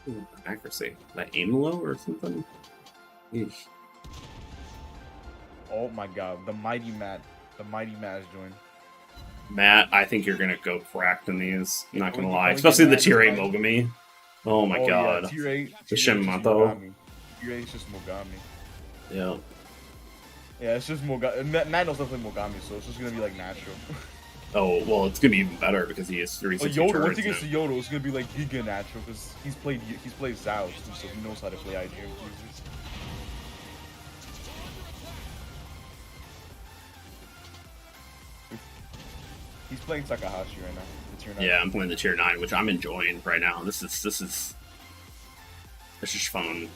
[SPEAKER 1] Ooh, accuracy. That aim low or something? Eesh.
[SPEAKER 2] Oh my god, the Mighty Matt has joined.
[SPEAKER 1] Matt, I think you're gonna go cracked in these. I'm not gonna
[SPEAKER 2] Only-
[SPEAKER 1] lie,
[SPEAKER 2] only
[SPEAKER 1] especially the
[SPEAKER 2] Matt
[SPEAKER 1] tier 8
[SPEAKER 2] is fine.
[SPEAKER 1] Mogami. Oh my god.
[SPEAKER 2] Yeah, tier 8.
[SPEAKER 1] The
[SPEAKER 2] Tier 8 is just
[SPEAKER 1] Shimato.
[SPEAKER 2] Mogami. Tier 8 is just Mogami.
[SPEAKER 1] Yeah.
[SPEAKER 2] Yeah, it's just Mogami. Matt knows how to play Mogami, so it's just gonna be like natural.
[SPEAKER 1] Oh well, it's gonna be even better because he has 360
[SPEAKER 2] Yodo,
[SPEAKER 1] turrets.
[SPEAKER 2] once he gets to Yodo, it's gonna be like giga natural because he's played Zao, so he knows how to play IGN cruisers. He's playing Takahashi right now. The tier 9.
[SPEAKER 1] Yeah, I'm playing the tier 9, which I'm enjoying right now. This is just fun.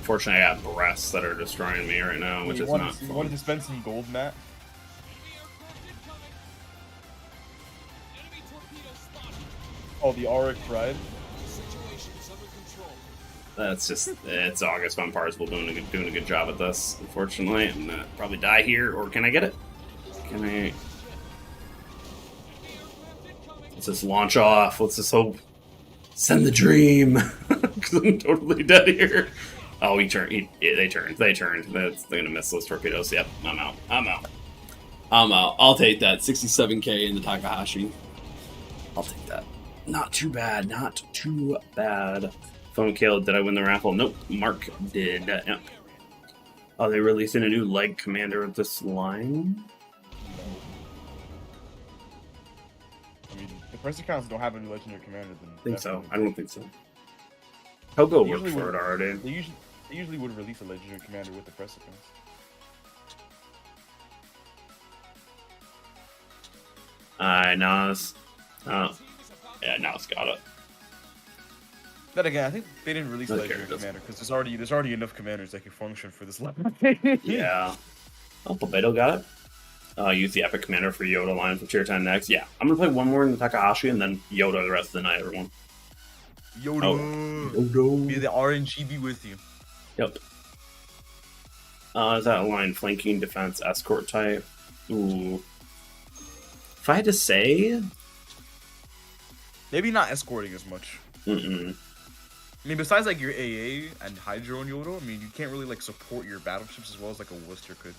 [SPEAKER 1] Fortunately, I got breasts that are destroying me right now, which
[SPEAKER 2] You
[SPEAKER 1] is
[SPEAKER 2] wanted
[SPEAKER 1] not
[SPEAKER 2] to- you
[SPEAKER 1] fun.
[SPEAKER 2] wanted to spend some gold, Matt?
[SPEAKER 5] Enemy torpedo spotted.
[SPEAKER 2] Oh, the Auric Pride.
[SPEAKER 5] Situation is under control.
[SPEAKER 1] That's just it's August Von Parsifal doing a good job at this. Unfortunately, I'm gonna probably die here, or can I get it? Can I? Let's just launch off. Let's just hope. Send the dream, because I'm totally dead here. Oh, he turned. They turned. They're gonna miss those torpedoes. Yep, I'm out. I'll take that. 67k in the Takahashi. I'll take that. Not too bad. Not too bad. Phone killed. Did I win the raffle? Nope. Mark did. Yep. Oh, they releasing a new leg commander with this line?
[SPEAKER 2] I mean, the press accounts don't have any legendary commander. Then
[SPEAKER 1] I think so.
[SPEAKER 2] definitely.
[SPEAKER 1] I don't think so. Togo
[SPEAKER 2] They
[SPEAKER 1] worked
[SPEAKER 2] usually
[SPEAKER 1] for
[SPEAKER 2] would-
[SPEAKER 1] it already.
[SPEAKER 2] They usually would release a legendary commander with the press accounts.
[SPEAKER 1] Nas. Yeah, Nas got it.
[SPEAKER 2] Then again, I think they didn't release a
[SPEAKER 1] Okay,
[SPEAKER 2] legendary
[SPEAKER 1] that's-
[SPEAKER 2] commander because there's already enough commanders that can function for this level.
[SPEAKER 1] Yeah. Oh, Pobeto got it. Use the Epic Commander for Yoda line for Tier 10 next. Yeah, I'm gonna play one more in the Takahashi and then Yoda the rest of the night, everyone.
[SPEAKER 2] Yodo.
[SPEAKER 1] Yoda.
[SPEAKER 2] May the RNG be with you.
[SPEAKER 1] Yep. Is that line flanking, defense, escort type? Ooh. If I had to say,
[SPEAKER 2] Maybe not escorting as much.
[SPEAKER 1] mm-mm.
[SPEAKER 2] I mean, besides like your AA and Hydro and Yodo, I mean, you can't really like support your battleships as well as like a Worcester could.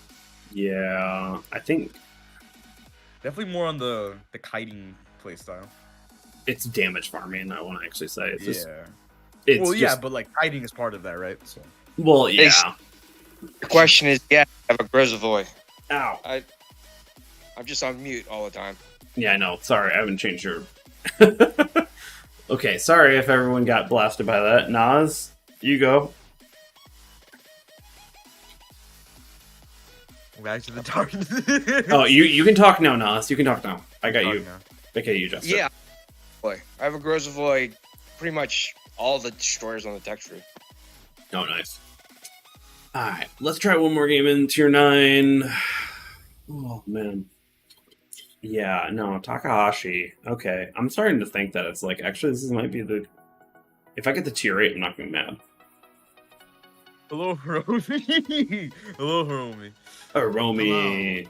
[SPEAKER 1] Yeah, I think
[SPEAKER 2] Definitely more on the kiting playstyle.
[SPEAKER 1] it's damage farming. I want to actually say it's just,
[SPEAKER 2] Yeah.
[SPEAKER 1] it's
[SPEAKER 2] Well, yeah,
[SPEAKER 1] just,
[SPEAKER 2] but like kiting is part of that, right? So.
[SPEAKER 1] well, yeah.
[SPEAKER 7] The question is, yeah, I have a Grizzavoy.
[SPEAKER 1] Ow.
[SPEAKER 7] I'm just on mute all the time.
[SPEAKER 1] Yeah, I know. Sorry, I haven't changed your... Okay, sorry if everyone got blasted by that. Nas, you go.
[SPEAKER 2] Back to the target.
[SPEAKER 1] Oh, you can talk now, Nas. You can talk now. I got you.
[SPEAKER 2] Now.
[SPEAKER 1] Okay, you Justin.
[SPEAKER 7] Yeah. Boy, I have a Grizzavoy. Pretty much all the destroyers on the text tree.
[SPEAKER 1] Oh, nice. Alright, let's try one more game in Tier 9. Oh, man. Yeah, no, Takahashi. Okay, I'm starting to think that it's like, actually, this might be the... If I get the Tier 8, I'm not going to be mad.
[SPEAKER 2] Hello, Romy. Hello, Romy.
[SPEAKER 1] Oh, Romy.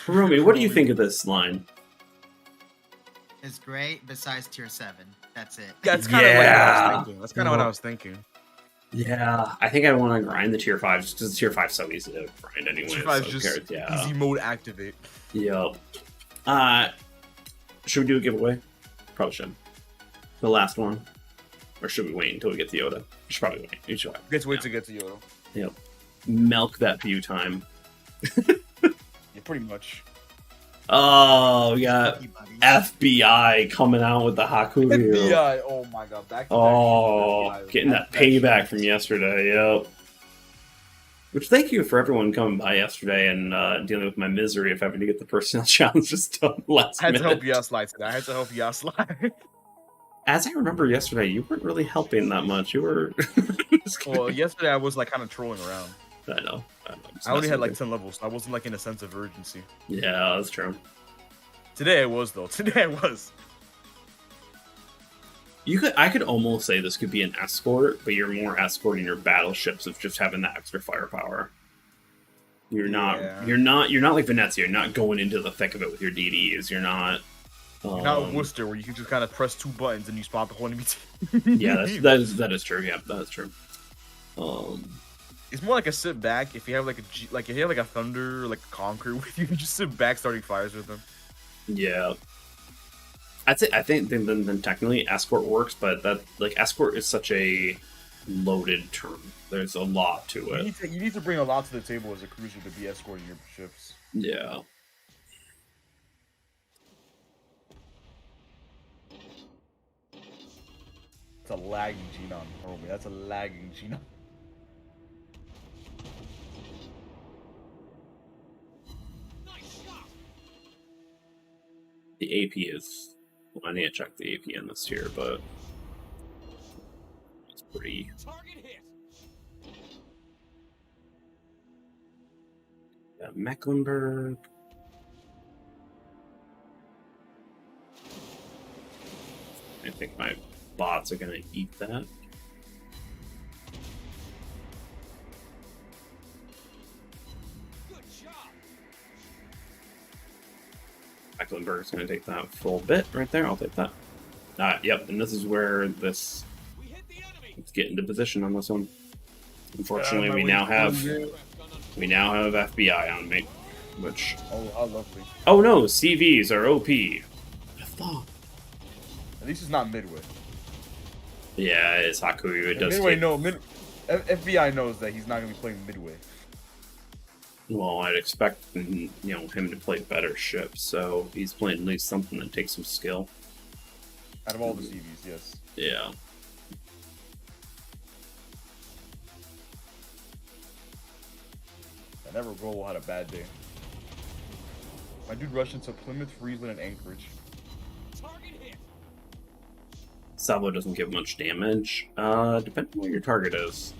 [SPEAKER 1] Romy, what do you think of this line?
[SPEAKER 8] It's great, besides tier 7. That's it.
[SPEAKER 2] That's kind of what I was thinking. That's kind of what I was thinking.
[SPEAKER 1] Yeah, I think I want to grind the Tier 5 just because Tier 5 is so easy to grind anyway.
[SPEAKER 2] Tier 5
[SPEAKER 1] so
[SPEAKER 2] just
[SPEAKER 1] yeah.
[SPEAKER 2] easy mode activate.
[SPEAKER 1] Yep. Should we do a giveaway? Probably should. The last one. Or should we wait until we get to Yoda? We should probably wait. You should.
[SPEAKER 2] Let's wait to get to Yodo.
[SPEAKER 1] Yep. Milk that view time.
[SPEAKER 2] Yeah, pretty much.
[SPEAKER 1] Oh, we got FBI coming out with the Haku.
[SPEAKER 2] FBI. Oh my god. Back to
[SPEAKER 1] Oh,
[SPEAKER 2] back.
[SPEAKER 1] getting that payback from yesterday. Yep. Which, thank you for everyone coming by yesterday and dealing with my misery of having to get the personnel challenges done last
[SPEAKER 2] I had
[SPEAKER 1] minute.
[SPEAKER 2] to help you out slide today. I had to help you out slide.
[SPEAKER 1] As I remember yesterday, you weren't really helping that much. You were...
[SPEAKER 2] Well, yesterday I was like kind of trolling around.
[SPEAKER 1] I know.
[SPEAKER 2] I only had like 10 levels, so I wasn't like in a sense of urgency.
[SPEAKER 1] Yeah, that's true.
[SPEAKER 2] Today I was though. Today I was.
[SPEAKER 1] I could almost say this could be an escort, but you're more escorting your battleships of just having that extra firepower. You're not like Venezia. You're not going into the thick of it with your DDs. You're not.
[SPEAKER 2] You're not Worcester, where you can just kind of press 2 buttons and you spot the whole enemy team.
[SPEAKER 1] Yeah, that is true. Yeah, that is true.
[SPEAKER 2] It's more like a sit back. If you have if you have like a Thunder or like a Conqueror with you, just sit back starting fires with them.
[SPEAKER 1] Yeah. I think then technically escort works, but that escort is such a loaded term. There's a lot to it.
[SPEAKER 2] You need to bring a lot to the table as a cruiser to be escorting your ships.
[SPEAKER 1] Yeah.
[SPEAKER 2] It's a lagging Genon, homie. That's a lagging Genon.
[SPEAKER 1] The AP is... Well, I need to check the AP in this tier, but... It's pretty...
[SPEAKER 5] Target hit.
[SPEAKER 1] Yeah, Mecklenburg... I think my bots are gonna eat that.
[SPEAKER 5] Good job.
[SPEAKER 1] Mecklenburg's gonna take that full bit right there. I'll take that. Yep, and this is where this...
[SPEAKER 5] We hit the enemy.
[SPEAKER 1] Let's get into position on this one. Unfortunately, we now have FBI on me, which...
[SPEAKER 2] Oh, how lovely.
[SPEAKER 1] Oh no, CVs are OP. I thought...
[SPEAKER 2] At least it's not Midway.
[SPEAKER 1] Yeah, it's Hakuyu. It does.
[SPEAKER 2] Midway, FBI knows that he's not gonna be playing Midway.
[SPEAKER 1] Well, I'd expect him to play better ships, so he's playing at least something that takes some skill.
[SPEAKER 2] Out of all the CVs, yes.
[SPEAKER 1] Yeah.
[SPEAKER 2] I never Global had a bad day. My dude rushed into Plymouth, Friesland, and Anchorage.
[SPEAKER 5] Target hit.
[SPEAKER 1] Salvo doesn't give much damage, depending on what your target is.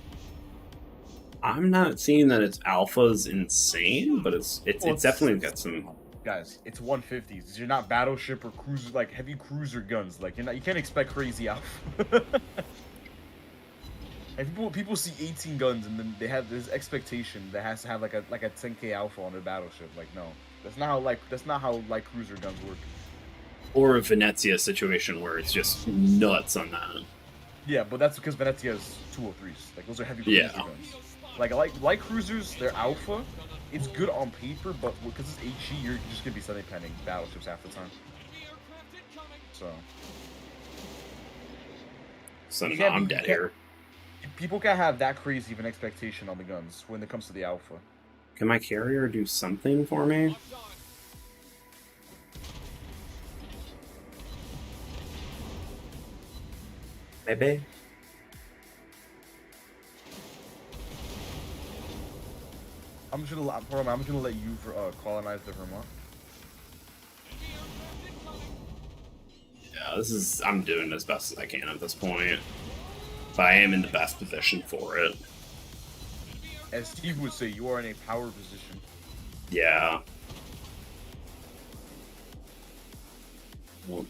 [SPEAKER 1] I'm not seeing that its alpha's insane, but it's definitely got some.
[SPEAKER 2] Guys, it's 150s. You're not battleship or cruiser, like heavy cruiser guns. Like you can't expect crazy alpha. And people see 18 guns and then they have this expectation that has to have like a 10k alpha on their battleship. Like no, that's not how cruiser guns work.
[SPEAKER 1] Or a Venezia situation where it's just nuts on that.
[SPEAKER 2] Yeah, but that's because Venezia has 203s. Like those are heavy cruiser guns. Like cruisers, they're alpha. It's good on paper, but because it's HE, you're just gonna be suddenly penning battleships half the time. So
[SPEAKER 1] no, I'm dead here.
[SPEAKER 2] people can't have that crazy of an expectation on the guns when it comes to the alpha.
[SPEAKER 1] Can my carrier do something for me? Maybe.
[SPEAKER 2] I'm just gonna let you colonize the Vermont.
[SPEAKER 1] Yeah, this is. I'm doing as best as I can at this point, but I am in the best position for it.
[SPEAKER 2] As Steve would say, you are in a power position.
[SPEAKER 1] Yeah. Well,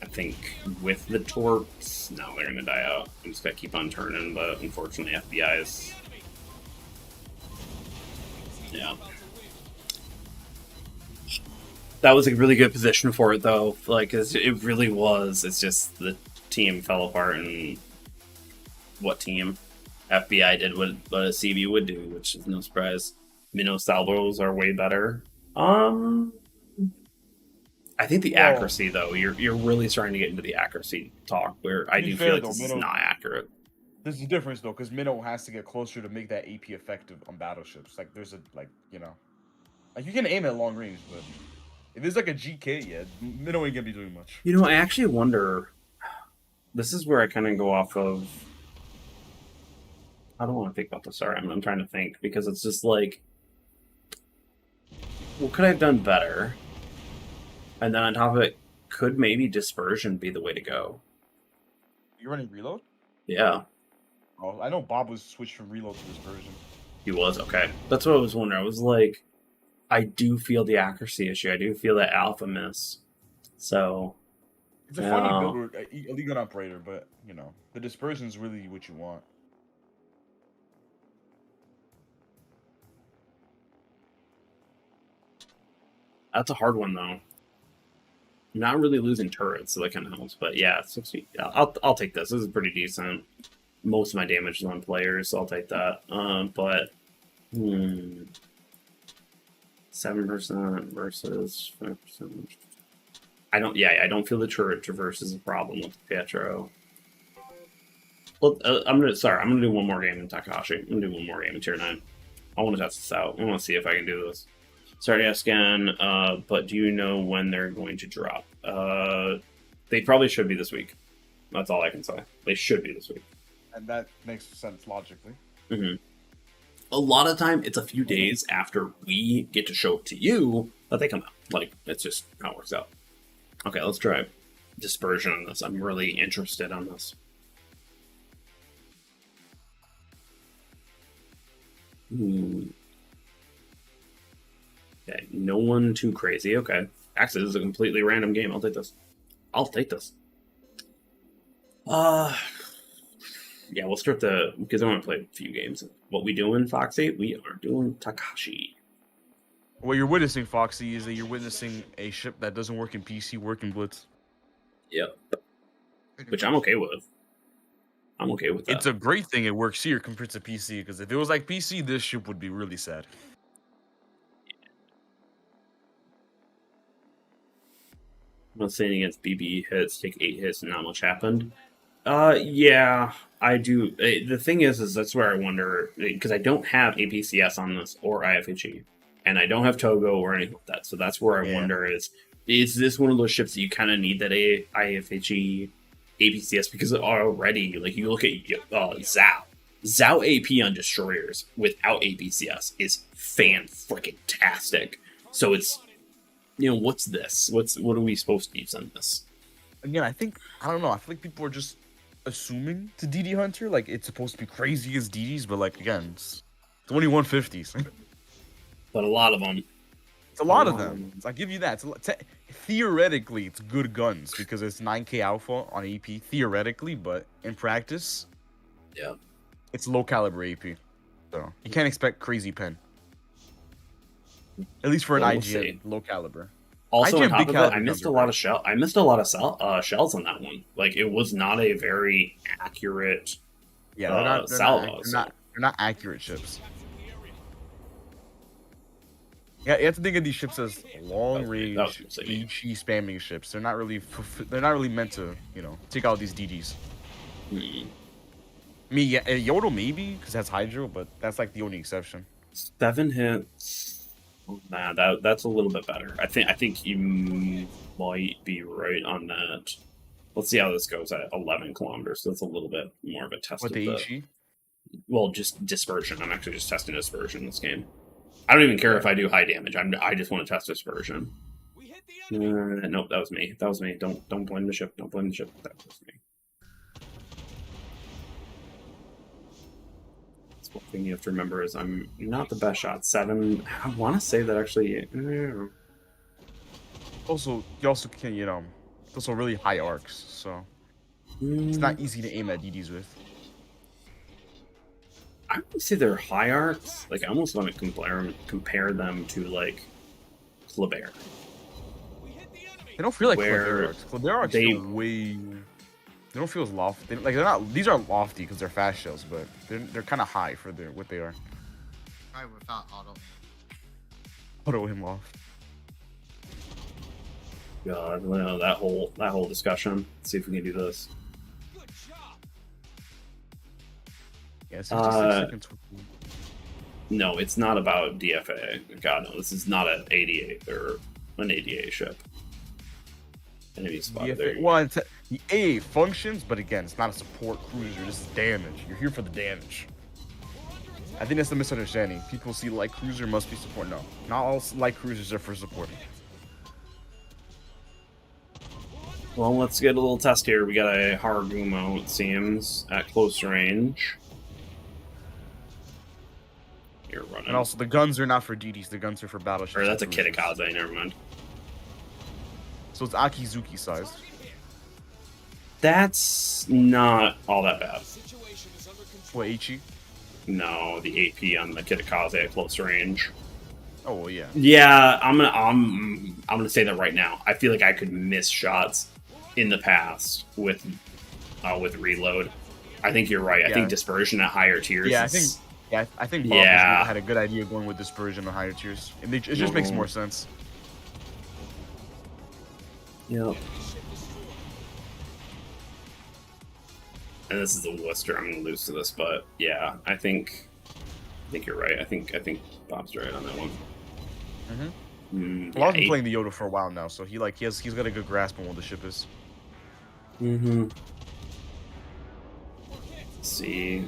[SPEAKER 1] I think with the torps, no, they're gonna die out. I'm just gonna keep on turning, but unfortunately, FBI is. Yeah. That was a really good position for it, though. Like, it really was. It's just the team fell apart, and what team? FBI did what a CB would do, which is no surprise. Minnow salvos are way better. I think the accuracy, though, you're really starting to get into the accuracy talk, where I do feel like this is not accurate.
[SPEAKER 2] There's a difference though, because Minnow has to get closer to make that AP effective on battleships. Like there's a you can aim at long range, but if there's like a GK, yeah, Minnow ain't gonna be doing much.
[SPEAKER 1] You know, I actually wonder. This is where I kind of go off of. I don't want to think about this. Sorry, I'm trying to think because it's just like, what could I have done better? And then on top of it, could maybe dispersion be the way to go?
[SPEAKER 2] You running reload?
[SPEAKER 1] Yeah.
[SPEAKER 2] Oh, I know Bob was switched from reload to dispersion.
[SPEAKER 1] He was? Okay. That's what I was wondering. I was like, I do feel the accuracy issue. I do feel that alpha miss. So.
[SPEAKER 2] It's a funny build with a legal operator, but, the dispersion is really what you want.
[SPEAKER 1] That's a hard one, though. Not really losing turrets, so that kind of helps. But yeah, 60. I'll take this. This is pretty decent. Most of my damage is on players, so I'll take that. But 7% versus 5%. I don't feel the turret traverse is a problem with Pietro. Well, I'm gonna do one more game in Takahashi. I'm gonna do one more game in Tier 9. I want to test this out. I want to see if I can do this. Sorry to ask again, but do you know when they're going to drop? They probably should be this week. That's all I can say. They should be this week.
[SPEAKER 2] And that makes sense logically.
[SPEAKER 1] Mm-hmm. A lot of time, it's a few days after we get to show it to you that they come out. Like, it's just how it works out. Okay, let's try dispersion on this. I'm really interested on this. Okay, no one too crazy. Okay. Actually, this is a completely random game. I'll take this. Yeah, we'll start because I want to play a few games. What we doing, Foxy? We are doing Takahashi.
[SPEAKER 2] What you're witnessing, Foxy, is that you're witnessing a ship that doesn't work in PC, work in Blitz.
[SPEAKER 1] Yep. Which I'm okay with. I'm okay with that.
[SPEAKER 2] It's a great thing it works here compared to PC, because if it was like PC, this ship would be really sad.
[SPEAKER 1] I'm not saying against BB hits, take 8 hits, and not much happened. Yeah, I do. The thing is that's where I wonder, because I don't have APCS on this or IFHE, and I don't have Togo or anything like that. So that's where I wonder is this one of those ships that you kind of need that IFHE APCS, because already, like, you look at Zhao. Zhao AP on destroyers without APCS is fan-freaking-tastic. So it's, what's this? What are we supposed to use on this?
[SPEAKER 2] Again, I don't know. I feel like people are just assuming to DD Hunter, like, it's supposed to be crazy as DDs, but, like, again, it's only 150s.
[SPEAKER 1] But a lot of them.
[SPEAKER 2] It's a lot of them. So I give you that. Theoretically, it's good guns because it's 9k alpha on AP, theoretically, but in practice,
[SPEAKER 1] yeah,
[SPEAKER 2] it's low caliber AP. So you can't expect crazy pen. At least for an IGN low caliber.
[SPEAKER 1] Also, on top of it, I missed a lot of shells on that one. Like, it was not a very accurate salvo.
[SPEAKER 2] They're not accurate ships. Yeah, you have to think of these ships as long-range, HE spamming ships. They're not really meant to, take out these DDs. I I mean, yeah, Yodo maybe because that's Hydro, but that's like the only exception.
[SPEAKER 1] 7 hits. Nah, that's a little bit better. I think you might be right on that. Let's see how this goes at 11 kilometers. So that's a little bit more of a test
[SPEAKER 2] What
[SPEAKER 1] of
[SPEAKER 2] the
[SPEAKER 1] the.
[SPEAKER 2] HE?
[SPEAKER 1] Well, just dispersion. I'm actually just testing dispersion in this game. I don't even care if I do high damage. I just want to test dispersion.
[SPEAKER 5] We hit the enemy.
[SPEAKER 1] Nope, that was me. That was me. Don't blame the ship. Don't blame the ship. That was me. That's one thing you have to remember is I'm not the best shot. 7. I want to say that actually.
[SPEAKER 2] Also, you also can those are really high arcs, so it's not easy to aim at DDs with.
[SPEAKER 1] I would say they're high arcs. Like I almost want to compare them to like Kleber.
[SPEAKER 5] We hit the enemy.
[SPEAKER 2] They don't feel like
[SPEAKER 1] Where
[SPEAKER 2] Kleber arcs. Kleber arcs
[SPEAKER 1] they-
[SPEAKER 2] feel way. They don't feel as lofty. They're not. These are lofty because they're fast shells, but they're kind of high for what they are.
[SPEAKER 8] Probably without auto.
[SPEAKER 2] Auto him off.
[SPEAKER 1] God, well, that whole discussion. Let's see if we can do this.
[SPEAKER 5] Good job.
[SPEAKER 2] Yeah, 66 seconds.
[SPEAKER 1] No, it's not about DFA. God, no, this is not an 88 or an ADA ship. Enemy spotted. There you go.
[SPEAKER 2] Well, the AA functions, but again, it's not a support cruiser. This is damage. You're here for the damage. I think that's the misunderstanding. People see light cruiser must be support. No, not all light cruisers are for supporting.
[SPEAKER 1] Well, let's get a little test here. We got a Haragumo, it seems, at close range. You're running.
[SPEAKER 2] And also, the guns are not for DDs. The guns are for battleships.
[SPEAKER 1] Or that's a
[SPEAKER 2] and cruisers.
[SPEAKER 1] Kitakaze, never mind.
[SPEAKER 2] So it's Akizuki sized.
[SPEAKER 1] That's not all that bad.
[SPEAKER 5] Situation is under control.
[SPEAKER 2] What, Ichi?
[SPEAKER 1] No, the AP on the Kitakaze at close range.
[SPEAKER 2] Oh, well, yeah.
[SPEAKER 1] Yeah, I'm gonna say that right now. I feel like I could miss shots in the past with reload. I think you're right. I
[SPEAKER 2] Yeah.
[SPEAKER 1] think dispersion at higher tiers.
[SPEAKER 2] Yeah,
[SPEAKER 1] is-
[SPEAKER 2] I think Bob had a good idea going with dispersion on higher tiers. It just makes more sense.
[SPEAKER 1] Yep. And this is a Worcester. I'm gonna lose to this, but yeah, I think you're right. I think Bob's right on that one.
[SPEAKER 2] Well, I've been playing the Yodo for a while now, so he's got a good grasp on what the ship is.
[SPEAKER 1] Mm-hmm. See.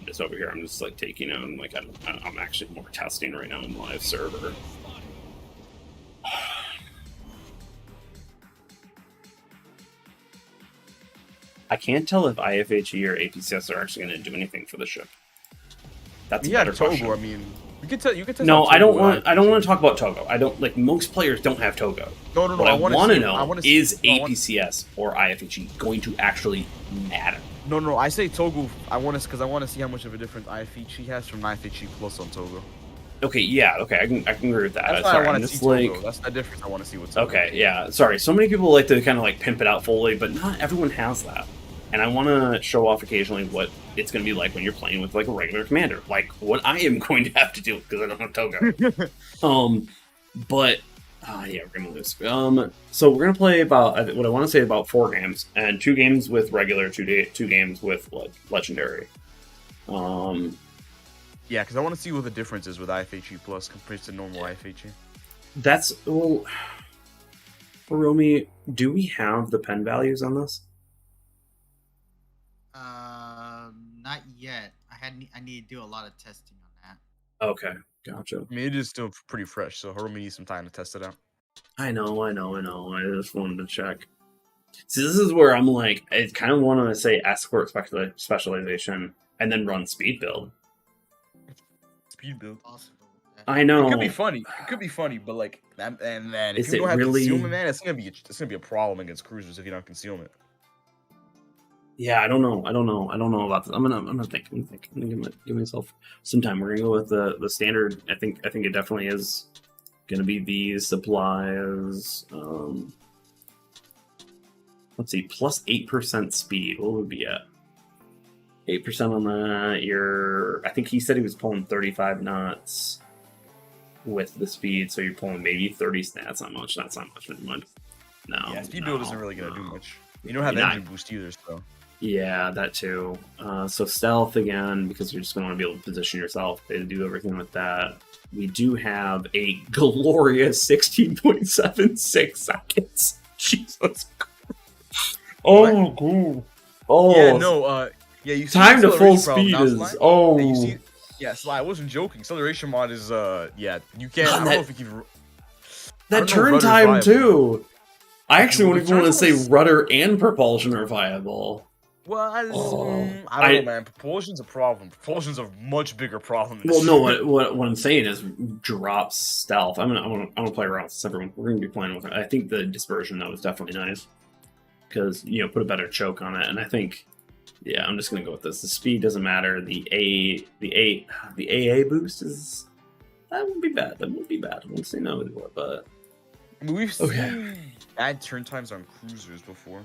[SPEAKER 1] Just over here, I'm just like taking on like I'm actually more testing right now in live server. I can't tell if IFHE or APCS are actually going to do anything for the ship. That's a better question.
[SPEAKER 2] Togo. I mean, you could tell.
[SPEAKER 1] No, I don't want to talk about Togo. I don't like most players don't have Togo.
[SPEAKER 2] No.
[SPEAKER 1] What I want to know is
[SPEAKER 2] no,
[SPEAKER 1] APCS or IFHE going to actually matter?
[SPEAKER 2] No. I say Togo. I want to see how much of a difference IFHE has from IFHE plus on Togo.
[SPEAKER 1] Okay, yeah, okay, I can agree with that.
[SPEAKER 2] That's why
[SPEAKER 1] Sorry,
[SPEAKER 2] I want
[SPEAKER 1] I'm
[SPEAKER 2] to
[SPEAKER 1] just
[SPEAKER 2] see
[SPEAKER 1] like,
[SPEAKER 2] Togo. That's the difference. I want to see what's Togo.
[SPEAKER 1] okay, yeah. Sorry, so many people like to kind of like pimp it out fully, but not everyone has that. And I want to show off occasionally what it's going to be like when you're playing with like a regular commander, like what I am going to have to do because I don't have Togo. But yeah, we're gonna lose. So we're gonna play about what I want to say about 4 games and 2 games with regular, 2 games with legendary.
[SPEAKER 2] Yeah, because I want to see what the difference is with IFHE plus compared to normal IFHE.
[SPEAKER 1] That's well, Romy. Do we have the pen values on this?
[SPEAKER 8] Not yet. I need to do a lot of testing on that.
[SPEAKER 1] Okay, gotcha.
[SPEAKER 2] I mean, it is still pretty fresh, so Hiromi needs some time to test it out.
[SPEAKER 1] I know. I just wanted to check. See, this is where I'm like, I kind of want to say escort specialization and then run speed build.
[SPEAKER 2] Speed build.
[SPEAKER 8] Possible.
[SPEAKER 1] I know.
[SPEAKER 2] It could be funny, but like, and then if
[SPEAKER 1] Is
[SPEAKER 2] you don't
[SPEAKER 1] it
[SPEAKER 2] have
[SPEAKER 1] really-
[SPEAKER 2] concealment, man, it's gonna be a problem against cruisers if you don't have concealment.
[SPEAKER 1] Yeah, I don't know about this. I'm gonna think. I'm gonna give myself some time. We're gonna go with the standard. I think it definitely is gonna be these supplies. Let's see, plus 8% speed. What would we be at? 8% on that. I think he said he was pulling 35 knots with the speed, so you're pulling maybe 30. That's not much. That's not much. Never mind. No.
[SPEAKER 2] Yeah, speed build isn't really gonna do much. You don't have
[SPEAKER 1] You're not-
[SPEAKER 2] engine boost either, so.
[SPEAKER 1] Yeah, that too. So stealth again, because you're just going to want to be able to position yourself to do everything with that. We do have a glorious 16.76 seconds. Jesus. Oh, god. Oh,
[SPEAKER 2] Yeah, no, yeah, you see
[SPEAKER 1] time to
[SPEAKER 2] the
[SPEAKER 1] full
[SPEAKER 2] acceleration problem
[SPEAKER 1] speed
[SPEAKER 2] now,
[SPEAKER 1] is.
[SPEAKER 2] Sly?
[SPEAKER 1] Oh,
[SPEAKER 2] Yeah, you see, yeah, Sly, I wasn't joking. Acceleration mod is, yeah, you can't. I don't know if you can.
[SPEAKER 1] that turn time too. I actually
[SPEAKER 2] Well,
[SPEAKER 1] wouldn't
[SPEAKER 2] the
[SPEAKER 1] even want to
[SPEAKER 2] turn
[SPEAKER 1] say
[SPEAKER 2] time is-
[SPEAKER 1] rudder and propulsion are viable.
[SPEAKER 2] Well,
[SPEAKER 1] Oh,
[SPEAKER 2] I don't know, man. Propulsion's a problem. Propulsion's a much bigger problem. than
[SPEAKER 1] Well,
[SPEAKER 2] this
[SPEAKER 1] no.
[SPEAKER 2] shit.
[SPEAKER 1] What I'm saying is drop stealth. I'm gonna play around with everyone. We're gonna be playing with it. I think the dispersion though is definitely nice because put a better choke on it. And I think, yeah, I'm just gonna go with this. The speed doesn't matter. The AA boost is that wouldn't be bad. That wouldn't be bad. I wouldn't say no anymore, but
[SPEAKER 2] I mean, we've seen
[SPEAKER 1] Okay.
[SPEAKER 2] bad turn times on cruisers before.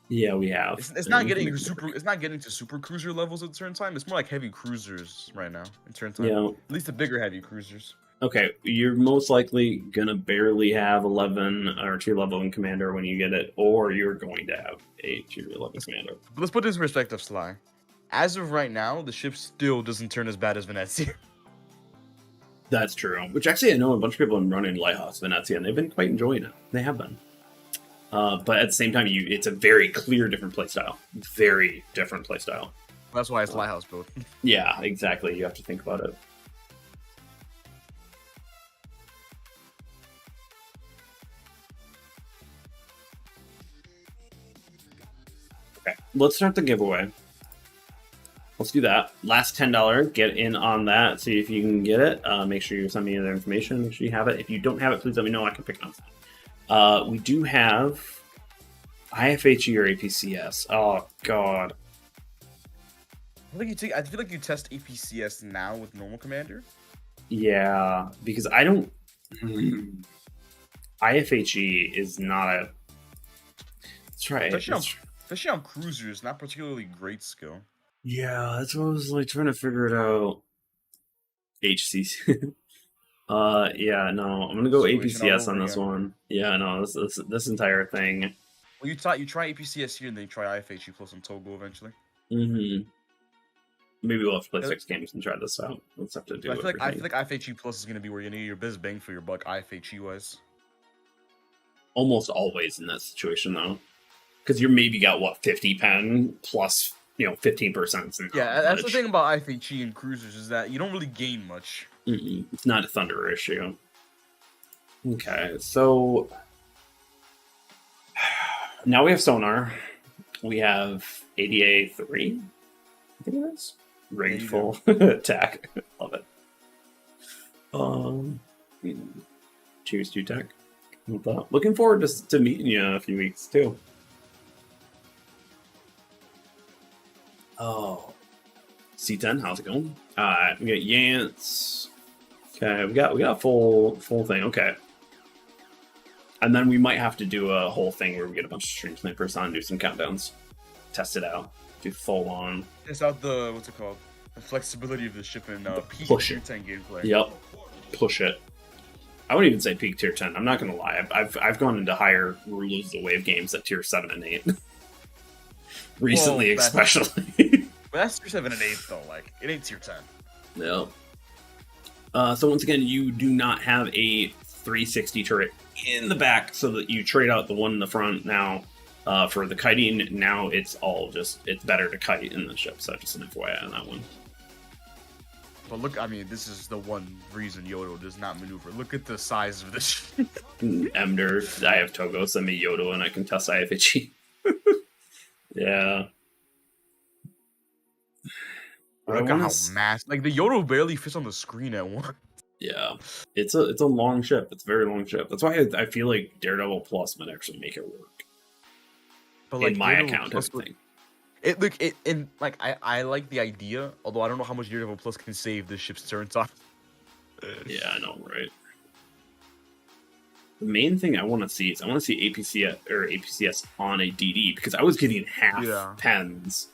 [SPEAKER 1] yeah, we have.
[SPEAKER 2] It's not getting your super. It's not getting to super cruiser levels at turn time. It's more like heavy cruisers right now in turn time.
[SPEAKER 1] Yeah.
[SPEAKER 2] At least the bigger heavy cruisers.
[SPEAKER 1] Okay, you're most likely gonna barely have 11 or tier level in commander when you get it, or you're going to have a tier 11 commander.
[SPEAKER 2] But let's put this in perspective, Sly. As of right now, the ship still doesn't turn as bad as Venezia.
[SPEAKER 1] That's true. Which actually, I know a bunch of people have been running Lighthouse Venezia, and they've been quite enjoying it. They have been. But at the same time, it's a very clear different playstyle. Very different playstyle.
[SPEAKER 2] That's why it's Lighthouse build.
[SPEAKER 1] Yeah, exactly. You have to think about it. Okay, let's start the giveaway. Let's do that. Last $10, get in on that. See if you can get it. Make sure you send me their information. Make sure you have it. If you don't have it, please let me know. I can pick it up. We do have IFHE or APCS. Oh God.
[SPEAKER 2] I feel like you test APCS now with normal commander.
[SPEAKER 1] Yeah, because I don't. IFHE is not a. Let's try it.
[SPEAKER 2] Especially on cruisers, not particularly great skill.
[SPEAKER 1] Yeah, that's what I was like trying to figure it out. HCC. Yeah, no, I'm gonna go
[SPEAKER 2] Situation all
[SPEAKER 1] APCS
[SPEAKER 2] over
[SPEAKER 1] on this
[SPEAKER 2] again.
[SPEAKER 1] one. Yeah, no, this entire thing.
[SPEAKER 2] Well, you try APCS here, and then you try IFHE plus on Togo eventually.
[SPEAKER 1] Mm-hmm. Maybe we'll have to play 6 games and try this out. Let's have to do
[SPEAKER 2] But I
[SPEAKER 1] everything.
[SPEAKER 2] feel like IFHE plus is gonna be where you need your best bang for your buck IFHE wise.
[SPEAKER 1] Almost always in that situation though, because you're maybe got what 50 pen plus 15%.
[SPEAKER 2] Yeah, that's the thing about IFHE and cruisers is that you don't really gain much.
[SPEAKER 1] It's not a thunder issue. Okay, so now we have sonar. We have ADA 3. I think it is rigged full attack. Love it. Choose to tech. Looking forward to meeting you in a few weeks too. Oh, C10, how's it going? We got Yance. Okay, we got a full thing. Okay, and then we might have to do a whole thing where we get a bunch of stream snipers on, do some countdowns, test it out, do full on.
[SPEAKER 2] Test out the what's it called? The flexibility of the ship in peak
[SPEAKER 1] Push
[SPEAKER 2] tier
[SPEAKER 1] it.
[SPEAKER 2] 10 gameplay.
[SPEAKER 1] Yep, push it. I wouldn't even say peak tier 10. I'm not gonna lie. I've gone into higher Rulers of the Wave games at tier 7 and 8. Recently,
[SPEAKER 2] Well,
[SPEAKER 1] especially.
[SPEAKER 2] But that's tier 7 and 8 though. Like it ain't tier 10.
[SPEAKER 1] No. So once again, you do not have a 360 turret in the back, so that you trade out the one in the front now for the kiting. Now it's better to kite in the ship. So just an FYI on that one.
[SPEAKER 2] But look, I mean, this is the one reason Yodo does not maneuver. Look at the size of this.
[SPEAKER 1] Emder, I have Togo, send me Yodo, and I can test IFHE. Yeah.
[SPEAKER 2] Look at how massive. Like the Yodo barely fits on the screen at once.
[SPEAKER 1] Yeah, it's a long ship. It's a very long ship. That's why I feel like Daredevil Plus might actually make it work.
[SPEAKER 2] But like
[SPEAKER 1] in my
[SPEAKER 2] Daredevil
[SPEAKER 1] account,
[SPEAKER 2] Plus
[SPEAKER 1] I think.
[SPEAKER 2] I like the idea, although I don't know how much Daredevil Plus can save this ship's turn time.
[SPEAKER 1] Yeah, I know, right? The main thing I want to see is APCS on a DD, because I was getting half pens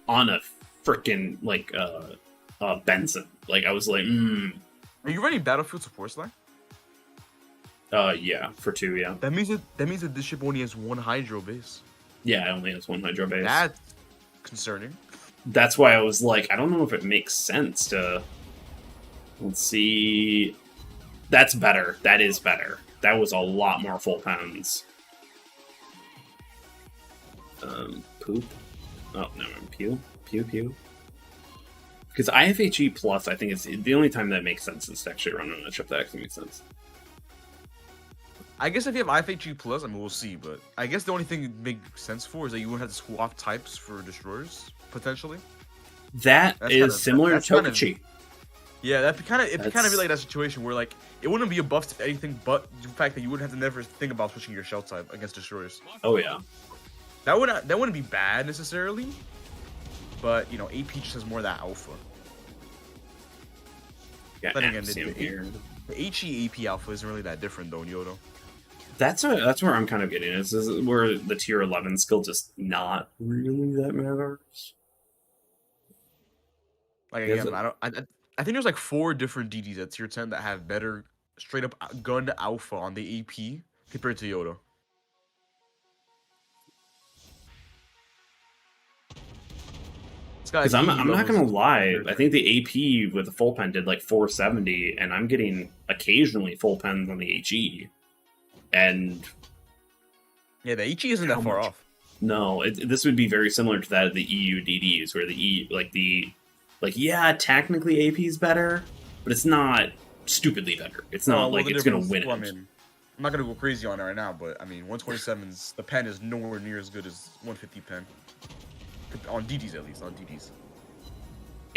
[SPEAKER 1] on a freaking Benson. Like I was like,
[SPEAKER 2] Are you running Battlefield support line?
[SPEAKER 1] Yeah, for 2, yeah.
[SPEAKER 2] That means that this ship only has one Hydro base.
[SPEAKER 1] Yeah, it only has one Hydro base.
[SPEAKER 2] That's concerning.
[SPEAKER 1] That's why I was like, I don't know if it makes sense to... Let's see... That's better. That is better. That was a lot more full pens. Poop. Oh, no, pew. Pew. Because IFHE Plus, I think it's the only time that makes sense is to actually run on a chip that actually makes sense.
[SPEAKER 2] I guess if you have IFHE Plus, I mean, we'll see, but I guess the only thing it makes sense for is that you wouldn't have to swap types for destroyers, potentially.
[SPEAKER 1] That's
[SPEAKER 2] kinda,
[SPEAKER 1] similar to Tokichi.
[SPEAKER 2] Yeah, that kind of be like that situation where like it wouldn't be a buff to anything but the fact that you wouldn't have to never think about switching your shell type against destroyers.
[SPEAKER 1] Oh yeah,
[SPEAKER 2] that wouldn't be bad necessarily, but you know AP just has more of that alpha.
[SPEAKER 1] Yeah,
[SPEAKER 2] but again, the HE AP alpha isn't really that different though in Yodo.
[SPEAKER 1] That's where I'm kind of getting. Is where the tier 11 skill just not really that matters.
[SPEAKER 2] Like again, I think there's like 4 different DDs at tier 10 that have better straight up gun alpha on the AP compared to Yodo.
[SPEAKER 1] Because I'm not gonna lie, I think the AP with the full pen did like 470, and I'm getting occasionally full pens on the HE. And
[SPEAKER 2] yeah, the HE isn't that far off.
[SPEAKER 1] No, this would be very similar to that of the EU DDs, where yeah, technically AP is better, but it's not stupidly better. It's not like it's gonna win it.
[SPEAKER 2] I mean, I'm not gonna go crazy on it right now, but I mean, 127's the pen is nowhere near as good as 150 pen on DDs at least on DDs.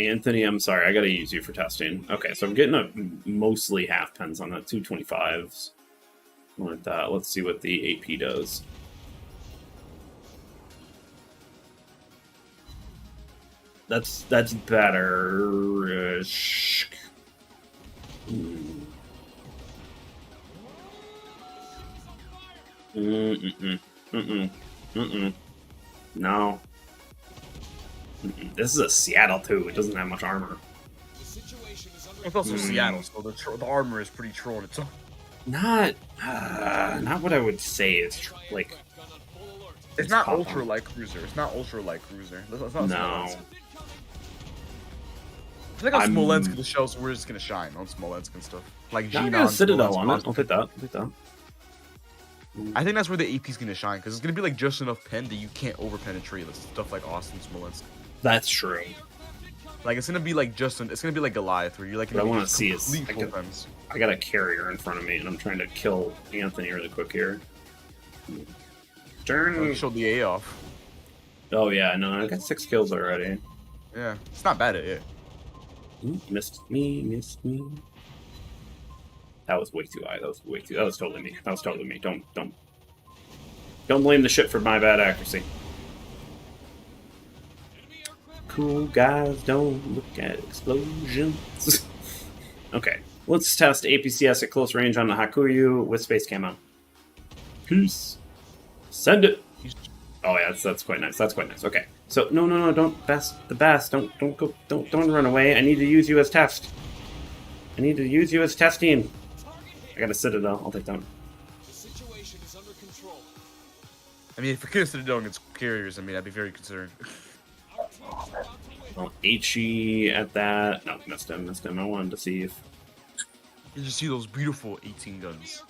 [SPEAKER 1] Anthony, I'm sorry, I gotta use you for testing. Okay, so I'm getting a mostly half pens on that 225s. Like that. Let's see what the AP does. That's better. No. This is a Seattle too. It doesn't have much armor.
[SPEAKER 2] It's also Seattle, so the armor is pretty troll in itself.
[SPEAKER 1] Not what I would say. It's like
[SPEAKER 2] it's not ultra light cruiser. It's not ultra light cruiser. That's not
[SPEAKER 1] no.
[SPEAKER 2] I think on Smolensk the shells were just gonna shine on Smolensk and stuff. Like G9
[SPEAKER 1] Citadel on it. I'll take that.
[SPEAKER 2] I think that's where the AP's gonna shine because it's gonna be like just enough pen that you can't over penetrate stuff like Austin Smolensk.
[SPEAKER 1] That's true.
[SPEAKER 2] Like it's gonna be like it's gonna be like Goliath where you're like.
[SPEAKER 1] What I want to see is
[SPEAKER 2] pens.
[SPEAKER 1] I got a carrier in front of me and I'm trying to kill Anthony really quick here. Turn.
[SPEAKER 2] Showed the A off.
[SPEAKER 1] Oh yeah, no, I got 6 kills already.
[SPEAKER 2] Yeah, it's not bad at it.
[SPEAKER 1] Missed me. That was way too high. That was totally me. Don't blame the ship for my bad accuracy. Cool guys don't look at explosions. Okay, let's test APCS at close range on the Hakuyu with space camo. Peace. Send it. Oh yeah, that's quite nice. That's quite nice. Okay, so no, don't best. Don't go. Don't run away. I need to use you as test. I need to use you as testing. I got a Citadel. I'll take that.
[SPEAKER 5] The situation is under control.
[SPEAKER 2] I mean, if we could have Citadel against carriers, I mean, I'd be very concerned.
[SPEAKER 1] Well, HE at that. No, missed him. I wanted to see if
[SPEAKER 2] you just see those beautiful 18 guns.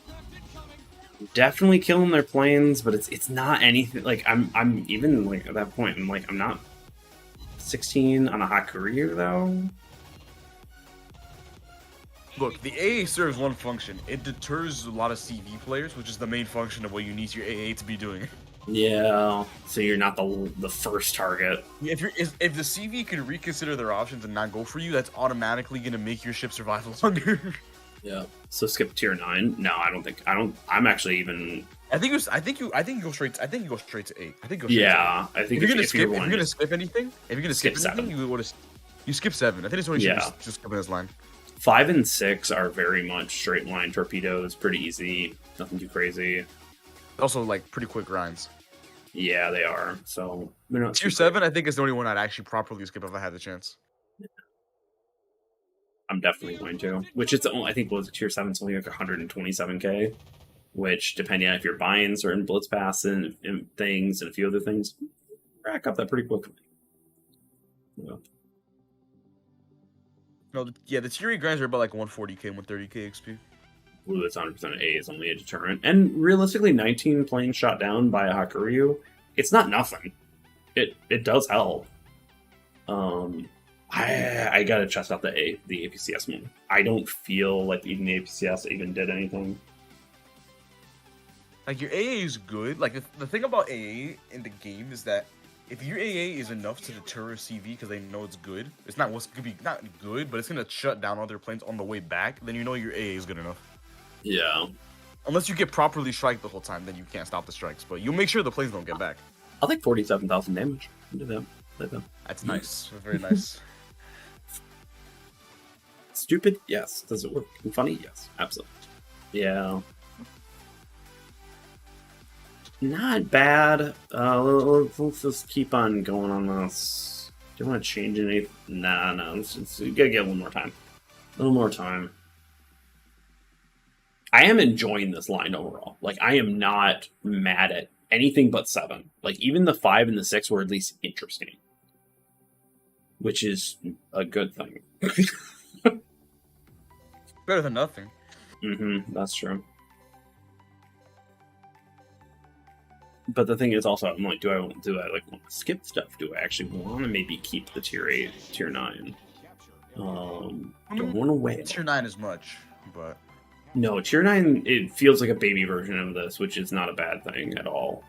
[SPEAKER 1] Definitely killing their planes, but it's not anything like I'm even like at that point I'm not 16 on a hot career though.
[SPEAKER 2] Look, the AA serves one function. It deters a lot of CV players, which is the main function of what you need your AA to be doing.
[SPEAKER 1] Yeah, so you're not the first target.
[SPEAKER 2] If the CV can reconsider their options and not go for you, that's automatically gonna make your ship survive longer.
[SPEAKER 1] Yeah. So skip tier 9. No, I don't. I'm actually even.
[SPEAKER 2] I think you go straight to 8. I think you go straight to 8.
[SPEAKER 1] Yeah, I think
[SPEAKER 2] if you're gonna skip anything, you skip 7. I think it's only just skip this line.
[SPEAKER 1] 5 and 6 are very much straight line torpedoes, pretty easy, nothing too crazy.
[SPEAKER 2] Also, like pretty quick grinds.
[SPEAKER 1] Yeah, they are. So they're not
[SPEAKER 2] tier 7. I think is the only one I'd actually properly skip if I had the chance.
[SPEAKER 1] Yeah. I'm definitely going to. Which it's I think was tier 7. It's only like 127k. which, depending on if you're buying certain Blitz Pass and things and a few other things, rack up that pretty quickly. Yeah.
[SPEAKER 2] No, the tier 8 grinds are about like 140k, 130k XP.
[SPEAKER 1] Blue that's 100% A is only a deterrent. And realistically, 19 planes shot down by a Hakuryu, it's not nothing. It does help. I gotta test out the APCS one. I don't feel like even the APCS even did anything.
[SPEAKER 2] Like, your AA is good. Like, the thing about AA in the game is that if your AA is enough to deter a CV because they know it's good, it's not what's gonna be not good, but it's gonna shut down other planes on the way back, then you know your AA is good enough.
[SPEAKER 1] Yeah.
[SPEAKER 2] Unless you get properly striked the whole time, then you can't stop the strikes. But you'll make sure the planes don't get back.
[SPEAKER 1] I'll take 47,000 damage. Do that.
[SPEAKER 2] That's nice. Very nice.
[SPEAKER 1] Stupid? Yes. Does it work? And funny? Yes. Absolutely. Yeah. Not bad. Let's just keep on going on this. Do you want to change anything? Nah. You gotta get a little more time. I am enjoying this line overall. Like, I am not mad at anything but 7. Like, even the 5 and the 6 were at least interesting. Which is a good thing.
[SPEAKER 2] Better than nothing.
[SPEAKER 1] That's true. But the thing is also, I'm like, do I want to skip stuff? Do I actually want to maybe keep the tier 8, tier 9? Don't want to wait.
[SPEAKER 2] Tier 9 is much, but...
[SPEAKER 1] No, tier 9, it feels like a baby version of this, which is not a bad thing at all.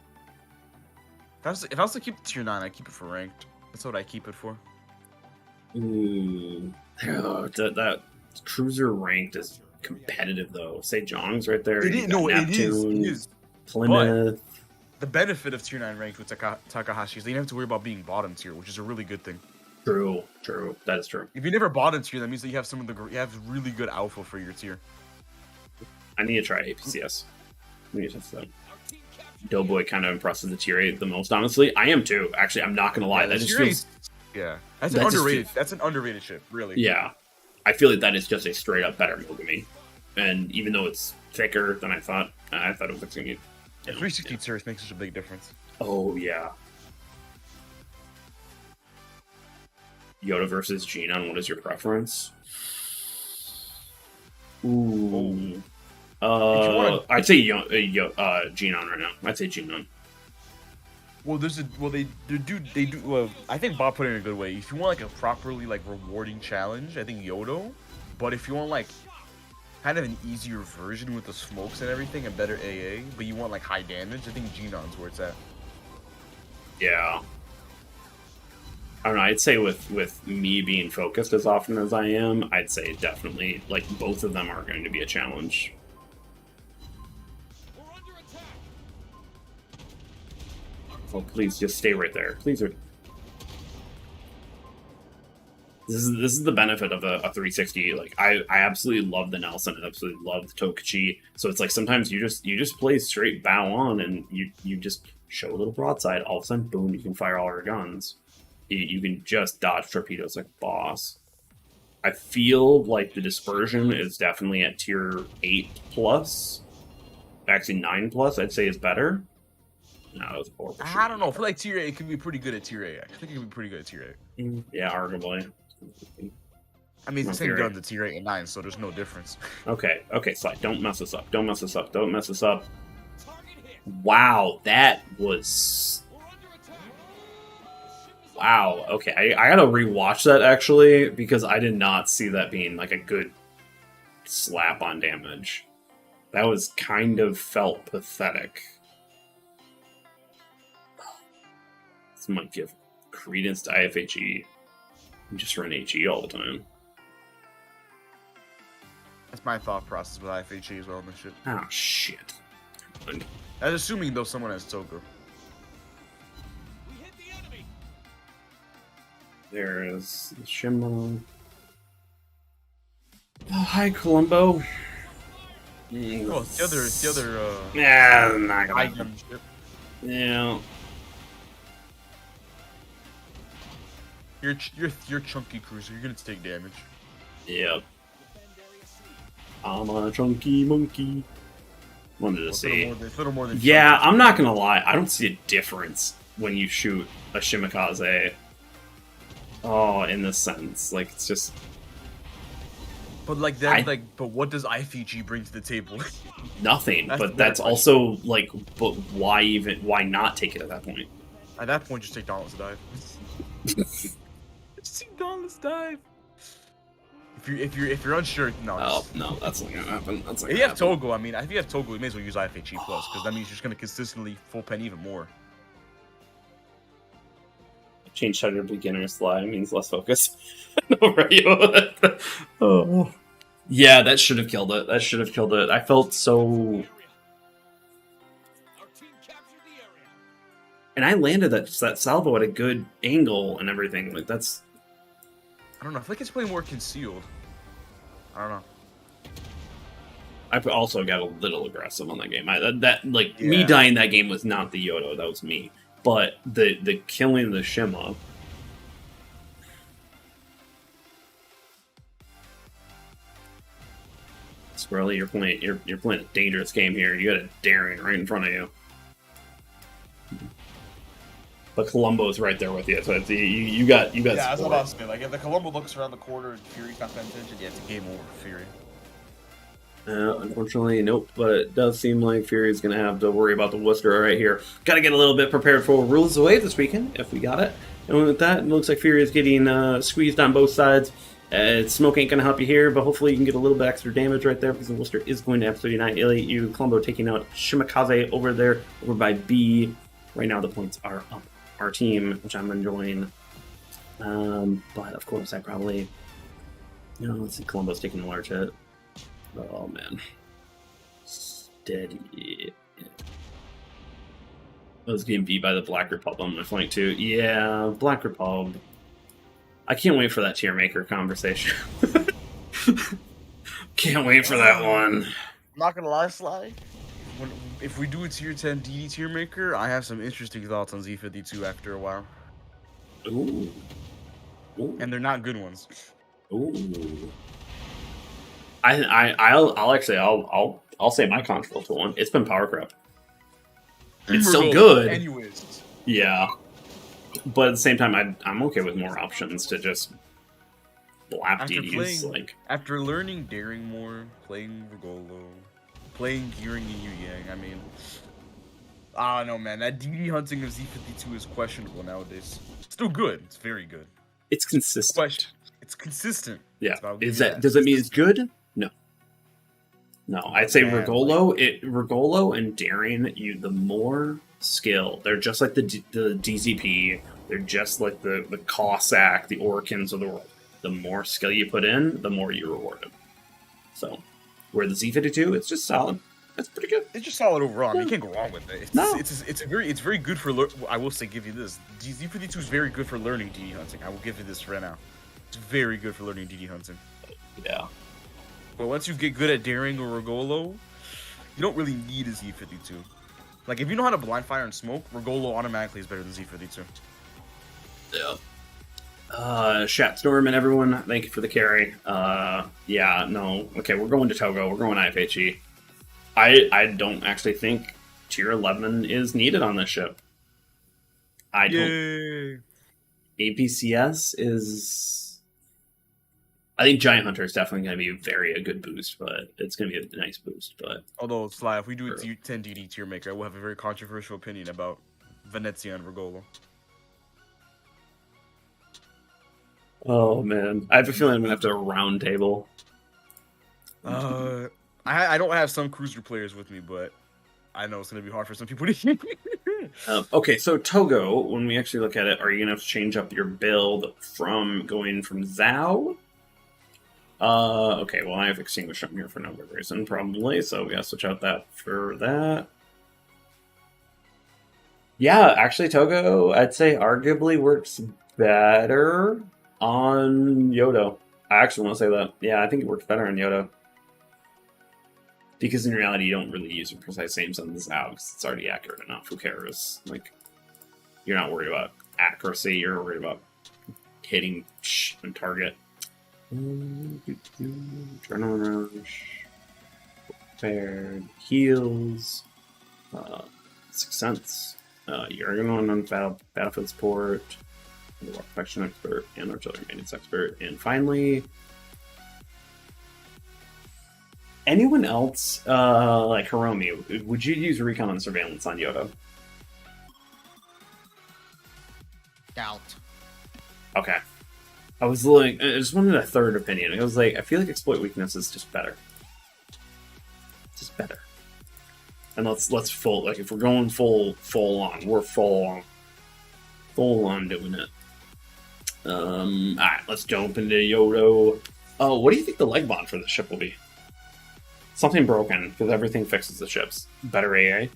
[SPEAKER 2] If I was to keep tier 9, I'd keep it for ranked. That's what I keep it for.
[SPEAKER 1] Ooh. That cruiser ranked is competitive, though. Say Jong's right there.
[SPEAKER 2] It is.
[SPEAKER 1] Plymouth.
[SPEAKER 2] The benefit of tier 9 ranked with Takahashi is that you don't have to worry about being bottom tier, which is a really good thing.
[SPEAKER 1] True. That is true.
[SPEAKER 2] If you never bottom tier, that means that you have really good alpha for your tier.
[SPEAKER 1] I need to try APCS. We need to test that. Doughboy kind of impresses the tier 8 the most, honestly. I am too. Actually, I'm not gonna lie. That just feels...
[SPEAKER 2] Yeah. That's an underrated ship, really.
[SPEAKER 1] Yeah. I feel like that is just a straight up better Mogami. And even though it's thicker than I thought it was going to be.
[SPEAKER 2] 360 turrets makes such a big difference.
[SPEAKER 1] Oh, yeah. Yoda versus Genon, what is your preference? Ooh. I'd say Genon right now. I'd say Genon.
[SPEAKER 2] Well, they do. Well, I think Bob put it in a good way. If you want like a properly like rewarding challenge, I think Yodo. But if you want like kind of an easier version with the smokes and everything and better AA, but you want like high damage, I think Genon's where it's at.
[SPEAKER 1] Yeah. I don't know. I'd say with me being focused as often as I am, I'd say definitely like both of them are going to be a challenge. Oh, please just stay right there. Please. This is the benefit of a 360. Like I absolutely love the Nelson. I absolutely love the Tokichi. So it's like sometimes you just play straight bow on and you just show a little broadside. All of a sudden, boom, you can fire all your guns. You can just dodge torpedoes like a boss. I feel like the dispersion is definitely at tier 8 plus. Actually 9 plus, I'd say is better. No, that was a horrible
[SPEAKER 2] I don't know. I feel like tier 8 can be pretty good at tier 8. I think it can be pretty good at tier
[SPEAKER 1] 8. Yeah, arguably.
[SPEAKER 2] I mean, it's the same guns at tier 8 and 9, so there's no difference.
[SPEAKER 1] Okay, Slide. Don't mess this up. Wow, that was... Wow, okay. I gotta rewatch that, actually, because I did not see that being, like, a good slap on damage. That was kind of felt pathetic. This might give credence to IFHE. You just run HE all the time.
[SPEAKER 2] That's my thought process with IFHE as well in this shit.
[SPEAKER 1] Oh, shit.
[SPEAKER 2] That's assuming, though, someone has Togo.
[SPEAKER 1] There is the Shimmer. Oh, hi, Columbo.
[SPEAKER 2] Oh, the other,
[SPEAKER 1] yeah, not gonna
[SPEAKER 2] item ship.
[SPEAKER 1] Yeah.
[SPEAKER 2] You're chunky cruiser. You're gonna take damage.
[SPEAKER 1] Yep. I'm a chunky monkey. Wanted to
[SPEAKER 2] It's
[SPEAKER 1] see.
[SPEAKER 2] a little more than
[SPEAKER 1] Yeah,
[SPEAKER 2] chunky.
[SPEAKER 1] I'm not gonna lie. I don't see a difference when you shoot a Shimikaze. Oh, in this sense, like it's just
[SPEAKER 2] But like that, but what does IFG bring to the table?
[SPEAKER 1] nothing.
[SPEAKER 2] That's
[SPEAKER 1] But
[SPEAKER 2] the better
[SPEAKER 1] that's also like, but why not take it at that point?
[SPEAKER 2] At that point, just take Dauntless Dive. Just take Dauntless Dive. If you're unsure, no.
[SPEAKER 1] Oh no, that's not gonna happen. That's not
[SPEAKER 2] If
[SPEAKER 1] gonna
[SPEAKER 2] you have
[SPEAKER 1] happen.
[SPEAKER 2] Togo, I mean, if you have Togo, you may as well use IFHE plus, because that means you're just gonna consistently full pen even more.
[SPEAKER 1] Change shutter beginner slide means less focus. No, right? Oh. Yeah, that should have killed it. That should have killed it. I felt so.
[SPEAKER 5] Our team captured the area.
[SPEAKER 1] And I landed that salvo at a good angle and everything. Like that's.
[SPEAKER 2] I don't know. I feel like it's playing more concealed. I don't know.
[SPEAKER 1] I also got a little aggressive on that game. Me
[SPEAKER 2] Yeah.
[SPEAKER 1] dying that game was not the Yodo. That was me. But the killing the Shima. Squirrely, you're playing a dangerous game here. You got a daring right in front of you. But Columbo's right there with you, so it's, you got
[SPEAKER 2] Yeah, that's
[SPEAKER 1] support.
[SPEAKER 2] what I was saying. Like, if the Columbo looks around the corner and Fury's not paying attention, yeah, it's a game over for Fury.
[SPEAKER 1] Unfortunately, nope. But it does seem like Fury's going to have to worry about the Worcester right here. Got to get a little bit prepared for Rules of the Wave this weekend, if we got it. And with that, it looks like Fury is getting squeezed on both sides. Smoke ain't going to help you here, but hopefully you can get a little bit extra damage right there because the Worcester is going to absolutely annihilate you. Columbo taking out Shimikaze over there, over by B. Right now the points are up our team, which I'm enjoying. But of course I probably... let's see, Columbo's taking a large hit. Oh man. Steady. I was getting beat by the Black Republic on my flank too. Yeah, Black Republic. I can't wait for that tier maker conversation. Can't wait for that one.
[SPEAKER 2] I'm not gonna lie, Sly. If we do a tier 10 DD tier maker, I have some interesting thoughts on Z52 after a while.
[SPEAKER 1] Ooh. Ooh.
[SPEAKER 2] And they're not good ones.
[SPEAKER 1] Ooh. I'll say my controversial one. It's been Power Crep. It's still good.
[SPEAKER 2] Anyways.
[SPEAKER 1] Yeah. But at the same time, I'm okay with more options to just blap DDs.
[SPEAKER 2] After learning Daring more, playing Regolo, playing Gearing and Yu Yang, I mean, I don't know, man. That DD hunting of Z52 is questionable nowadays. Still good. It's very good.
[SPEAKER 1] It's consistent.
[SPEAKER 2] It's consistent.
[SPEAKER 1] Yeah.
[SPEAKER 2] Does
[SPEAKER 1] Does it mean it's good? No. No, I'd say
[SPEAKER 2] Man,
[SPEAKER 1] Regolo and Daring, the more skill. They're just like the DZP. They're just like the Cossack, the Orkins of the world. The more skill you put in, the more you're rewarded. So, where the Z52, it's just solid. That's pretty good.
[SPEAKER 2] It's just solid overall. I mean, you can't go wrong with it. It's very good for. I will say, give you this. Z52 is very good for learning DD hunting. I will give you this right now. It's very good for learning DD hunting.
[SPEAKER 1] Yeah.
[SPEAKER 2] But once you get good at Daring or Regolo, you don't really need a Z52. Like, if you know how to blind fire and smoke, Regolo automatically is better than Z52.
[SPEAKER 1] Yeah. Shatstorm and everyone, thank you for the carry. Yeah, no. Okay, we're going to Togo. We're going IFHE. I don't actually think tier 11 is needed on this ship. I don't. APCS is... I think Giant Hunter is definitely going to be a good boost, but it's going to be a nice boost. But
[SPEAKER 2] although, Sly, if we do a 10 DD tier maker, I will have a very controversial opinion about Venezia and Regolo.
[SPEAKER 1] Oh man, I have a feeling I'm gonna have to round table.
[SPEAKER 2] I don't have some cruiser players with me, but I know it's gonna be hard for some people to hear.
[SPEAKER 1] Okay, so Togo, when we actually look at it, are you gonna have to change up your build from going from Zhao? Okay, well I have Extinguish up here for no good reason, probably, so we gotta switch out that for that. Yeah, actually Togo, I'd say arguably works better on Yodo. I actually want to say that. Yeah, I think it works better on Yodo. Because in reality, you don't really use your precise aims on this out because it's already accurate enough. Who cares? Like, you're not worried about accuracy. You're worried about hitting and target. Adrenaline rush. Prepared heals. 6 cents. You're going on battlefield support, war protection expert, and artillery maintenance expert. And finally, anyone else like Hiromi, would you use recon and surveillance on Yodo?
[SPEAKER 8] Doubt.
[SPEAKER 1] Okay. I just wanted a third opinion. I was like, I feel like exploit weakness is just better. Just better. And let's full, like, if we're going full on, we're full on doing it. Alright, let's jump into Yodo. Oh, what do you think the leg bond for the ship will be? Something broken, because everything fixes the ships. Better AA?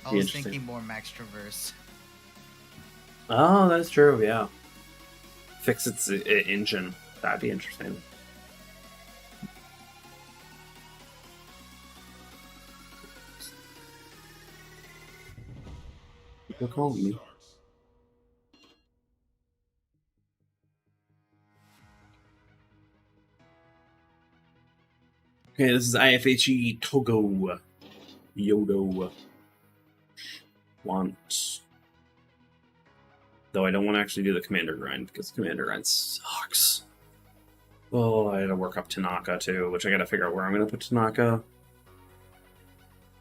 [SPEAKER 8] I was thinking more Max Traverse.
[SPEAKER 1] Oh, that's true, yeah. Fix its engine. That'd be interesting. People calling me. Okay, this is IFHE Togo. Yodo. Want. Though I don't want to actually do the commander grind, because the commander grind sucks. Oh, I gotta work up Tanaka too, which I gotta figure out where I'm gonna put Tanaka.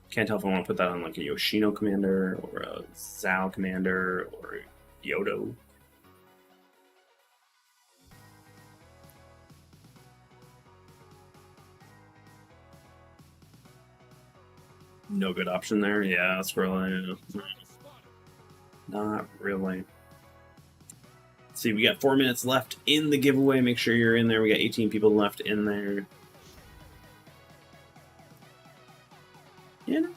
[SPEAKER 1] Can't tell if I want to put that on like a Yoshino commander, or a Zhao commander, or Yodo. No good option there? Yeah, scrolling. Not really. Let's see, we got 4 minutes left in the giveaway. Make sure you're in there. We got 18 people left in there. You know,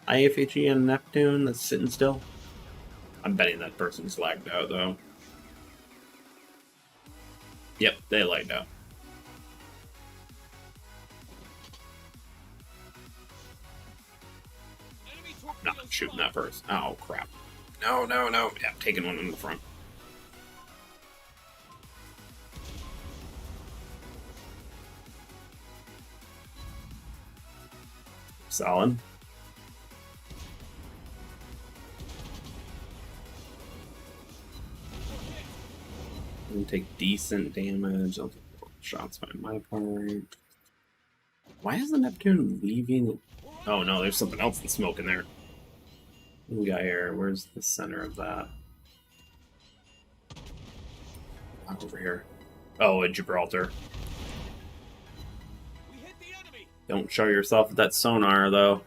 [SPEAKER 1] IFHE and Neptune that's sitting still. I'm betting that person's lagged out, though. Yep, they lagged out. Not shooting that person. Oh, crap. No. Yeah, taking one in the front. Solid. And take decent damage. I'll take shots by my part. Why is the Neptune leaving? Oh no, there's something else in smoke in there. What do we got here? Where's the center of that? Over here. Oh, in Gibraltar. Don't show yourself with that sonar, though.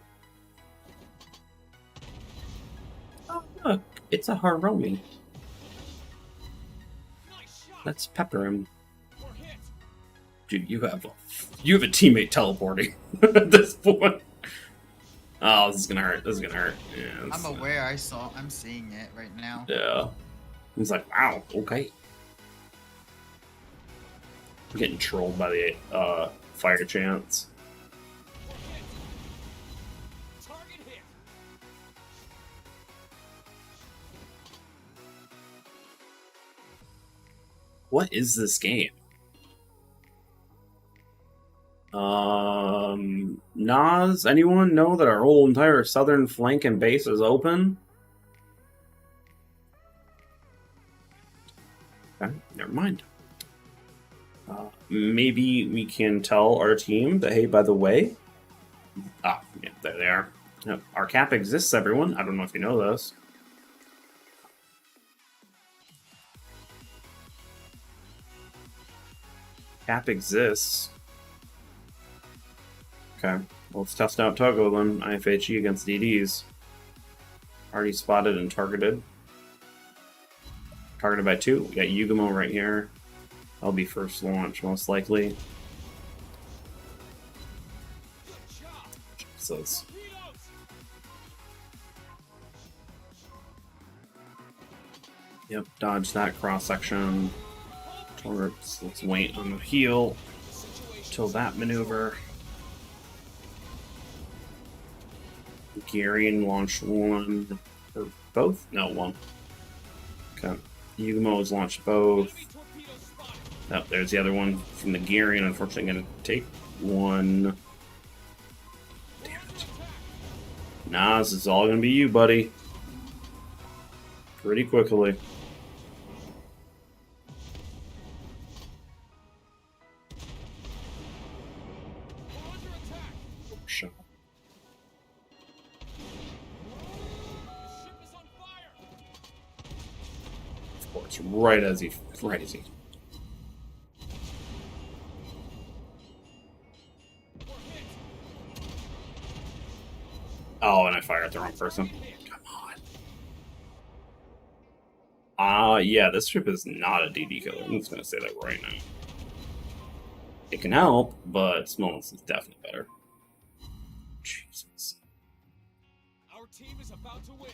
[SPEAKER 1] Oh, look. It's a Hiromi. Let's pepper him. Dude, you have a teammate teleporting at this point. Oh, this is gonna hurt. Yeah,
[SPEAKER 8] I'm aware. I'm seeing it right now.
[SPEAKER 1] Yeah. He's like, wow, okay. I'm getting trolled by the fire chants. What is this game? Nas, anyone know that our whole entire southern flank and base is open? Okay, never mind. Maybe we can tell our team that, hey, by the way... Ah, yeah, there they are. Yep. Our cap exists, everyone. I don't know if you know this. Cap exists. Okay, well, let's test out Togo then. IFHE against DDs. Already spotted and targeted. Targeted by 2. We got Yugumo right here. That'll be first launch, most likely. Jesus. Yep, dodge that cross section. Let's wait on the heel till that maneuver. Garian launched 1 or both? No, 1. Okay. Yugumo has launched both. Oh, there's the other one from the gearing. Unfortunately, going to take one. Damn it. Nah, this is all going to be you, buddy. Pretty quickly. Shut up. Of course, right as he. Oh, and I fired at the wrong person. Come on. Yeah, this ship is not a DD killer. I'm just gonna say that right now. It can help, but Smolens is definitely better. Jesus.
[SPEAKER 5] Our team is about to win.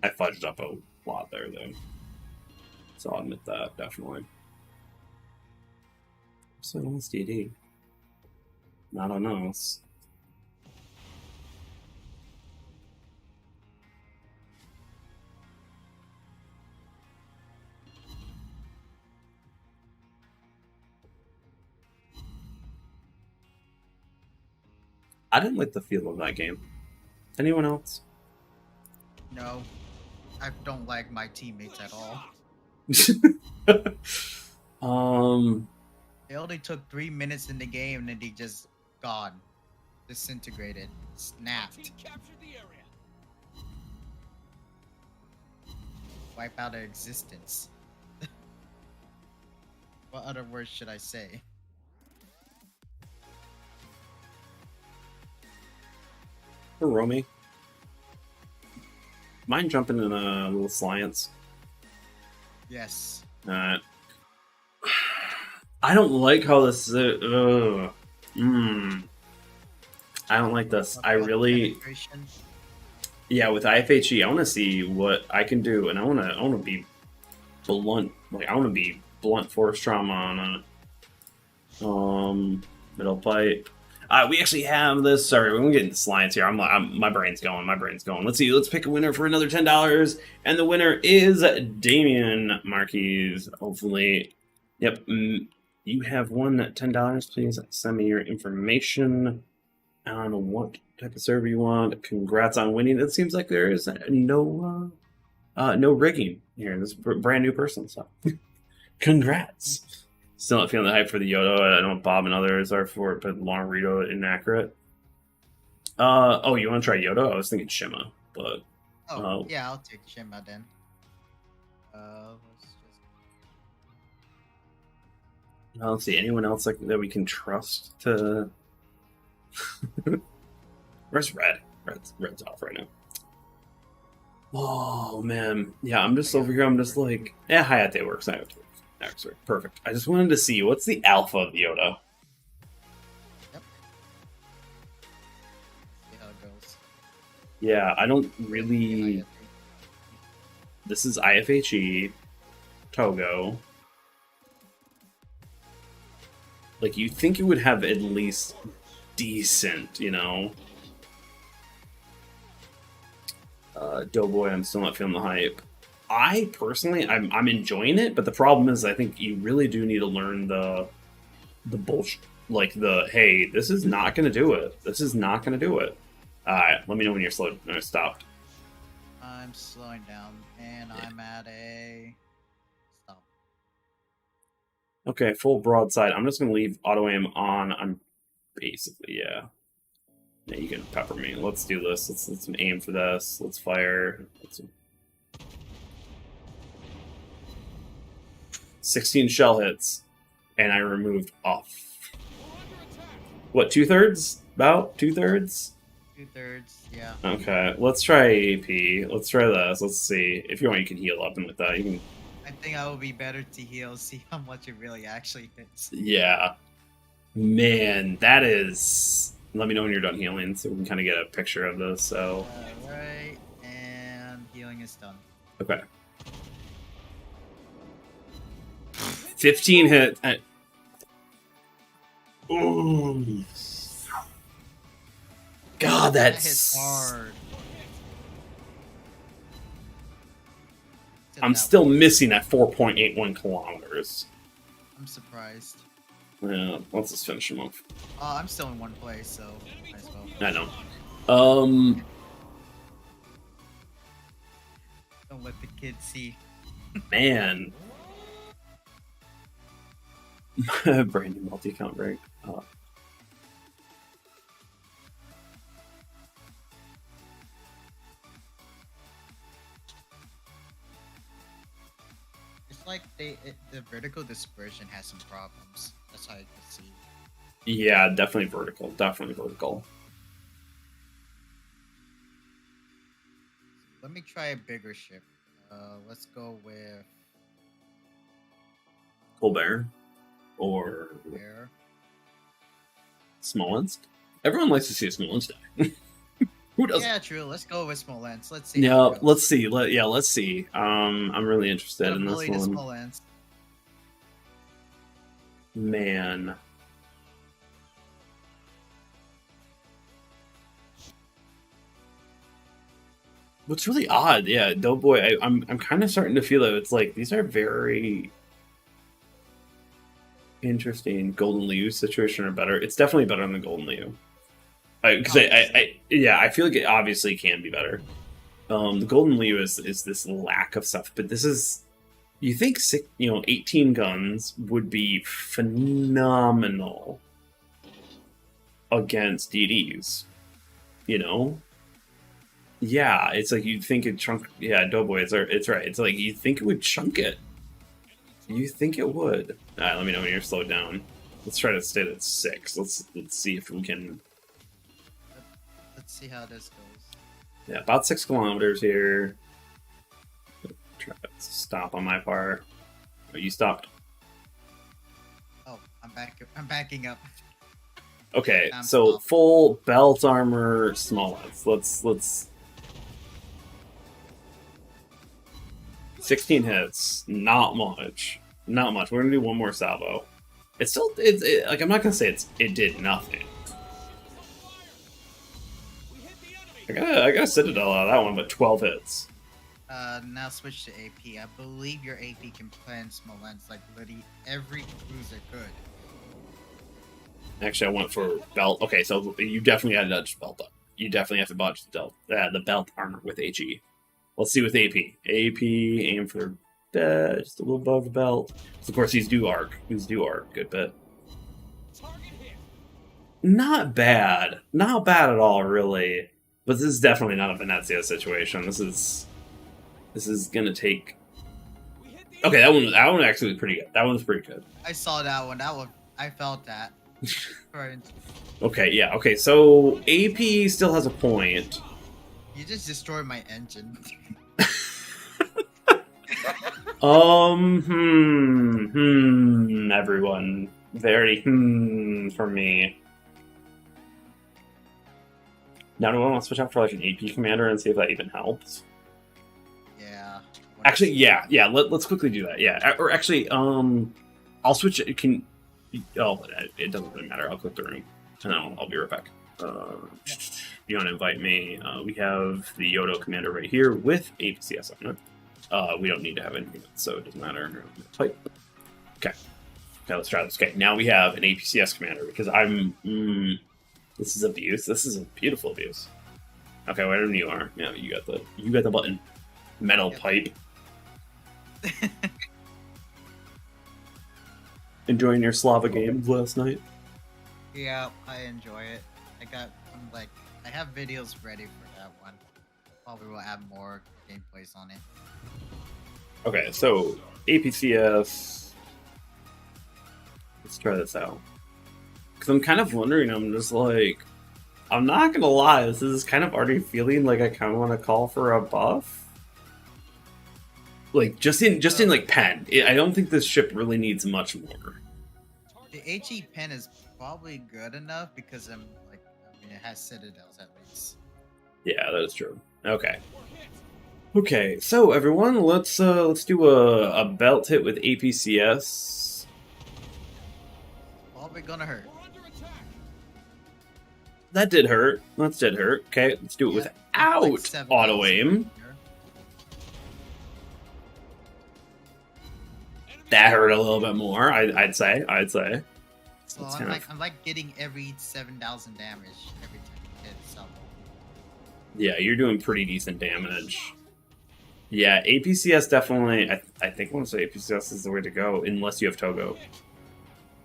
[SPEAKER 1] I fudged up a lot there, though. So I'll admit that, definitely. So what's DD? Not on us. I didn't like the feel of that game. Anyone else?
[SPEAKER 8] No, I don't like my teammates at all. They only took 3 minutes in the game and then they just gone, disintegrated, snapped,
[SPEAKER 5] Team captured the area.
[SPEAKER 8] wipe out their existence. What other words should I say?
[SPEAKER 1] Romy. Mind jumping in a little science?
[SPEAKER 8] Yes.
[SPEAKER 1] I don't like how this. I don't like this. I really.
[SPEAKER 8] Penetration?
[SPEAKER 1] Yeah, with IFHE, I want to see what I can do, and I want to be blunt. Like I want to be blunt force trauma on middle pipe. We actually have this. Sorry, we're getting science here. My brain's going. Let's see. Let's pick a winner for another $10, and the winner is Damien Marquis. Hopefully, yep. You have won $10. Please send me your information on what type of server you want. Congrats on winning. It seems like there is no rigging here. This is a brand new person. So, congrats. Still not feeling the hype for the Yodo. I know Bob and others are for it, but long Rito inaccurate. Oh, you want to try Yodo? I was thinking Shima, but
[SPEAKER 8] Yeah, I'll take Shima then.
[SPEAKER 1] Let's see. Anyone else that we can trust to? Where's Red? Red's off right now. Oh man, yeah. I'm just over here. I'm just like, yeah. Hayate works. Perfect. I just wanted to see what's the alpha of the Yoda.
[SPEAKER 8] Yep. See how it goes.
[SPEAKER 1] Yeah, I don't really. This is IFHE, Togo. Like, you think it would have at least decent, Doughboy, I'm still not feeling the hype. I personally, I'm enjoying it, but the problem is I think you really do need to learn the bullshit. Like hey, this is not going to do it. This is not going to do it. Alright, let me know when you're slow. No, stopped.
[SPEAKER 8] I'm slowing down, and yeah. I'm at a stop.
[SPEAKER 1] Okay, full broadside. I'm just going to leave auto aim on. I'm basically, yeah. Yeah, you can pepper me. Let's do this. Let's aim for this. Let's fire. 16 shell hits, and I removed off. What, 2/3? About 2/3?
[SPEAKER 8] 2/3, yeah.
[SPEAKER 1] Okay, let's try AP. Let's try this. Let's see. If you want, you can heal up, and with that, you can.
[SPEAKER 8] I think I will be better to heal, see how much it really actually hits.
[SPEAKER 1] Yeah. Man, that is. Let me know when you're done healing, so we can kind of get a picture of this. So.
[SPEAKER 8] Alright, and healing is done.
[SPEAKER 1] Okay. 15 hit. Ooh. God,
[SPEAKER 8] That
[SPEAKER 1] that's
[SPEAKER 8] hits hard.
[SPEAKER 1] I'm still missing at 4.81 kilometers.
[SPEAKER 8] I'm surprised.
[SPEAKER 1] Yeah, let's just finish him off.
[SPEAKER 8] I'm still in one place, so might as well.
[SPEAKER 1] I know.
[SPEAKER 8] Don't let the kids see.
[SPEAKER 1] Man. Brand new multi-account break.
[SPEAKER 8] It's like the vertical dispersion has some problems. That's how I can see.
[SPEAKER 1] Yeah, definitely vertical. Definitely vertical.
[SPEAKER 8] Let me try a bigger ship. Let's go with
[SPEAKER 1] Colbert or
[SPEAKER 8] where?
[SPEAKER 1] Smolensk. Everyone likes to see a Smolensk die. Who doesn't?
[SPEAKER 8] Yeah, true. Let's go with Smolensk. Let's see.
[SPEAKER 1] Yeah,
[SPEAKER 8] how it goes.
[SPEAKER 1] let's see. Let's see. I'm really interested
[SPEAKER 8] Gotta
[SPEAKER 1] in this
[SPEAKER 8] bully the
[SPEAKER 1] one.
[SPEAKER 8] Smolensk.
[SPEAKER 1] Man. What's really odd, yeah, Doughboy, I'm kind of starting to feel that it's like these are very interesting. Golden Liu situation or better. It's definitely better than the Golden Liu. Because I feel like it obviously can be better. The Golden Liu is this lack of stuff, but this is, you think 18 guns would be phenomenal against DDs, you know? Yeah, it's like you'd think it chunk. Yeah, Doughboy, it's right. It's like you think it would chunk it. You think it would. Alright, let me know when you're slowed down. Let's try to stay at 6. Let's see if we can.
[SPEAKER 8] Let's see how this goes.
[SPEAKER 1] Yeah, about 6 kilometers here. Try to stop on my part. Oh, you stopped.
[SPEAKER 8] Oh, I'm back. I'm backing up.
[SPEAKER 1] Okay,
[SPEAKER 8] I'm
[SPEAKER 1] so
[SPEAKER 8] stopped.
[SPEAKER 1] full belt armor, smallest. Let's. 16 hits, not much. Not much. We're gonna do one more salvo. It's still, like, I'm not gonna say it did nothing. I got a Citadel out of that one, but 12 hits.
[SPEAKER 8] Now switch to AP. I believe your AP can plan Smolensk like literally every cruiser could.
[SPEAKER 1] Actually, I went for belt. Okay, so you definitely had to dodge belt up. You definitely have to dodge the belt armor with HE. Let's see with AP. AP, aim for just a little above the belt. So of course, he's due arc. Good bit. Not bad. Not bad at all, really. But this is definitely not a Venezia situation. This is gonna take. Okay, that one actually was pretty good. That one was pretty good.
[SPEAKER 8] I saw that one. I felt that. Right.
[SPEAKER 1] Okay, yeah. Okay, so AP still has a point.
[SPEAKER 8] You just destroyed my engine.
[SPEAKER 1] Everyone. Very for me. Now do I want to switch out for like an AP commander and see if that even helps?
[SPEAKER 8] Yeah.
[SPEAKER 1] Actually, yeah. Let's quickly do that. Yeah, or actually, I'll switch. It doesn't really matter. I'll click the room, and then I'll be right back. You want to invite me? We have the Yodo commander right here with APCS on it. We don't need to have anything, so it doesn't matter. Okay, let's try this. Okay, now we have an APCS commander because I'm. This is abuse. This is a beautiful abuse. Okay, whatever you are. Yeah, you got the button. Metal pipe. Enjoying your Slava games last night?
[SPEAKER 8] Yeah, I enjoy it. I have videos ready for that one. Probably will add more gameplays on it.
[SPEAKER 1] Okay, so APCS. Let's try this out. Because I'm kind of wondering, I'm just like, I'm not gonna lie, this is kind of already feeling like I kind of want to call for a buff. Like, just in like pen. I don't think this ship really needs much more.
[SPEAKER 8] The HE pen is probably good enough because it has citadels at least.
[SPEAKER 1] Yeah, that is true. Okay. Okay, so everyone, let's do a belt hit with APCS.
[SPEAKER 8] Probably gonna hurt.
[SPEAKER 1] That did hurt. Okay, let's do it without auto aim. That hurt a little bit more. I'd say.
[SPEAKER 8] So
[SPEAKER 1] That's
[SPEAKER 8] I'm
[SPEAKER 1] kind
[SPEAKER 8] like
[SPEAKER 1] of-
[SPEAKER 8] I'm like getting every 7,000 damage every time you hit salvo.
[SPEAKER 1] Yeah, you're doing pretty decent damage. Yeah, APCS definitely. I think once APCS is the way to go, unless you have Togo.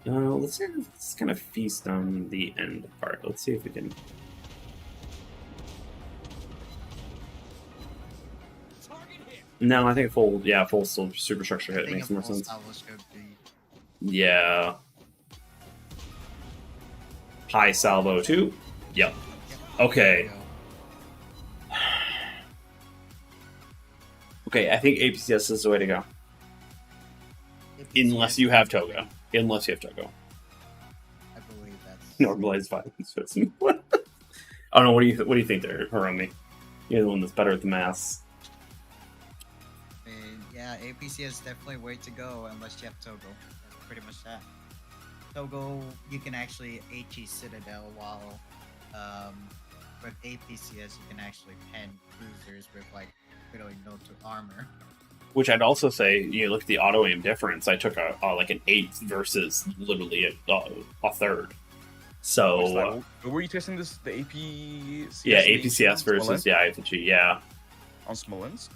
[SPEAKER 1] Let's kind of feast on the end part. Let's see if we can. No, I think full superstructure
[SPEAKER 8] I
[SPEAKER 1] hit
[SPEAKER 8] think
[SPEAKER 1] makes
[SPEAKER 8] a
[SPEAKER 1] more
[SPEAKER 8] full
[SPEAKER 1] sense.
[SPEAKER 8] salvo should be.
[SPEAKER 1] Yeah. High salvo too. Yep. Okay. Okay, I think APCS is the way to go. Unless you have Togo. Unless you have Togo.
[SPEAKER 8] I believe that's.
[SPEAKER 1] Normalized violence. I don't know. What do you think there, Hiromi? You're the one that's better at the maths.
[SPEAKER 8] Yeah, APC is definitely way to go unless you have Togo. That's pretty much that. Togo, you can actually HE Citadel, while with APCS you can actually pen cruisers with like literally no to armor.
[SPEAKER 1] Which I'd also say, you look at the auto aim difference. I took like an 8th versus literally a third. So
[SPEAKER 2] were you testing this? The APCS?
[SPEAKER 1] yeah, APCS versus IFG. Yeah,
[SPEAKER 2] on Smolensk.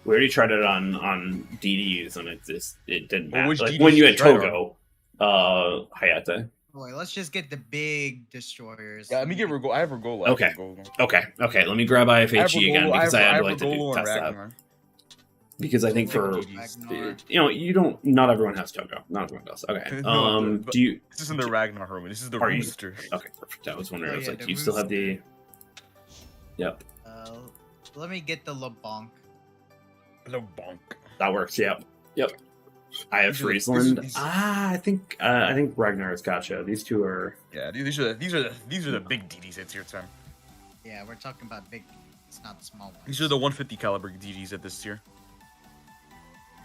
[SPEAKER 1] We already tried it on DDs and it didn't
[SPEAKER 2] Well,
[SPEAKER 1] matter.
[SPEAKER 2] which
[SPEAKER 1] Like
[SPEAKER 2] DDs
[SPEAKER 1] when you
[SPEAKER 2] did
[SPEAKER 1] had
[SPEAKER 2] you try it
[SPEAKER 1] Togo, Hayate.
[SPEAKER 8] Boy, let's just get the big destroyers.
[SPEAKER 2] Yeah, let me get Rogolo. I have Rogolo.
[SPEAKER 1] Okay. Let me grab IFHE again because I had like to
[SPEAKER 2] Rogolo
[SPEAKER 1] test
[SPEAKER 2] and
[SPEAKER 1] that.
[SPEAKER 2] Ragnar.
[SPEAKER 1] Because I think for
[SPEAKER 8] Ragnar.
[SPEAKER 1] you don't. Not everyone has Togo. Not everyone does. Okay.
[SPEAKER 2] No,
[SPEAKER 1] Do you?
[SPEAKER 2] This isn't the Ragnar Herman. This is the
[SPEAKER 1] Are you-
[SPEAKER 2] Rooster.
[SPEAKER 1] Okay, perfect. I was wondering.
[SPEAKER 8] Oh,
[SPEAKER 1] I was
[SPEAKER 8] yeah,
[SPEAKER 1] like,
[SPEAKER 8] the
[SPEAKER 1] do you still have the?
[SPEAKER 8] rooster.
[SPEAKER 1] Yep,
[SPEAKER 8] Let me get the LeBonk.
[SPEAKER 2] LeBonk.
[SPEAKER 1] that works. Yep. I have
[SPEAKER 2] These are-
[SPEAKER 1] Friesland.
[SPEAKER 2] these-
[SPEAKER 1] I think Ragnar's gotcha. These two are.
[SPEAKER 2] Yeah, these are the big DDs at tier 10.
[SPEAKER 8] Yeah, we're talking about big. It's not the small ones.
[SPEAKER 2] These are the 150 caliber DDs at this tier.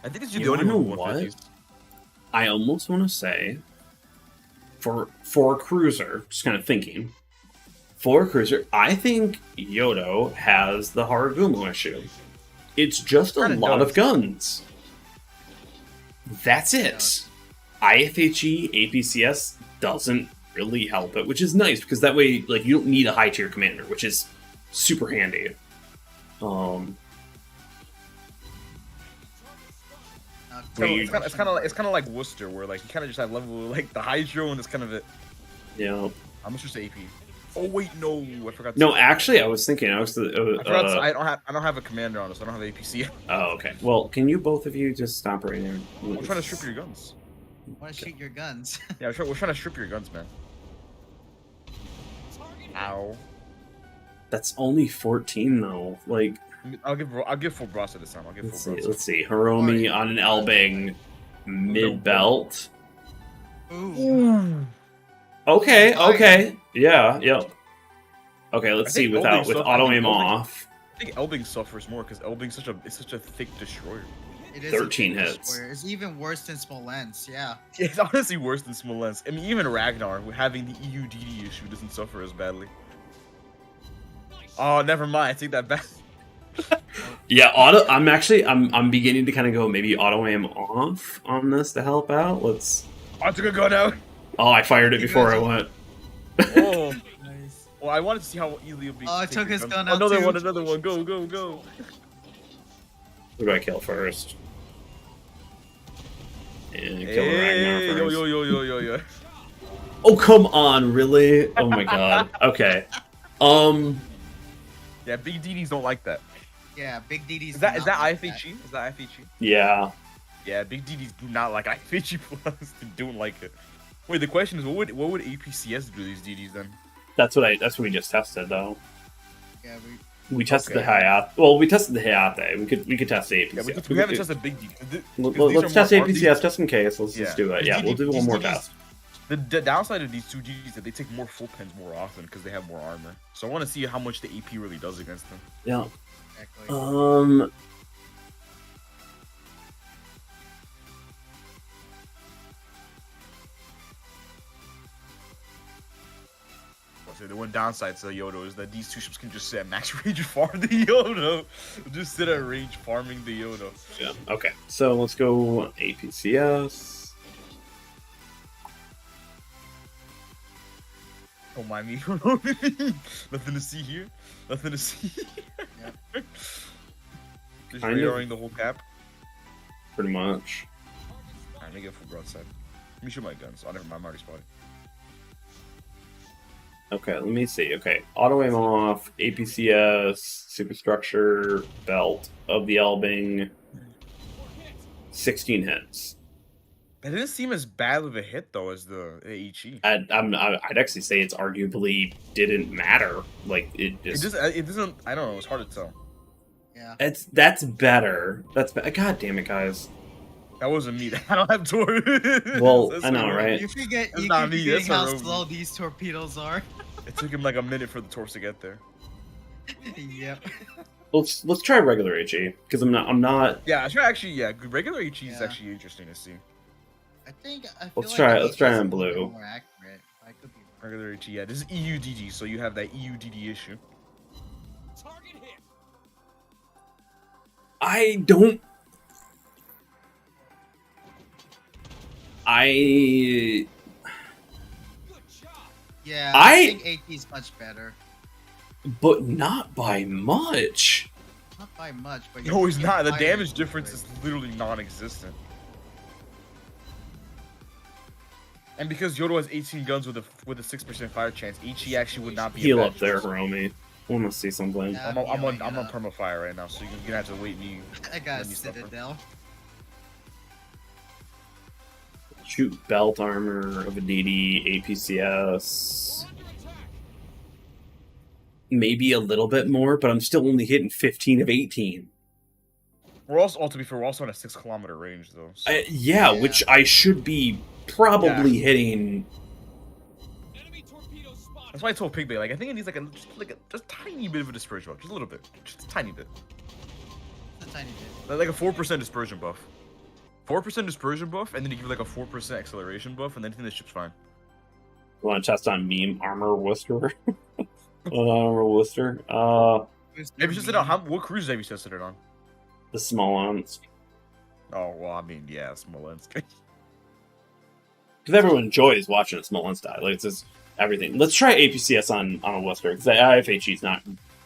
[SPEAKER 2] I think these are
[SPEAKER 1] You
[SPEAKER 2] the only
[SPEAKER 1] wanna
[SPEAKER 2] ones
[SPEAKER 1] know
[SPEAKER 2] with 150s.
[SPEAKER 1] I almost want to say, for a cruiser, just kind of thinking, for a cruiser, I think Yodo has the Haragumo issue. It's just a
[SPEAKER 2] Kinda
[SPEAKER 1] lot
[SPEAKER 2] does.
[SPEAKER 1] of guns. That's it. IFHE APCS doesn't really help it, which is nice because that way, like, you don't need a high tier commander, which is super handy.
[SPEAKER 2] It's kind of like Worcester, where like you kind of just have level like the Hydro, and it's kind of it.
[SPEAKER 1] Yeah.
[SPEAKER 2] How much is the AP? Oh wait, no, I forgot. To
[SPEAKER 1] No,
[SPEAKER 2] say.
[SPEAKER 1] actually, I was thinking.
[SPEAKER 2] I don't have a commander on this. I don't have APC.
[SPEAKER 1] Oh, okay. Well, can you both of you just stop right there?
[SPEAKER 2] I'm trying to strip your guns.
[SPEAKER 8] Want to shoot your guns?
[SPEAKER 2] Yeah, we're trying to strip your guns, man. Ow.
[SPEAKER 1] That's only 14 though. Like,
[SPEAKER 2] I'll give full Brasa this time.
[SPEAKER 1] let's see. Hiromi on an Elbing mid belt.
[SPEAKER 8] Ooh.
[SPEAKER 1] Okay. Yeah. Yep. Okay, let's
[SPEAKER 2] I
[SPEAKER 1] see
[SPEAKER 2] think
[SPEAKER 1] with
[SPEAKER 2] Elbing
[SPEAKER 1] auto aim
[SPEAKER 2] Elbing-
[SPEAKER 1] off.
[SPEAKER 2] I think Elbing suffers more because Elbing's such a thick destroyer.
[SPEAKER 8] It is
[SPEAKER 1] 13
[SPEAKER 8] a big
[SPEAKER 1] hits.
[SPEAKER 8] destroyer. It's even worse than Smolensk. Yeah.
[SPEAKER 2] It's honestly worse than Smolensk. I mean, even Ragnar, having the EUDD issue, doesn't suffer as badly. Oh, never mind. I take that back.
[SPEAKER 1] Yeah, I'm beginning to kind of go maybe auto aim off on this to help out. Let's.
[SPEAKER 2] I took a gun out.
[SPEAKER 1] Oh, I fired it before I went.
[SPEAKER 2] Oh.
[SPEAKER 8] Nice.
[SPEAKER 2] Well, I wanted to see how easily it'll be.
[SPEAKER 8] Oh, I
[SPEAKER 2] take
[SPEAKER 8] took
[SPEAKER 2] the
[SPEAKER 8] his gun out
[SPEAKER 2] Another
[SPEAKER 8] too.
[SPEAKER 2] one. Go.
[SPEAKER 1] Who do I kill first? And kill Ragnar
[SPEAKER 2] Hey,
[SPEAKER 1] first.
[SPEAKER 2] yo.
[SPEAKER 1] Oh, come on, really? Oh my god. Okay.
[SPEAKER 2] Yeah, big DDs don't like that.
[SPEAKER 8] Yeah, big DDs.
[SPEAKER 2] Is that
[SPEAKER 8] do not like
[SPEAKER 2] IFHE? Is that IFHE?
[SPEAKER 1] Yeah.
[SPEAKER 2] Yeah, big DDs do not like IFHE plus. They don't like it. Wait, the question is, what would APCS do to these DDs then?
[SPEAKER 1] That's what we just tested though.
[SPEAKER 8] Yeah,
[SPEAKER 1] We tested
[SPEAKER 2] Okay.
[SPEAKER 1] the Hayate. Well, we tested the Hayate. We could test the APCS.
[SPEAKER 2] Yeah, we haven't tested big DDs.
[SPEAKER 1] Let's test APCS just in case. Let's just do it.
[SPEAKER 2] These
[SPEAKER 1] Yeah, we'll do one
[SPEAKER 2] these
[SPEAKER 1] more
[SPEAKER 2] DDs
[SPEAKER 1] test.
[SPEAKER 2] The downside of these two DDs is that they take more full pens more often because they have more armor. So I want to see how much the AP really does against them.
[SPEAKER 1] Yeah.
[SPEAKER 8] exactly.
[SPEAKER 2] say the one downside to Yodo is that these two ships can just sit at max range and farm the Yodo. Just sit at range farming the Yodo.
[SPEAKER 1] Yeah. Okay. So let's go APCS.
[SPEAKER 2] Don't mind me. Nothing to see here. Nothing to see.
[SPEAKER 8] Yep.
[SPEAKER 2] Just
[SPEAKER 1] Kind of.
[SPEAKER 2] radaring the whole cap.
[SPEAKER 1] Pretty much.
[SPEAKER 2] Alright, make it full broadside. Let me shoot my guns. Oh, never mind. I'm already spotted.
[SPEAKER 1] Okay, let me see. Okay, auto aim off, APCS, superstructure, belt of the Elbing, 16 hits.
[SPEAKER 2] That didn't seem as bad of a hit though as the AEG.
[SPEAKER 1] I'd actually say it's arguably didn't matter. Like it just
[SPEAKER 2] It doesn't. I don't know. It's hard to tell.
[SPEAKER 8] Yeah.
[SPEAKER 1] that's better. God damn it, guys.
[SPEAKER 2] That wasn't me. I don't have torpedoes.
[SPEAKER 1] Well, I know, right?
[SPEAKER 8] You forget
[SPEAKER 2] That's
[SPEAKER 8] you
[SPEAKER 2] not
[SPEAKER 8] keep
[SPEAKER 2] me,
[SPEAKER 8] forgetting
[SPEAKER 2] that's
[SPEAKER 8] how
[SPEAKER 2] Hiromu.
[SPEAKER 8] slow these torpedoes are.
[SPEAKER 2] It took him like a minute for the torps to get there.
[SPEAKER 8] Yep.
[SPEAKER 1] Let's try regular HE because I'm not.
[SPEAKER 2] Yeah, I should actually. Yeah, regular HE is
[SPEAKER 8] Yeah.
[SPEAKER 2] actually interesting to see.
[SPEAKER 8] I think I feel
[SPEAKER 1] Let's
[SPEAKER 8] like
[SPEAKER 1] try
[SPEAKER 8] the
[SPEAKER 1] it. Let's try
[SPEAKER 8] HS
[SPEAKER 1] on
[SPEAKER 8] is a little
[SPEAKER 1] blue.
[SPEAKER 8] bit more accurate. I could be wrong.
[SPEAKER 2] Regular HE. Yeah, this is EUDD, so you have that EUDD issue.
[SPEAKER 5] Target hit.
[SPEAKER 1] I don't. I
[SPEAKER 5] Good job.
[SPEAKER 8] Yeah,
[SPEAKER 1] I-
[SPEAKER 8] I think AT is much better.
[SPEAKER 1] but not by much.
[SPEAKER 8] Not by much, but
[SPEAKER 2] No, it's
[SPEAKER 8] you're
[SPEAKER 2] not. The
[SPEAKER 8] firing
[SPEAKER 2] damage
[SPEAKER 8] into
[SPEAKER 2] difference
[SPEAKER 8] it.
[SPEAKER 2] is literally non-existent. And because Yodo has 18 guns with a 6% fire chance, HE actually would not be.
[SPEAKER 1] Heal
[SPEAKER 2] a
[SPEAKER 1] up
[SPEAKER 2] bad
[SPEAKER 1] there,
[SPEAKER 2] choice.
[SPEAKER 1] On to see something.
[SPEAKER 8] Yeah.
[SPEAKER 2] I'm on
[SPEAKER 8] healing it up.
[SPEAKER 2] permafire right now, so you're gonna have to wait me.
[SPEAKER 8] I got a
[SPEAKER 2] Let me suffer.
[SPEAKER 8] Citadel.
[SPEAKER 1] Shoot belt armor of a DD, APCS.
[SPEAKER 5] Under attack.
[SPEAKER 1] Maybe a little bit more, but I'm still only hitting 15 of 18.
[SPEAKER 2] We're also, to be fair, we're also on a 6-kilometer range though. So.
[SPEAKER 1] Yeah, which I should be probably hitting.
[SPEAKER 5] Enemy torpedo spotted.
[SPEAKER 2] That's why I told Pigbay, like I think it needs like a just tiny bit of a dispersion buff, just a little bit, just a tiny bit,
[SPEAKER 8] A tiny bit.
[SPEAKER 2] like a 4% dispersion buff. 4% dispersion buff, and then you give it like a 4% acceleration buff, and then I think the ship's fine.
[SPEAKER 1] Want to test on meme armor Worcester? Armor Worcester.
[SPEAKER 2] Maybe just on what cruises have you tested it on?
[SPEAKER 1] The small ones.
[SPEAKER 2] Oh well, I mean, yeah, Smolensk.
[SPEAKER 1] Because everyone enjoys watching a Smolensk die. Like, it's just everything. Let's try APCS on a Worcester, because IFHE is not.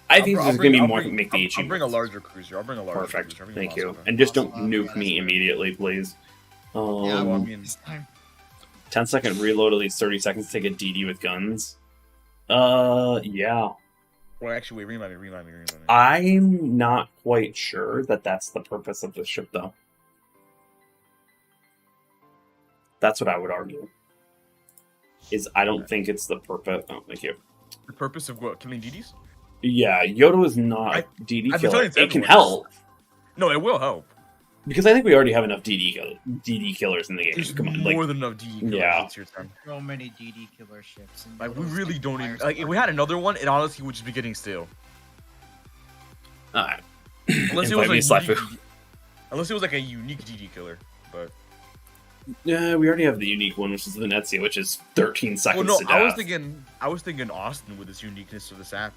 [SPEAKER 1] I think there's going to be more to make the HE.
[SPEAKER 2] I'll bring a larger cruiser. I'll bring a larger
[SPEAKER 1] Perfect.
[SPEAKER 2] cruiser. I'll bring a
[SPEAKER 1] Thank you.
[SPEAKER 2] Moscow.
[SPEAKER 1] And just don't
[SPEAKER 8] Awesome.
[SPEAKER 1] nuke
[SPEAKER 8] Yeah,
[SPEAKER 1] me
[SPEAKER 8] that's
[SPEAKER 1] immediately, please.
[SPEAKER 8] Yeah,
[SPEAKER 2] well, I mean,
[SPEAKER 8] this time.
[SPEAKER 1] 10-second reload, at least 30 seconds to take a DD with guns. Yeah.
[SPEAKER 2] well, actually, wait, remind me.
[SPEAKER 1] I'm not quite sure that that's the purpose of this ship, though. That's what I would argue. Is I don't think it's the purpose. Oh, thank you.
[SPEAKER 2] The purpose of what? Killing DDs?
[SPEAKER 1] Yeah, Yodo is not a DD
[SPEAKER 2] I've been
[SPEAKER 1] killer.
[SPEAKER 2] telling
[SPEAKER 1] It can
[SPEAKER 2] everyone
[SPEAKER 1] help.
[SPEAKER 2] No, it will help.
[SPEAKER 1] Because I think we already have enough DD killers in the game.
[SPEAKER 2] There's
[SPEAKER 1] Come on,
[SPEAKER 2] more
[SPEAKER 1] like,
[SPEAKER 2] than enough DD killers.
[SPEAKER 1] yeah.
[SPEAKER 2] It's your time.
[SPEAKER 8] So many DD killer ships. And
[SPEAKER 2] Like we
[SPEAKER 8] those,
[SPEAKER 2] really don't
[SPEAKER 8] fire
[SPEAKER 2] even like. If we had another one, it honestly would just be getting stale.
[SPEAKER 1] alright.
[SPEAKER 2] Unless it
[SPEAKER 1] Invite me
[SPEAKER 2] was
[SPEAKER 1] to
[SPEAKER 2] a
[SPEAKER 1] Slack
[SPEAKER 2] unique,
[SPEAKER 1] food.
[SPEAKER 2] unless it was like a unique DD killer. But
[SPEAKER 1] Yeah, we already have the unique one, which is the Netsia, which is 13 seconds
[SPEAKER 2] well,
[SPEAKER 1] to
[SPEAKER 2] no,
[SPEAKER 1] death.
[SPEAKER 2] I was thinking Austin with its uniqueness of this app.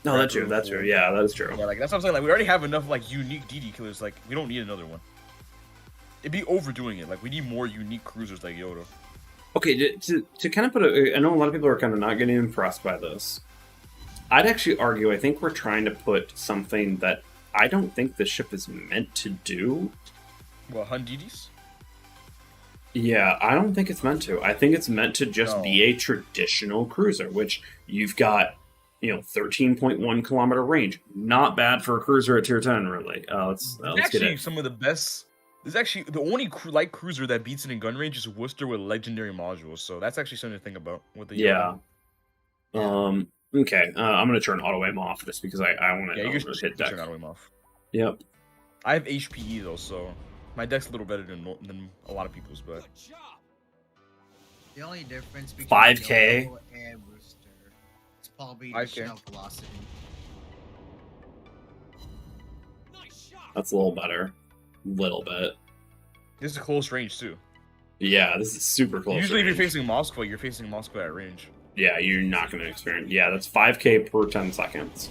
[SPEAKER 1] No, that's true. That's true. Yeah, that is true.
[SPEAKER 2] Yeah, like that's what I'm saying. Like we already have enough like unique DD killers. Like we don't need another one. It'd be overdoing it. Like we need more unique cruisers like Yodo.
[SPEAKER 1] Okay, to kind of put it, I know a lot of people are kind of not getting impressed by this. I'd actually argue, I think we're trying to put something that I don't think the ship is meant to do.
[SPEAKER 2] What, Hun DDs?
[SPEAKER 1] Yeah, I don't think it's meant to. I think it's meant to just
[SPEAKER 2] No.
[SPEAKER 1] be a traditional cruiser, which you've got, 13.1 kilometer range. Not bad for a cruiser at tier 10, really. Let's get
[SPEAKER 2] Actually,
[SPEAKER 1] it.
[SPEAKER 2] some of the best. There's actually the only light cruiser that beats it in gun range is Worcester with legendary modules. So that's actually something to think about with the
[SPEAKER 1] Yeah.
[SPEAKER 2] Yodo.
[SPEAKER 1] Okay, I'm going to turn auto aim off just because I want to
[SPEAKER 2] Yeah, you can
[SPEAKER 1] hit deck.
[SPEAKER 2] turn auto aim off.
[SPEAKER 1] Yep.
[SPEAKER 2] I have HPE though, so my deck's a little better than a lot of people's. But
[SPEAKER 5] Good job.
[SPEAKER 8] The only difference between
[SPEAKER 1] 5K?
[SPEAKER 8] Yodo and Rooster is probably the
[SPEAKER 2] 5K.
[SPEAKER 8] shell velocity.
[SPEAKER 5] Nice shot.
[SPEAKER 1] That's a little better. Little bit.
[SPEAKER 2] this is close range too.
[SPEAKER 1] Yeah, this is super close.
[SPEAKER 2] Usually, if you're
[SPEAKER 1] range.
[SPEAKER 2] facing Moscow, you're facing Moscow at range.
[SPEAKER 1] Yeah, you're not going to experience. Yeah, that's 5k per 10 seconds.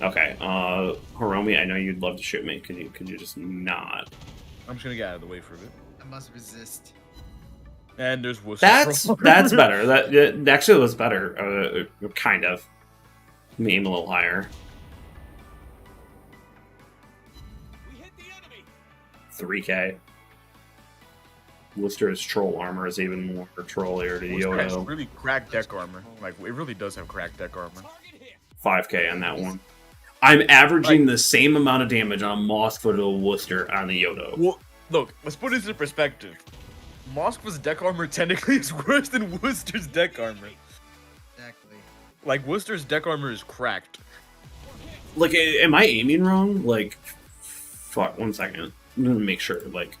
[SPEAKER 1] Okay, Hiromi, I know you'd love to shoot me. Could you just not?
[SPEAKER 2] I'm just gonna get out of the way for a bit.
[SPEAKER 8] I must resist.
[SPEAKER 2] And there's Worcester.
[SPEAKER 1] That's better. That actually was better. Kind of. Let me aim a little higher.
[SPEAKER 5] We hit the enemy.
[SPEAKER 1] 3k. Worcester's troll armor is even more trollier to
[SPEAKER 2] Worcester has
[SPEAKER 1] Yodo.
[SPEAKER 2] really cracked deck armor. Like it really does have cracked deck armor.
[SPEAKER 5] Target hit.
[SPEAKER 1] 5k on that one. I'm averaging the same amount of damage on a Moskva to a Worcester on the Yodo.
[SPEAKER 2] Well, look, let's put this in perspective. Moskva's deck armor technically is worse than Worcester's deck armor.
[SPEAKER 8] Exactly.
[SPEAKER 2] Like Worcester's deck armor is cracked.
[SPEAKER 1] Like, am I aiming wrong? Like, fuck, 1 second. I'm gonna make sure, like,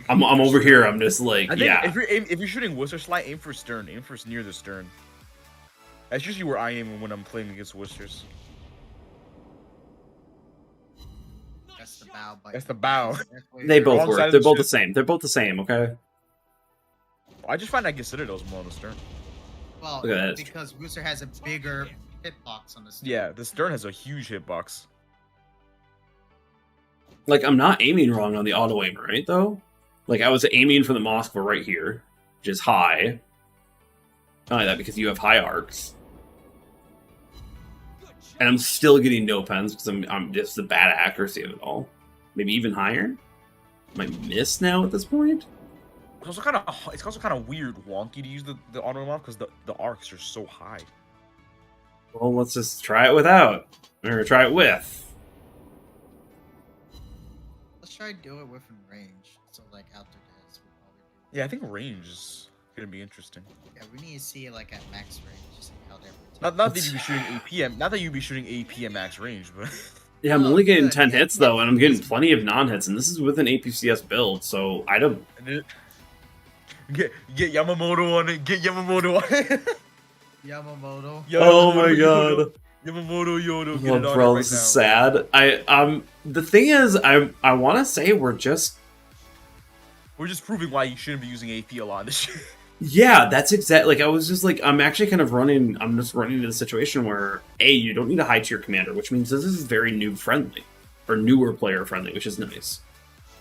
[SPEAKER 1] I'm over here, I'm just like,
[SPEAKER 2] I think
[SPEAKER 1] yeah.
[SPEAKER 2] if you're shooting Worcester slide, aim for stern. Aim for near the stern. That's usually where I aim when I'm playing against Worcesters.
[SPEAKER 8] That's the bow. But
[SPEAKER 2] That's the bow.
[SPEAKER 1] They both
[SPEAKER 2] Wrong side
[SPEAKER 1] work.
[SPEAKER 2] of
[SPEAKER 1] They're
[SPEAKER 2] the
[SPEAKER 1] both the
[SPEAKER 2] ship.
[SPEAKER 1] same. They're both the same, okay?
[SPEAKER 2] I just find I get Citadels more on the stern.
[SPEAKER 8] Well,
[SPEAKER 1] Look at that.
[SPEAKER 8] because Rooster has a bigger hitbox on the stern.
[SPEAKER 2] Yeah, the stern has a huge hitbox.
[SPEAKER 1] Like, I'm not aiming wrong on the auto aim, right, though? Like, I was aiming for the Moskva right here, which is high. Not only that, because you have high arcs. And I'm still getting no pens because I'm just the bad accuracy of it all. Maybe even higher? Am I missed now at this point?
[SPEAKER 2] It's also kind of weird, wonky to use the auto aim because the arcs are so high.
[SPEAKER 1] Well, let's just try it without. Or try it with.
[SPEAKER 8] Let's try to do it within range. So like after this, we'll probably do.
[SPEAKER 2] Yeah, I think range is gonna be interesting.
[SPEAKER 8] Yeah, we need to see it like at max range, see how they're.
[SPEAKER 2] Not that you'd be shooting APM, not that you'd be shooting AP at max range, but
[SPEAKER 1] Yeah, I'm
[SPEAKER 8] Oh,
[SPEAKER 1] only getting
[SPEAKER 8] good.
[SPEAKER 1] 10 hits, though, and I'm getting plenty of non-hits, and this is with an APCS build, so I don't...
[SPEAKER 2] get Yamamoto on it. Get Yamamoto on it.
[SPEAKER 8] Yamamoto.
[SPEAKER 1] Oh my god.
[SPEAKER 2] Yamamoto Yodo. Get
[SPEAKER 1] Oh,
[SPEAKER 2] it on
[SPEAKER 1] bro,
[SPEAKER 2] it right
[SPEAKER 1] this is
[SPEAKER 2] now.
[SPEAKER 1] sad. The thing is, I want to say we're just...
[SPEAKER 2] We're just proving why you shouldn't be using AP a lot in this shit.
[SPEAKER 1] Yeah, that's exactly... Like, I was just like, I'm actually kind of running... I'm just running into the situation where, A, you don't need a high-tier commander, which means this is very noob-friendly. Or newer player-friendly, which is nice.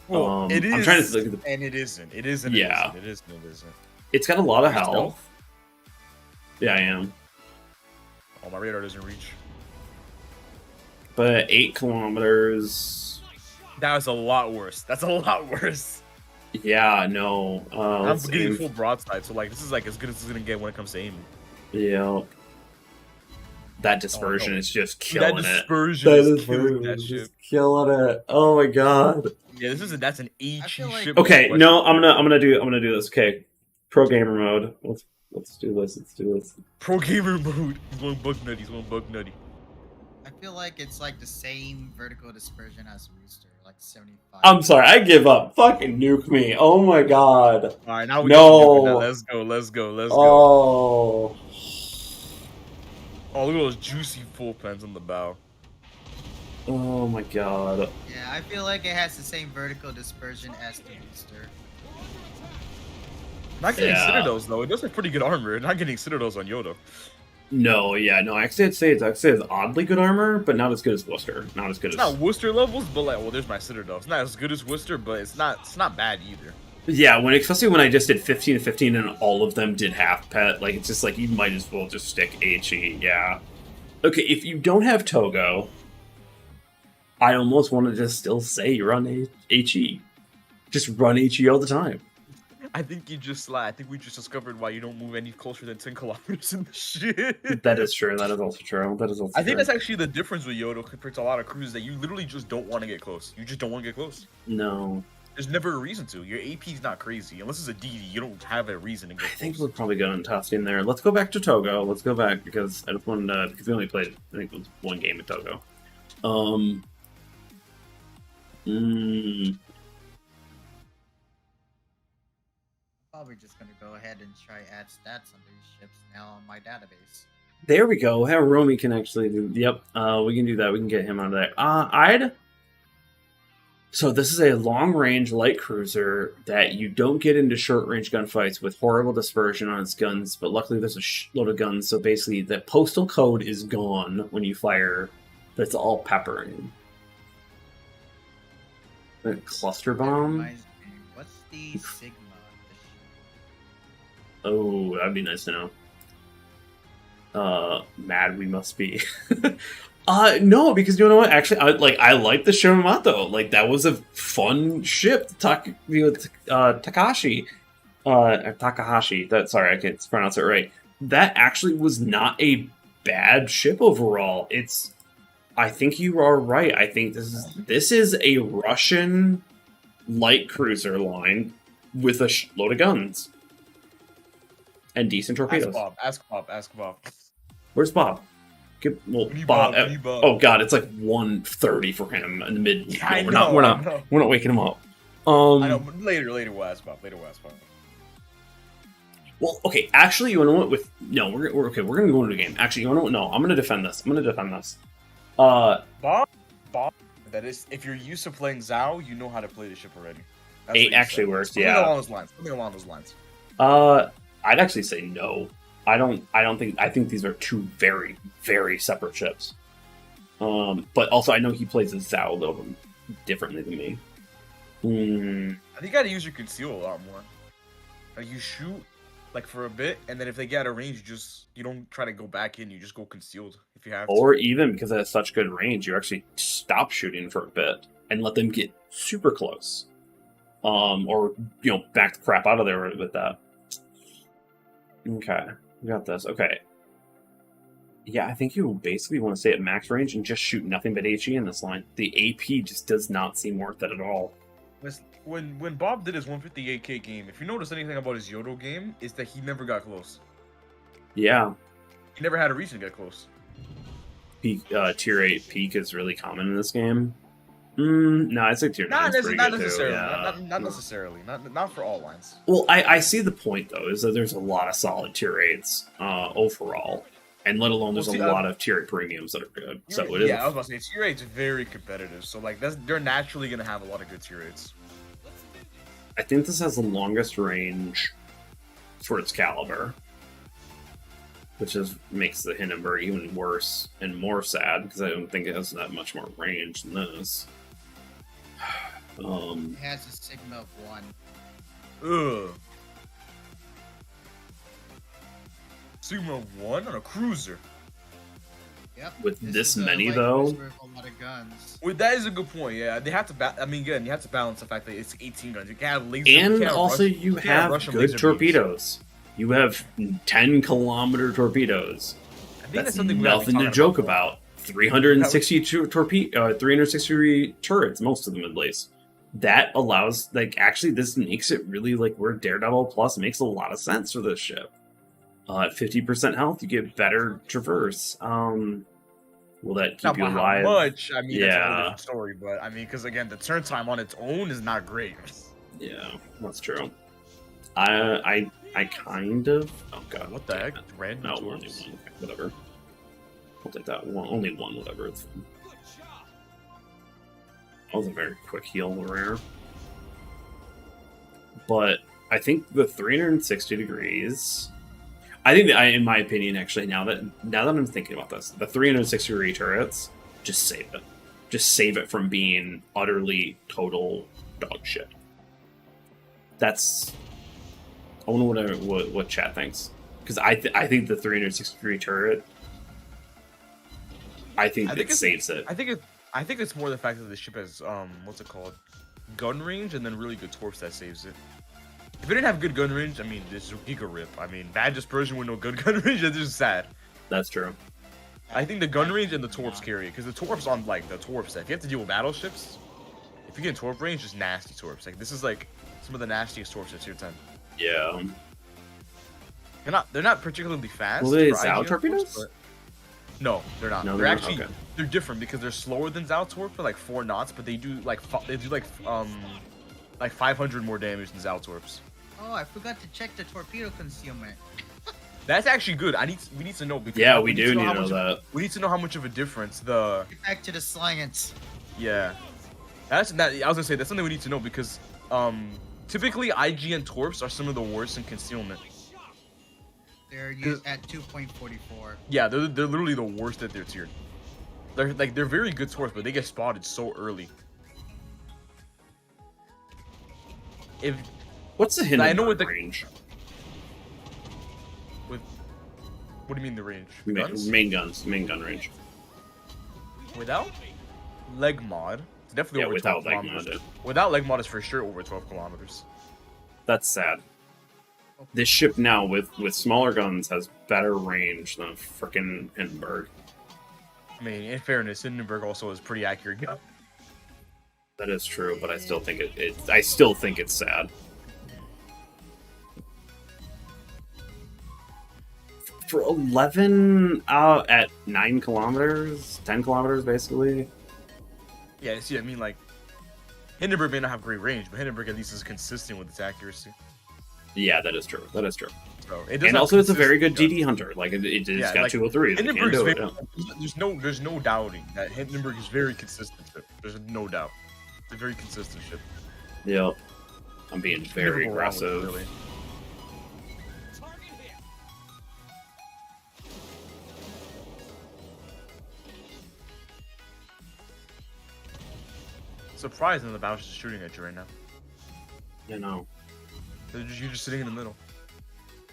[SPEAKER 2] Well, it is,
[SPEAKER 1] I'm trying to think of the...
[SPEAKER 2] and it isn't. It isn't.
[SPEAKER 1] Yeah.
[SPEAKER 2] It isn't. It isn't.
[SPEAKER 1] It's got a lot of
[SPEAKER 2] You're still-
[SPEAKER 1] health. Yeah, I am.
[SPEAKER 2] Oh, my radar doesn't reach.
[SPEAKER 1] But 8 kilometers...
[SPEAKER 2] That was a lot worse. That's a lot worse.
[SPEAKER 1] Yeah, no.
[SPEAKER 2] I'm
[SPEAKER 1] Let's
[SPEAKER 2] getting
[SPEAKER 1] aim.
[SPEAKER 2] full broadside, so like this is like as good as it's gonna get when it comes to aiming.
[SPEAKER 1] Yeah. That dispersion
[SPEAKER 2] no.
[SPEAKER 1] is just
[SPEAKER 2] That
[SPEAKER 1] killing it.
[SPEAKER 2] dispersion is killing that shit.
[SPEAKER 1] just killing it. Oh my god.
[SPEAKER 2] Yeah, that's an HE
[SPEAKER 8] feel like-
[SPEAKER 2] ship.
[SPEAKER 1] Okay, no, I'm gonna do this. Okay, pro gamer mode. Let's do this. Let's do this.
[SPEAKER 2] Pro gamer mode. He's going bug nutty. He's going bug nutty.
[SPEAKER 8] I feel like it's like the same vertical dispersion as Rooster, like 75.
[SPEAKER 1] I'm sorry, I give up. Fucking nuke me. Oh my god.
[SPEAKER 2] All right, now we
[SPEAKER 1] No.
[SPEAKER 2] Now. Let's go. Let's go. Let's go.
[SPEAKER 1] Oh.
[SPEAKER 2] Oh, look at those juicy full pens on the bow.
[SPEAKER 1] Oh my god.
[SPEAKER 8] Yeah, I feel like it has the same vertical dispersion as the Rooster.
[SPEAKER 2] Not getting
[SPEAKER 1] Yeah.
[SPEAKER 2] Citadels though. It does have pretty good armor. Not getting Citadels on Yodo.
[SPEAKER 1] No, yeah, no. Actually, I'd say it's oddly good armor, but not as good as Worcester. Not as good
[SPEAKER 2] It's
[SPEAKER 1] as.
[SPEAKER 2] not Worcester levels, but like, well, there's my Citadel. It's not as good as Worcester, but it's not bad either.
[SPEAKER 1] Yeah, especially when I just did 15 and 15 and all of them did half pet, like, it's just like, you might as well just stick HE, yeah. Okay, if you don't have Togo, I almost want to just still say you run HE. Just run HE all the time.
[SPEAKER 2] I think we just discovered why you don't move any closer than 10 kilometers in the shit.
[SPEAKER 1] That is true, that is also true, that is also
[SPEAKER 2] I think
[SPEAKER 1] true.
[SPEAKER 2] that's actually the difference with Yodo compared to a lot of crews, that you literally just don't want to get close. You just don't want to get close.
[SPEAKER 1] No.
[SPEAKER 2] There's never a reason to. Your AP's not crazy. Unless it's a DD, you don't have a reason to get
[SPEAKER 1] I
[SPEAKER 2] close.
[SPEAKER 1] think we're probably going tossed in there. Let's go back to Togo. Let's go back, because I just wanted because we only played, I think it was one game at Togo.
[SPEAKER 8] Probably just gonna go ahead and try add stats on these ships now on my database.
[SPEAKER 1] There we go. How Romy can actually do. Yep, we can do that. We can get him out of there. So this is a long-range light cruiser that you don't get into short-range gunfights with horrible dispersion on its guns, but luckily there's a load of guns, so basically the postal code is gone when you fire. That's all peppering. A cluster bomb?
[SPEAKER 8] Reminds me, what's the Sigma?
[SPEAKER 1] Oh, that'd be nice to know. Mad we must be. No, because you know what? Actually, I like the Shimamoto. Like that was a fun ship. Takahashi. Takahashi. Sorry, I can't pronounce it right. That actually was not a bad ship overall. I think you are right. I think this is a Russian light cruiser line with a load of guns and decent torpedoes.
[SPEAKER 2] Ask Bob.
[SPEAKER 1] Where's Bob? Bob. Oh God, it's like 1:30 for him in the mid.
[SPEAKER 2] Yeah,
[SPEAKER 1] we're not waking him up.
[SPEAKER 2] I know. But later we'll ask Bob.
[SPEAKER 1] Well, okay. Actually, you know what? We're okay. We're gonna go into the game. Actually, you know what? No, I'm gonna defend this.
[SPEAKER 2] Bob. That is, if you're used to playing Zao, you know how to play the ship already. That's
[SPEAKER 1] It actually works.
[SPEAKER 2] Something
[SPEAKER 1] Yeah.
[SPEAKER 2] along those lines.
[SPEAKER 1] I'd actually say no. I think these are two very, very separate ships. But also I know he plays as Zao a little bit differently than me.
[SPEAKER 2] I think you gotta use your conceal a lot more. Like you shoot like for a bit, and then if they get out of range, you don't try to go back in. You just go concealed if you have to.
[SPEAKER 1] Or even because it has such good range, you actually stop shooting for a bit and let them get super close. Or back the crap out of there with that. Okay. We got this. Okay. Yeah, I think you basically want to stay at max range and just shoot nothing but HE in this line. The AP just does not seem worth it at all.
[SPEAKER 2] When Bob did his 158k game, if you notice anything about his Yodo game, is that he never got close.
[SPEAKER 1] Yeah.
[SPEAKER 2] He never had a reason to get close.
[SPEAKER 1] Peak, tier 8 peak is really common in this game. No, I'd say tier 9 is pretty good
[SPEAKER 2] necessarily.
[SPEAKER 1] too. Yeah.
[SPEAKER 2] Not necessarily. Not for all lines.
[SPEAKER 1] Well, I see the point though, is that there's a lot of solid tier 8s overall. And let alone there's a lot of tier 8 premiums that are good. So it is.
[SPEAKER 2] Yeah, I was about to say tier 8's very competitive. So like they're naturally gonna have a lot of good tier 8s.
[SPEAKER 1] I think this has the longest range for its caliber. Which makes the Hindenburg even worse and more sad, because I don't think it has that much more range than this.
[SPEAKER 8] It has a Sigma of 1.
[SPEAKER 2] Ugh. Sigma 1 on a cruiser.
[SPEAKER 8] Yep.
[SPEAKER 1] With this
[SPEAKER 8] is a
[SPEAKER 1] many,
[SPEAKER 8] light
[SPEAKER 1] though?
[SPEAKER 8] cruiser with a lot of guns.
[SPEAKER 2] Well, that is a good point. Yeah, they have to. Again, you have to balance the fact that it's 18 guns. You can't have laser.
[SPEAKER 1] And also, you have good torpedoes. You have 10-kilometer torpedoes.
[SPEAKER 2] I think
[SPEAKER 1] That's
[SPEAKER 2] something
[SPEAKER 1] nothing to joke about. 360 360 turrets, most of them at least. That allows, actually, this makes it really where Daredevil Plus makes a lot of sense for this ship. At 50% health, you get better traverse. Will that keep you alive?
[SPEAKER 2] Not much. I mean, that's a whole
[SPEAKER 1] Yeah.
[SPEAKER 2] different story. But I mean, because again, the turn time on its own is not great.
[SPEAKER 1] Yeah, that's true. I kind of. Oh god,
[SPEAKER 2] What the heck? Random
[SPEAKER 1] No,
[SPEAKER 2] tools?
[SPEAKER 1] only one. Okay, whatever. I'll take that one. Only one, whatever. It's fine. That was a very quick heal, rare. But I think the 360 degrees. I think that in my opinion, actually, now that I'm thinking about this, the 360 degree turrets, just save it. Just save it from being utterly total dog shit. That's. I wonder what chat thinks, because I think the 360 degree turret. I think it saves it.
[SPEAKER 2] I think it's more the fact that the ship has what's it called, gun range, and then really good torps that saves it. If it didn't have good gun range, I mean, this is Giga Rip. I mean, bad dispersion with no good gun range, that's just sad.
[SPEAKER 1] That's true.
[SPEAKER 2] I think the gun range and the torps carry it, because the torps on the torp set, if you have to deal with battleships, if you get in torp range, just nasty torps. This is some of the nastiest torps at tier 10.
[SPEAKER 1] Yeah.
[SPEAKER 2] They're not particularly fast.
[SPEAKER 1] Well, they
[SPEAKER 2] for
[SPEAKER 1] Zao
[SPEAKER 2] IGN
[SPEAKER 1] torpedoes?
[SPEAKER 2] torps, no, they're not.
[SPEAKER 1] No,
[SPEAKER 2] they're
[SPEAKER 1] they're not?
[SPEAKER 2] actually
[SPEAKER 1] Okay.
[SPEAKER 2] they're different because they're slower than Zao torp for 4 knots, but they do 500 more damage than Zao torps.
[SPEAKER 8] Oh, I forgot to check the torpedo concealment.
[SPEAKER 2] That's actually good. We need to know. Because
[SPEAKER 1] Yeah, we do need
[SPEAKER 2] how
[SPEAKER 1] to know
[SPEAKER 2] much
[SPEAKER 1] that.
[SPEAKER 2] We need to know how much of a difference
[SPEAKER 8] Get back to the science.
[SPEAKER 2] Yeah. I was gonna say that's something we need to know because typically IG and Torps are some of the worst in concealment.
[SPEAKER 8] They're used at 2.44.
[SPEAKER 2] Yeah, they're literally the worst at their tier. They're very good Torps, but they get spotted so early.
[SPEAKER 1] What's the Hindenburg
[SPEAKER 2] I know what the
[SPEAKER 1] range?
[SPEAKER 2] What do you mean the range?
[SPEAKER 1] Main gun range.
[SPEAKER 2] Without leg mod, it's definitely over 12
[SPEAKER 1] without leg
[SPEAKER 2] kilometers.
[SPEAKER 1] mod.
[SPEAKER 2] Without leg mod is for sure over 12 kilometers.
[SPEAKER 1] That's sad. This ship now with smaller guns has better range than a frickin' Hindenburg.
[SPEAKER 2] I mean, in fairness, Hindenburg also is pretty accurate gun.
[SPEAKER 1] That is true, but I still think I still think it's sad. For 11 out at 9 kilometers, 10 kilometers basically.
[SPEAKER 2] Yeah, see, I mean, like, Hindenburg may not have great range, but Hindenburg at least is consistent with its accuracy.
[SPEAKER 1] Yeah, that is true. That is true.
[SPEAKER 2] So it
[SPEAKER 1] and also, it's a very good DD hunter. Like it's got 203.
[SPEAKER 2] There's no doubting that Hindenburg is very consistent ship. There's no doubt. It's a very consistent ship.
[SPEAKER 1] Yep. I'm being very aggressive.
[SPEAKER 2] Really. Surprising the Bowers is shooting at you right now.
[SPEAKER 1] I know.
[SPEAKER 2] You're just sitting in the middle.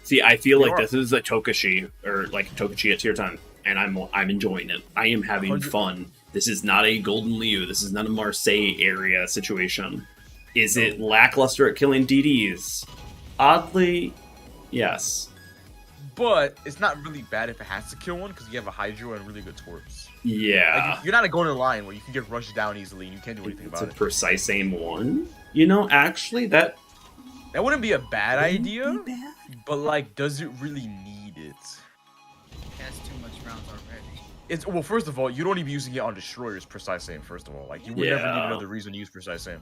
[SPEAKER 1] See, I feel like this is a Tokushi, or like Tokuchi at tier 10, and I'm enjoying it. I am having fun. This is not a Golden Liu. This is not a Marseille area situation. Is it lackluster at killing DDs? Oddly, yes.
[SPEAKER 2] But it's not really bad if it has to kill one, because you have a Hydro and really good Torps.
[SPEAKER 1] Yeah.
[SPEAKER 2] Like, you're not going in line where you can get rushed down easily and you can't do anything about it.
[SPEAKER 1] It's a precise aim one. You know, actually, that
[SPEAKER 2] wouldn't be a bad idea, but like, does it really need it?
[SPEAKER 8] It has too much rounds already.
[SPEAKER 2] Well, first of all, you don't even using it on destroyers precise aim. First of all, like you would never need another reason to use precise aim.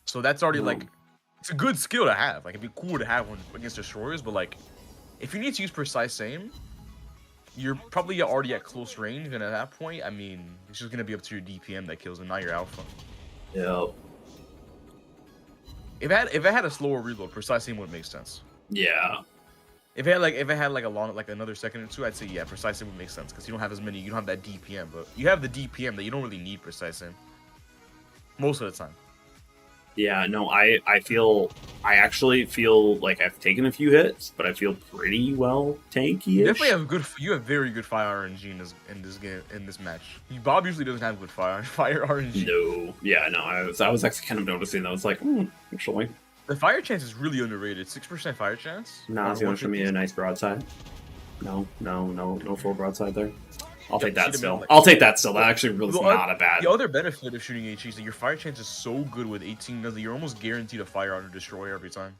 [SPEAKER 2] So that's already like, it's a good skill to have. Like it'd be cool to have one against destroyers, but like, if you need to use precise aim, you're probably already at close range, and at that point, I mean, it's just gonna be up to your DPM that kills, and not your alpha.
[SPEAKER 1] Yeah.
[SPEAKER 2] If it had a slower reload, precise aim would make sense.
[SPEAKER 1] Yeah.
[SPEAKER 2] If it had like a long, like another second or two, I'd say yeah, precise aim would make sense because you don't have as many. You don't have that DPM, but you have the DPM that you don't really need precise aim most of the time.
[SPEAKER 1] Yeah, no, I actually feel like I've taken a few hits, but I feel pretty well tanky-ish.
[SPEAKER 2] You definitely have very good fire RNG in this match. Bob usually doesn't have good fire RNG.
[SPEAKER 1] No, yeah, no, I was actually kind of noticing that. I was like, actually.
[SPEAKER 2] The fire chance is really underrated. 6% fire chance.
[SPEAKER 1] Nah, it's going to show me a nice broadside. No full broadside there. I'll take that still. I'll take that still. That actually really is not a bad.
[SPEAKER 2] The other benefit of shooting HE is that your fire chance is so good with 18 guns that you're almost guaranteed a fire on a destroyer every time.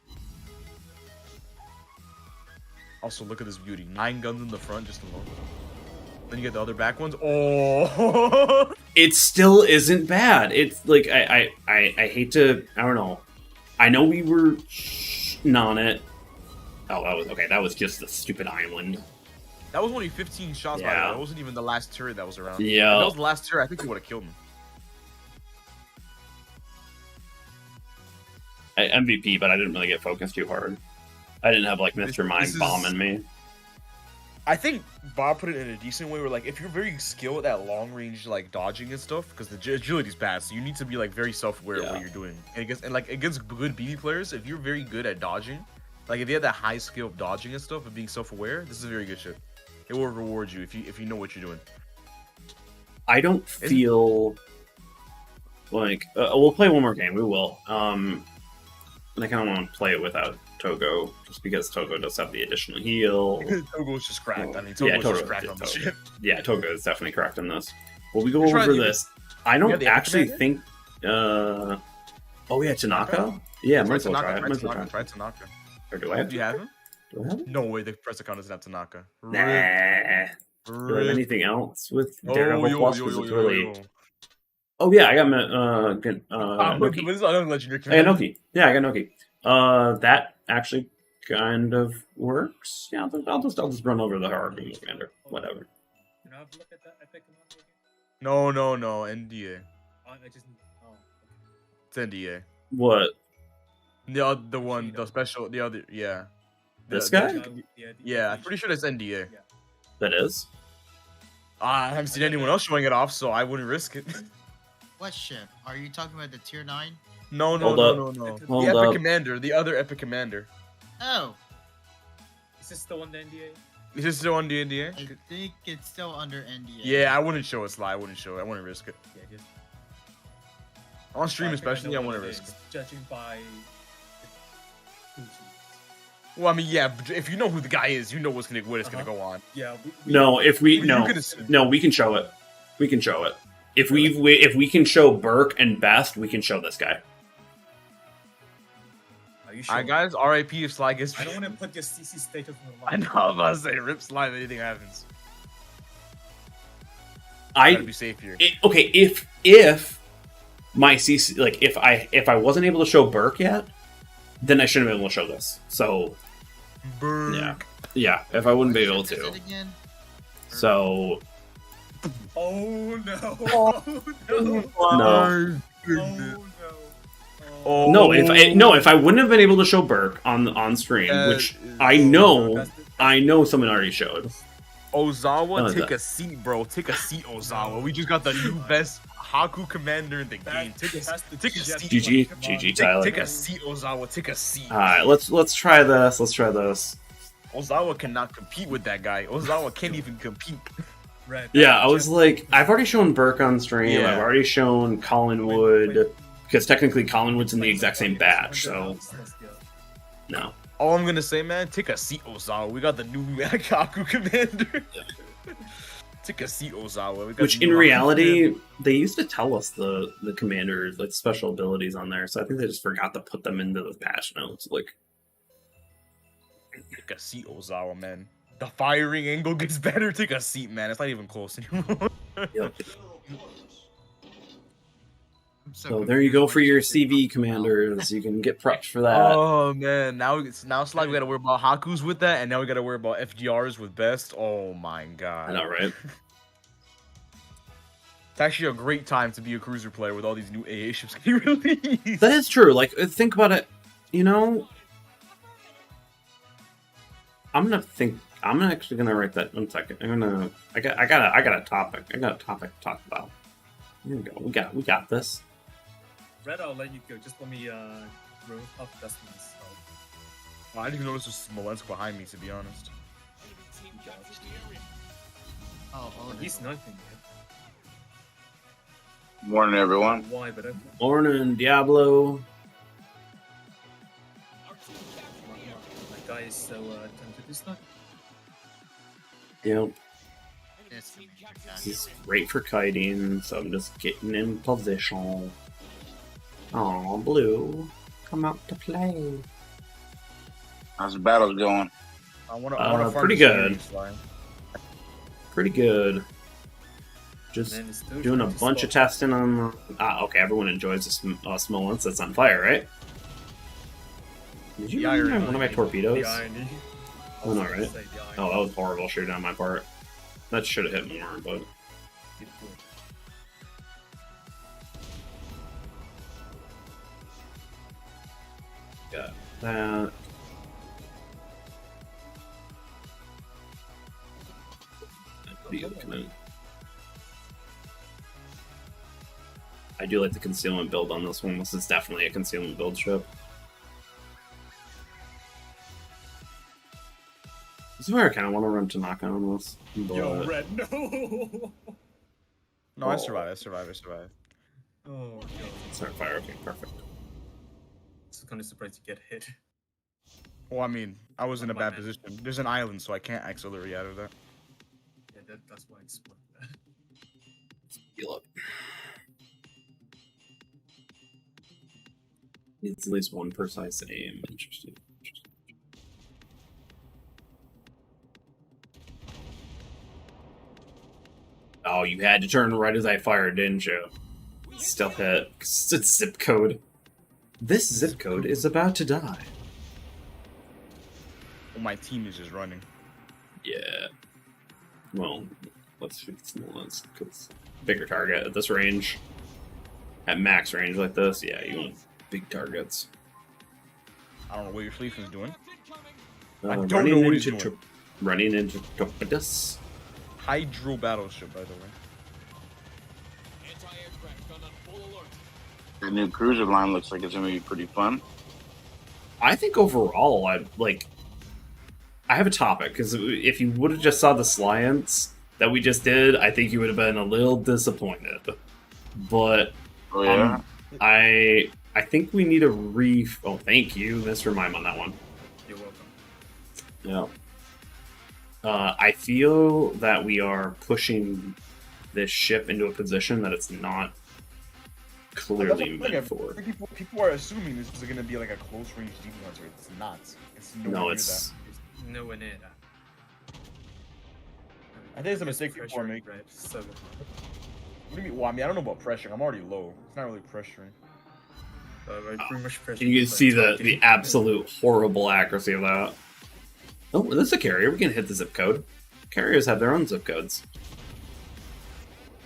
[SPEAKER 2] Also, look at this beauty. 9 guns in the front, just alone. Then you get the other back ones. Oh!
[SPEAKER 1] It still isn't bad. It's like I hate to. I don't know. I know we were on it. Oh, that was okay. That was just the stupid island.
[SPEAKER 2] That was only 15 shots by the way. That wasn't even the last turret that was around.
[SPEAKER 1] Yeah.
[SPEAKER 2] If that was the last turret, I think he would have killed him.
[SPEAKER 1] MVP, but I didn't really get focused too hard. I didn't have like Mr. Mime bombing me.
[SPEAKER 2] I think Bob put it in a decent way where like if you're very skilled at long range like dodging and stuff, because the agility's bad, so you need to be like very self-aware of what you're doing. And against good BB players, if you're very good at dodging, like if you have that high skill of dodging and stuff and being self-aware, this is a very good shit. It will reward you if you know what you're doing.
[SPEAKER 1] I don't feel like we'll play one more game. We will. And I kind of want to play it without Togo, just because Togo does have the additional heal.
[SPEAKER 2] Togo's just cracked. I mean, Togo's just cracked on this shit.
[SPEAKER 1] Yeah, Togo is definitely cracked on this. Well, we go over this. I don't actually think. Oh yeah, Tanaka. Yeah, might as well try it.
[SPEAKER 2] Try Tanaka.
[SPEAKER 1] Or do I have?
[SPEAKER 2] Do you have him?
[SPEAKER 1] Do I have him?
[SPEAKER 2] No way. The press account doesn't have Tanaka.
[SPEAKER 1] Nah. Do I have anything else with Daredevil Plus?
[SPEAKER 2] Yo.
[SPEAKER 1] Oh yeah, I got Noki. I got Noki. Yeah, I got Noki. That actually kind of works. Yeah, I'll just run over the hierarchy commander. Whatever.
[SPEAKER 2] No, NDA. It's NDA.
[SPEAKER 1] What?
[SPEAKER 2] The one, the special, the other, yeah.
[SPEAKER 1] This guy?
[SPEAKER 2] Yeah, I'm pretty sure that's NDA.
[SPEAKER 1] That is?
[SPEAKER 2] I haven't seen anyone else showing it off, so I wouldn't risk it.
[SPEAKER 8] What ship? Are you talking about the tier 9?
[SPEAKER 2] No.
[SPEAKER 1] Hold
[SPEAKER 2] The Epic
[SPEAKER 1] up.
[SPEAKER 2] Commander, the other Epic Commander.
[SPEAKER 8] Oh,
[SPEAKER 5] Is this still on the NDA?
[SPEAKER 2] Is this still on the NDA?
[SPEAKER 8] I think it's still under NDA.
[SPEAKER 2] Yeah, I wouldn't show it, Sly. I wouldn't show it. I wouldn't risk it.
[SPEAKER 5] Yeah, just.
[SPEAKER 2] On stream,
[SPEAKER 5] I think
[SPEAKER 2] especially, I
[SPEAKER 5] know what
[SPEAKER 2] wouldn't
[SPEAKER 5] it
[SPEAKER 2] risk
[SPEAKER 5] is,
[SPEAKER 2] it.
[SPEAKER 5] Judging by.
[SPEAKER 2] Well, I mean, yeah, but if you know who the guy is, you know what it's gonna go on.
[SPEAKER 5] Yeah.
[SPEAKER 1] No, if we
[SPEAKER 2] You
[SPEAKER 1] no
[SPEAKER 2] could assume.
[SPEAKER 1] no, we can show it. We can show it. If we can show Burke and Best, we can show this guy.
[SPEAKER 5] Are you sure?
[SPEAKER 2] Alright, guys, RIP if Sly gets.
[SPEAKER 5] I don't want to put your CC status on the
[SPEAKER 2] I
[SPEAKER 5] line.
[SPEAKER 2] know, I'm about to say, rip Sly if anything happens.
[SPEAKER 1] I
[SPEAKER 2] Gotta be safe here.
[SPEAKER 1] okay, if my CC, like if I wasn't able to show Burke yet, then I shouldn't have been able to show this. So
[SPEAKER 2] Burke.
[SPEAKER 1] yeah, if I wouldn't be able
[SPEAKER 8] What ship is
[SPEAKER 1] to.
[SPEAKER 8] it again?
[SPEAKER 1] So
[SPEAKER 5] Oh no!
[SPEAKER 1] no.
[SPEAKER 5] Oh no! Oh,
[SPEAKER 2] Oh.
[SPEAKER 1] If I wouldn't have been able to show Burke on stream,
[SPEAKER 2] That
[SPEAKER 1] which
[SPEAKER 2] is-
[SPEAKER 1] I know someone already showed.
[SPEAKER 2] Ozawa,
[SPEAKER 1] Oh,
[SPEAKER 2] take
[SPEAKER 1] that-
[SPEAKER 2] a seat, bro. Take a seat, Ozawa. We just got the new best Haku commander in the game. Take a seat.
[SPEAKER 1] GG, Tyler.
[SPEAKER 2] Take a seat, Ozawa. Take a seat.
[SPEAKER 1] All right, let's try this. Let's try this.
[SPEAKER 2] Ozawa cannot compete with that guy. Ozawa can't even compete.
[SPEAKER 5] Red.
[SPEAKER 1] Yeah, I was like, I've already shown Burke on stream.
[SPEAKER 2] Yeah.
[SPEAKER 1] I've already shown Collinwood because technically Collinwood's in the exact same batch. So no.
[SPEAKER 2] All I'm gonna say, man, take a seat, Ozawa. We got the new Haku commander. Take a seat, Ozawa. We got
[SPEAKER 1] Which
[SPEAKER 2] the
[SPEAKER 1] in
[SPEAKER 2] new Haku
[SPEAKER 1] reality,
[SPEAKER 2] commander.
[SPEAKER 1] they used to tell us the commanders like special abilities on there. So I think they just forgot to put them into the patch notes. Like,
[SPEAKER 2] Take a seat, Ozawa, man. The firing angle gets better. Take a seat, man. It's not even close anymore.
[SPEAKER 1] yep.
[SPEAKER 8] I'm
[SPEAKER 1] So there you go for your CV commanders. You can get prepped for that.
[SPEAKER 2] Oh man, now it's like we gotta worry about Hakus with that, and now we gotta worry about FGRs with best. Oh my god.
[SPEAKER 1] I know, right?
[SPEAKER 2] It's actually a great time to be a cruiser player with all these new AA ships getting released.
[SPEAKER 1] That is true. Like, think about it. You know, I'm actually gonna write that. 1 second. I got a topic. I got a topic to talk about. Here we go. We got this.
[SPEAKER 5] Red, I'll let you go. Just let me roll up Dustin's.
[SPEAKER 2] I didn't even notice there's Smolensk behind me, to be honest.
[SPEAKER 8] Oh,
[SPEAKER 5] He's nothing.
[SPEAKER 9] Morning, everyone.
[SPEAKER 5] Why? But okay.
[SPEAKER 1] Morning, Diablo.
[SPEAKER 5] My guy is so tempted to start.
[SPEAKER 1] Yep.
[SPEAKER 8] This
[SPEAKER 1] This is great for kiting, so I'm just getting in position. Oh, Blue, come out to play.
[SPEAKER 9] How's the battles going?
[SPEAKER 2] I wanna
[SPEAKER 1] pretty good. Pretty good. Just
[SPEAKER 5] Man, it's still
[SPEAKER 1] doing a
[SPEAKER 5] trying to
[SPEAKER 1] bunch of
[SPEAKER 5] spot.
[SPEAKER 1] testing on the... okay, everyone enjoys the Smolensk that's on fire, right? Did you
[SPEAKER 2] The
[SPEAKER 1] remember
[SPEAKER 2] irony.
[SPEAKER 1] one of my torpedoes?
[SPEAKER 5] The irony.
[SPEAKER 1] Oh, no, right?
[SPEAKER 5] Say the irony.
[SPEAKER 1] Oh, that was horrible shooting on my part. That should have hit more, but...
[SPEAKER 5] It would.
[SPEAKER 1] Got that. I do like the concealment build on this one. This is definitely a concealment build ship. This is where I kind of want to run Tanaka on this. But...
[SPEAKER 5] Yo, Red, no!
[SPEAKER 2] No, I survived.
[SPEAKER 5] Oh, God.
[SPEAKER 1] It's not fire. Okay, perfect.
[SPEAKER 5] It's kind of surprised you get hit.
[SPEAKER 2] Well, I mean, I was in a bad position. There's an island, so I can't auxiliary out of that.
[SPEAKER 5] Yeah, that's why it's split.
[SPEAKER 1] Heal up. Needs at least one precise aim. Interesting. Oh, you had to turn right as I fired, didn't you? Still hit. It's zip code. This zip code is about to die.
[SPEAKER 2] Well, my team is just running.
[SPEAKER 1] Yeah. Well, let's shoot Smolensk, because bigger target at this range. At max range like this, yeah, you want big targets.
[SPEAKER 2] I don't know what your Schlieffen's doing.
[SPEAKER 1] Uh,
[SPEAKER 2] I don't
[SPEAKER 1] running
[SPEAKER 2] know what he's
[SPEAKER 1] into
[SPEAKER 2] doing.
[SPEAKER 1] Running into torpedoes.
[SPEAKER 2] Hydro battleship, by the way.
[SPEAKER 9] The new cruiser line looks like it's gonna be pretty fun.
[SPEAKER 1] I think overall, I have a topic, because if you would have just saw the science that we just did, I think you would have been a little disappointed. But
[SPEAKER 9] Oh yeah.
[SPEAKER 1] I think we need a Oh, thank you, Mr. Mime, on that one.
[SPEAKER 5] You're welcome.
[SPEAKER 1] Yeah. I feel that we are pushing this ship into a position that it's not clearly meant for.
[SPEAKER 2] People are assuming this is going to be like a close range demon hunter. It's not. It's nowhere near
[SPEAKER 1] it's
[SPEAKER 5] It's nowhere near that.
[SPEAKER 2] I think it's a mistake people are making.
[SPEAKER 5] Red, so
[SPEAKER 2] What do you mean? Well, I mean, I don't know about pressuring. I'm already low. It's not really pressuring.
[SPEAKER 5] pretty much pressure.
[SPEAKER 1] You can see the absolute horrible accuracy of that. Oh, this is a carrier. We can hit the zip code. Carriers have their own zip codes.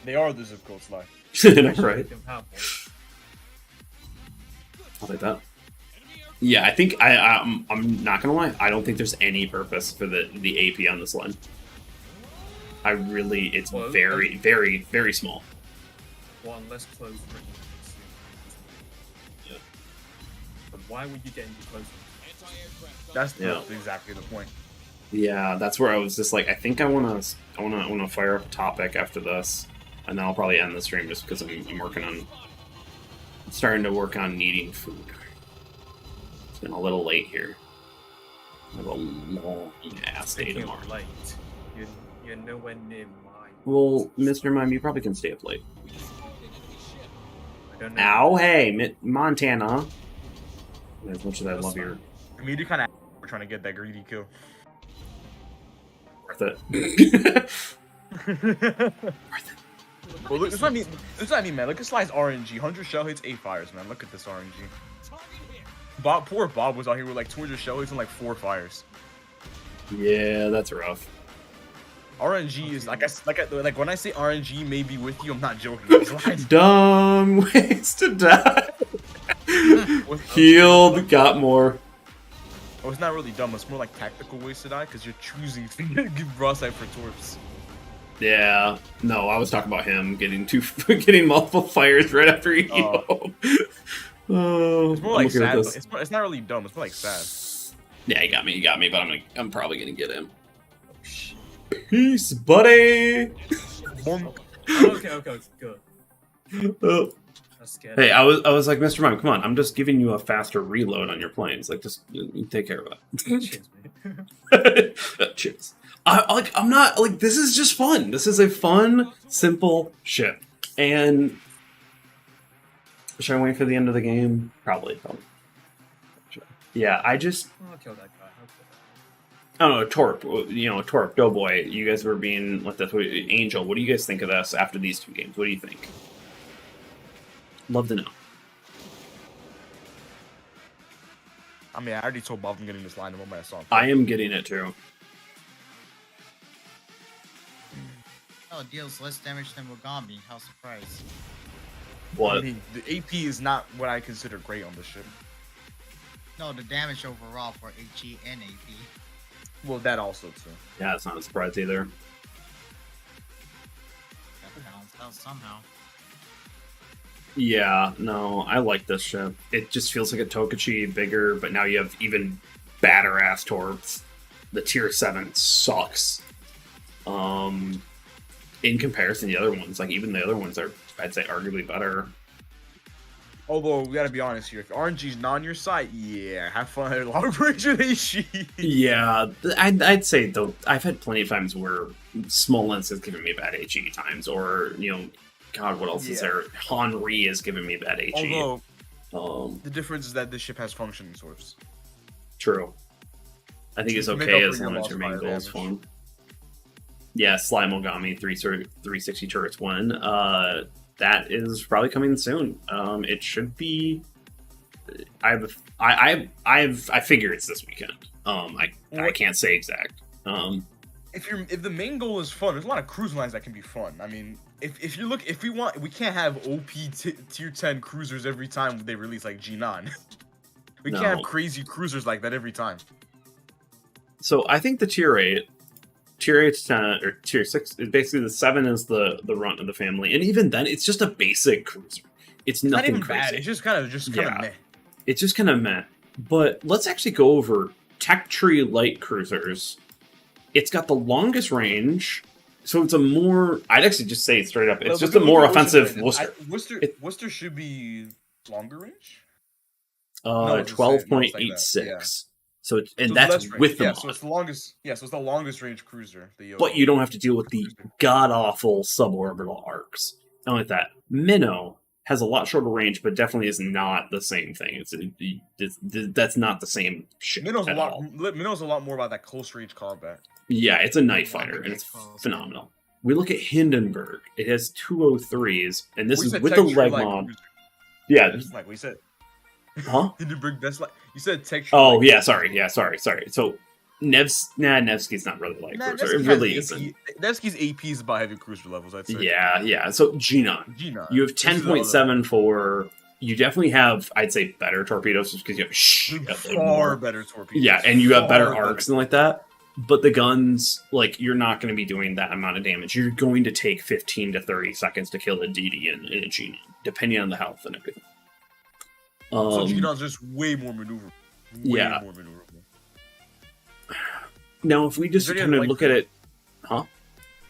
[SPEAKER 2] They are the zip code slide.
[SPEAKER 1] Right. I'll take that. Yeah, I think I'm not gonna lie. I don't think there's any purpose for the AP on this line. It's very, very, very small.
[SPEAKER 5] Well, unless close range.
[SPEAKER 1] Yeah.
[SPEAKER 5] But why would you get into close range?
[SPEAKER 2] That's exactly the point.
[SPEAKER 1] Yeah, that's where I was just like, I think I wanna fire up a topic after this, and then I'll probably end the stream just because I'm starting to work on needing food. It's been a little late here. I have a long ass day
[SPEAKER 5] Speaking
[SPEAKER 1] tomorrow.
[SPEAKER 5] of late, you're nowhere near mine.
[SPEAKER 1] Well, Mr. Mime, you probably can stay up late.
[SPEAKER 5] I don't know.
[SPEAKER 1] Ow, hey, Montana. As much as I love your...
[SPEAKER 2] I mean, you kind of we're trying to get that greedy kill.
[SPEAKER 1] Worth it.
[SPEAKER 2] Well, look, it's not me, man. Look at Sly's RNG. 100 shell hits, 8 fires, man. Look at this RNG. Poor Bob was out here with like 200 shell hits and like 4 fires.
[SPEAKER 1] Yeah, that's rough.
[SPEAKER 2] RNG is like when I say RNG may be with you, I'm not joking.
[SPEAKER 1] Dumb ways to die. Healed, got more.
[SPEAKER 2] Oh, it's not really dumb. It's more like tactical ways to die because you're choosing to give broadside for torps.
[SPEAKER 1] Yeah, no, I was talking about him getting multiple fires right after he healed.
[SPEAKER 2] It's more like sad. It's not really dumb. It's more like sad.
[SPEAKER 1] Yeah, he got me, but I'm probably gonna get him. Peace, buddy.
[SPEAKER 5] Okay, good. That's scary.
[SPEAKER 1] Hey, I was like, Mr. Mime, come on! I'm just giving you a faster reload on your planes. Like, just you take care of it.
[SPEAKER 5] Cheers, mate.
[SPEAKER 1] Cheers. I'm not like, this is just fun. This is a fun, simple ship. And should I wait for the end of the game? Probably. Yeah,
[SPEAKER 5] I'll kill that guy.
[SPEAKER 1] I don't know, Torp, Torp, Doughboy, you guys were being, Angel, what do you guys think of this after these 2 games? What do you think? Love to know.
[SPEAKER 2] I mean, I already told Bob I'm getting this line the moment I saw him.
[SPEAKER 1] I am getting it too.
[SPEAKER 8] Oh, it deals less damage than Wagami. How surprised.
[SPEAKER 1] What?
[SPEAKER 2] I mean, the AP is not what I consider great on this ship.
[SPEAKER 8] No, the damage overall for HE and AP.
[SPEAKER 2] Well, that also too.
[SPEAKER 1] Yeah, it's not a surprise either.
[SPEAKER 8] That balanced out somehow.
[SPEAKER 1] Yeah, no, I like this ship. It just feels like a Tokachi, bigger, but now you have even badder ass torps. The tier 7 sucks. In comparison to the other ones, like even the other ones are, I'd say, arguably better.
[SPEAKER 2] Although, we gotta be honest here, if RNG's not on your side, yeah, have fun at a lot of range with HE.
[SPEAKER 1] Yeah, I'd say, though, I've had plenty of times where Small Lens has given me bad HE times, or, God, what else is there? Henri has given me bad HE.
[SPEAKER 2] Although, the difference is that this ship has functioning source.
[SPEAKER 1] True. I think it's okay as long as your main goal is fun. Yeah, Slime Ogami 360 turrets win. That is probably coming soon. It should be. I figure it's this weekend. I can't say exact.
[SPEAKER 2] If the main goal is fun, there's a lot of cruise lines that can be fun. I mean, if you look, we can't have OP tier 10 cruisers every time they release like G9. We can't have crazy cruisers like that every time.
[SPEAKER 1] So I think the tier 8 to 10 or tier 6 is basically the 7 is the runt of the family, and even then it's just a basic cruiser. It's nothing
[SPEAKER 2] not even
[SPEAKER 1] crazy.
[SPEAKER 2] bad. It's just kind of meh.
[SPEAKER 1] It's just kind of meh. But let's actually go over Tech Tree light cruisers. It's got the longest range, so it's a more. I'd actually just say it straight up. It's just a more offensive Worcester.
[SPEAKER 2] Worcester should be longer range.
[SPEAKER 1] 12.86.
[SPEAKER 2] Yeah.
[SPEAKER 1] So that's with the mod.
[SPEAKER 2] So it's the longest. Yeah, so it's the longest range cruiser. The Yodo.
[SPEAKER 1] But you don't have to deal with the god awful suborbital arcs. Not like that. Minnow has a lot shorter range, but definitely is not the same thing. That's not the same shit.
[SPEAKER 2] Minnow's a lot more about that close range combat.
[SPEAKER 1] Yeah, it's a night fighter, and it's phenomenal. We look at Hindenburg. It has 203s, and this is with the leg mod. Yeah,
[SPEAKER 2] like we said.
[SPEAKER 1] Huh?
[SPEAKER 2] Hindenburg, that's like you said. Texture.
[SPEAKER 1] Oh yeah, sorry. So Nevsky's not really like cruiser. It really isn't.
[SPEAKER 2] Nevsky's AP is about heavy cruiser levels, I'd say.
[SPEAKER 1] Yeah. So G9. You have 10.74. You definitely have, I'd say, better torpedoes just because you have
[SPEAKER 2] far better torpedoes.
[SPEAKER 1] Yeah, and you have better arcs and like that. But the guns, like, you're not going to be doing that amount of damage. You're going to take 15 to 30 seconds to kill a DD in a G9, depending on the health and everything.
[SPEAKER 2] So G9's just way more maneuverable. Way more maneuverable.
[SPEAKER 1] Now, if we just kind of look at it... Huh?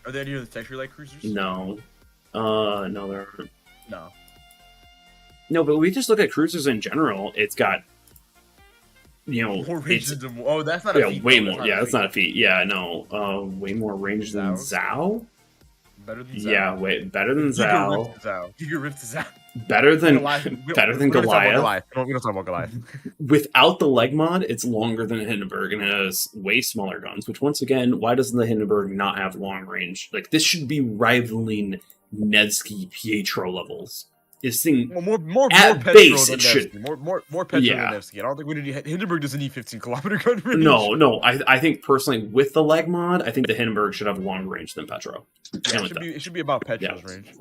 [SPEAKER 2] Are there any other Texture Light cruisers?
[SPEAKER 1] No. No, there aren't.
[SPEAKER 2] No.
[SPEAKER 1] No, but we just look at cruisers in general. It's got...
[SPEAKER 2] more range than... Oh, that's not a feat.
[SPEAKER 1] Way more. Yeah, that's not a feat. Yeah, no. Way more range than Zhao?
[SPEAKER 2] Better than Zhao?
[SPEAKER 1] Yeah, better than Zhao.
[SPEAKER 2] Giga Rift to Zhao.
[SPEAKER 1] Better than
[SPEAKER 2] Goliath.
[SPEAKER 1] Goliath.
[SPEAKER 2] We don't talk about Goliath.
[SPEAKER 1] Without the leg mod, it's longer than Hindenburg and has way smaller guns. Which, once again, why doesn't the Hindenburg not have long range? Like, this should be rivaling Nevsky Pietro levels. This thing,
[SPEAKER 2] more
[SPEAKER 1] at
[SPEAKER 2] Petro
[SPEAKER 1] base,
[SPEAKER 2] than
[SPEAKER 1] it should.
[SPEAKER 2] More Petro than Nevsky. I don't think we need Hindenburg doesn't need 15-kilometer gun range.
[SPEAKER 1] No. I think personally, with the leg mod, I think the Hindenburg should have longer range than Petro.
[SPEAKER 2] Yeah, it should be about Petro's range.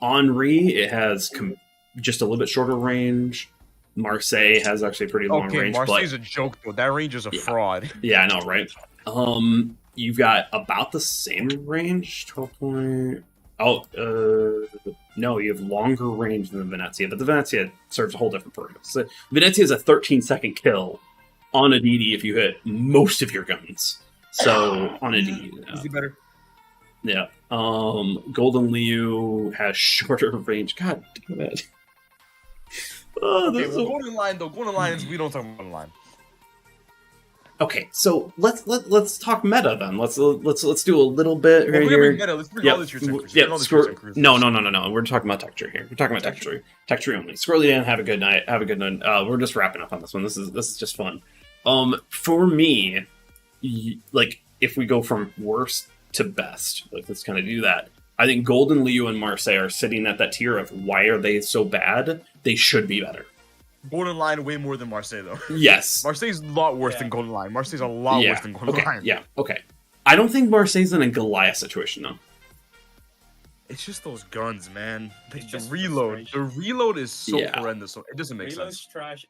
[SPEAKER 1] Henri, it has just a little bit shorter range. Marseille has actually pretty long range.
[SPEAKER 2] Marseille's a joke though. That range is a fraud.
[SPEAKER 1] Yeah, I know, right? You've got about the same range, 12 no, you have longer range than the Venezia, but the Venezia serves a whole different purpose. So Venezia is a 13-second kill on a DD if you hit most of your guns. So on a DD,
[SPEAKER 2] is he better?
[SPEAKER 1] Yeah. Golden Liu has shorter range. God damn it.
[SPEAKER 2] Golden Lion though. Golden Lions, we don't talk about Golden Lion.
[SPEAKER 1] Okay, so let's talk meta then. Let's do a little bit right here.
[SPEAKER 2] Meta. Let's bring all the tier 10 cruisers.
[SPEAKER 1] No. We're talking about Tech Tree here. We're talking about Tech Tree. Tech Tree only. Scroll in. Have a good night. We're just wrapping up on this one. This is just fun. For me, like, if we go from worst to best, like, let's kind of do that. I think Golden Liu and Marseille are sitting at that tier of why are they so bad? They should be better.
[SPEAKER 2] Golden Lion way more than Marseille though.
[SPEAKER 1] Yes.
[SPEAKER 2] Marseille's a lot worse than Golden Lion. Marseille's a lot worse than Golden Lion.
[SPEAKER 1] Yeah, okay. I don't think Marseille's in a Goliath situation though.
[SPEAKER 2] It's just those guns, man. Like, the reload. The reload is so horrendous. So it doesn't make
[SPEAKER 5] Reload's
[SPEAKER 2] sense.
[SPEAKER 5] trash.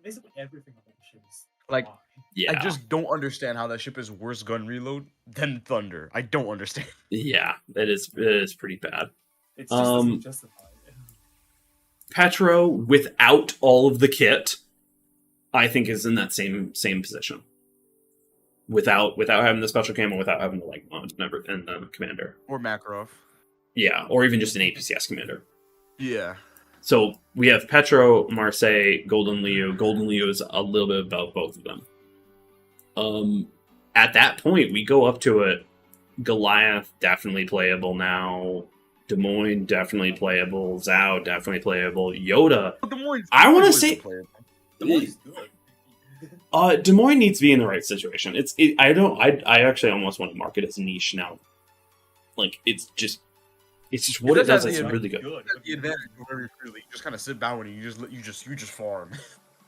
[SPEAKER 5] Basically everything about the ship is
[SPEAKER 2] like,
[SPEAKER 1] yeah.
[SPEAKER 2] I just don't understand how that ship is worse gun reload than Thunder. I don't understand.
[SPEAKER 1] Yeah, it is pretty bad.
[SPEAKER 5] It's just doesn't justify it.
[SPEAKER 1] Petro, without all of the kit, I think is in that same position. Without having the special camo, without having the leg mod, and the commander.
[SPEAKER 2] Or Makarov.
[SPEAKER 1] Yeah, or even just an APCS commander.
[SPEAKER 2] Yeah.
[SPEAKER 1] So we have Petro, Marseille, Golden Liu. Golden Liu is a little bit above both of them. At that point, we go up to it. Goliath, definitely playable now. Des Moines, definitely playable. Zhao, definitely playable. Yoda, I want to say...
[SPEAKER 5] Des Moines is good.
[SPEAKER 1] Des Moines needs to be in the right situation. I actually almost want to mark it as niche now. Like, it's just what it does. It's really good.
[SPEAKER 2] The advantage whenever you're really, you just kind of sit down and you just farm.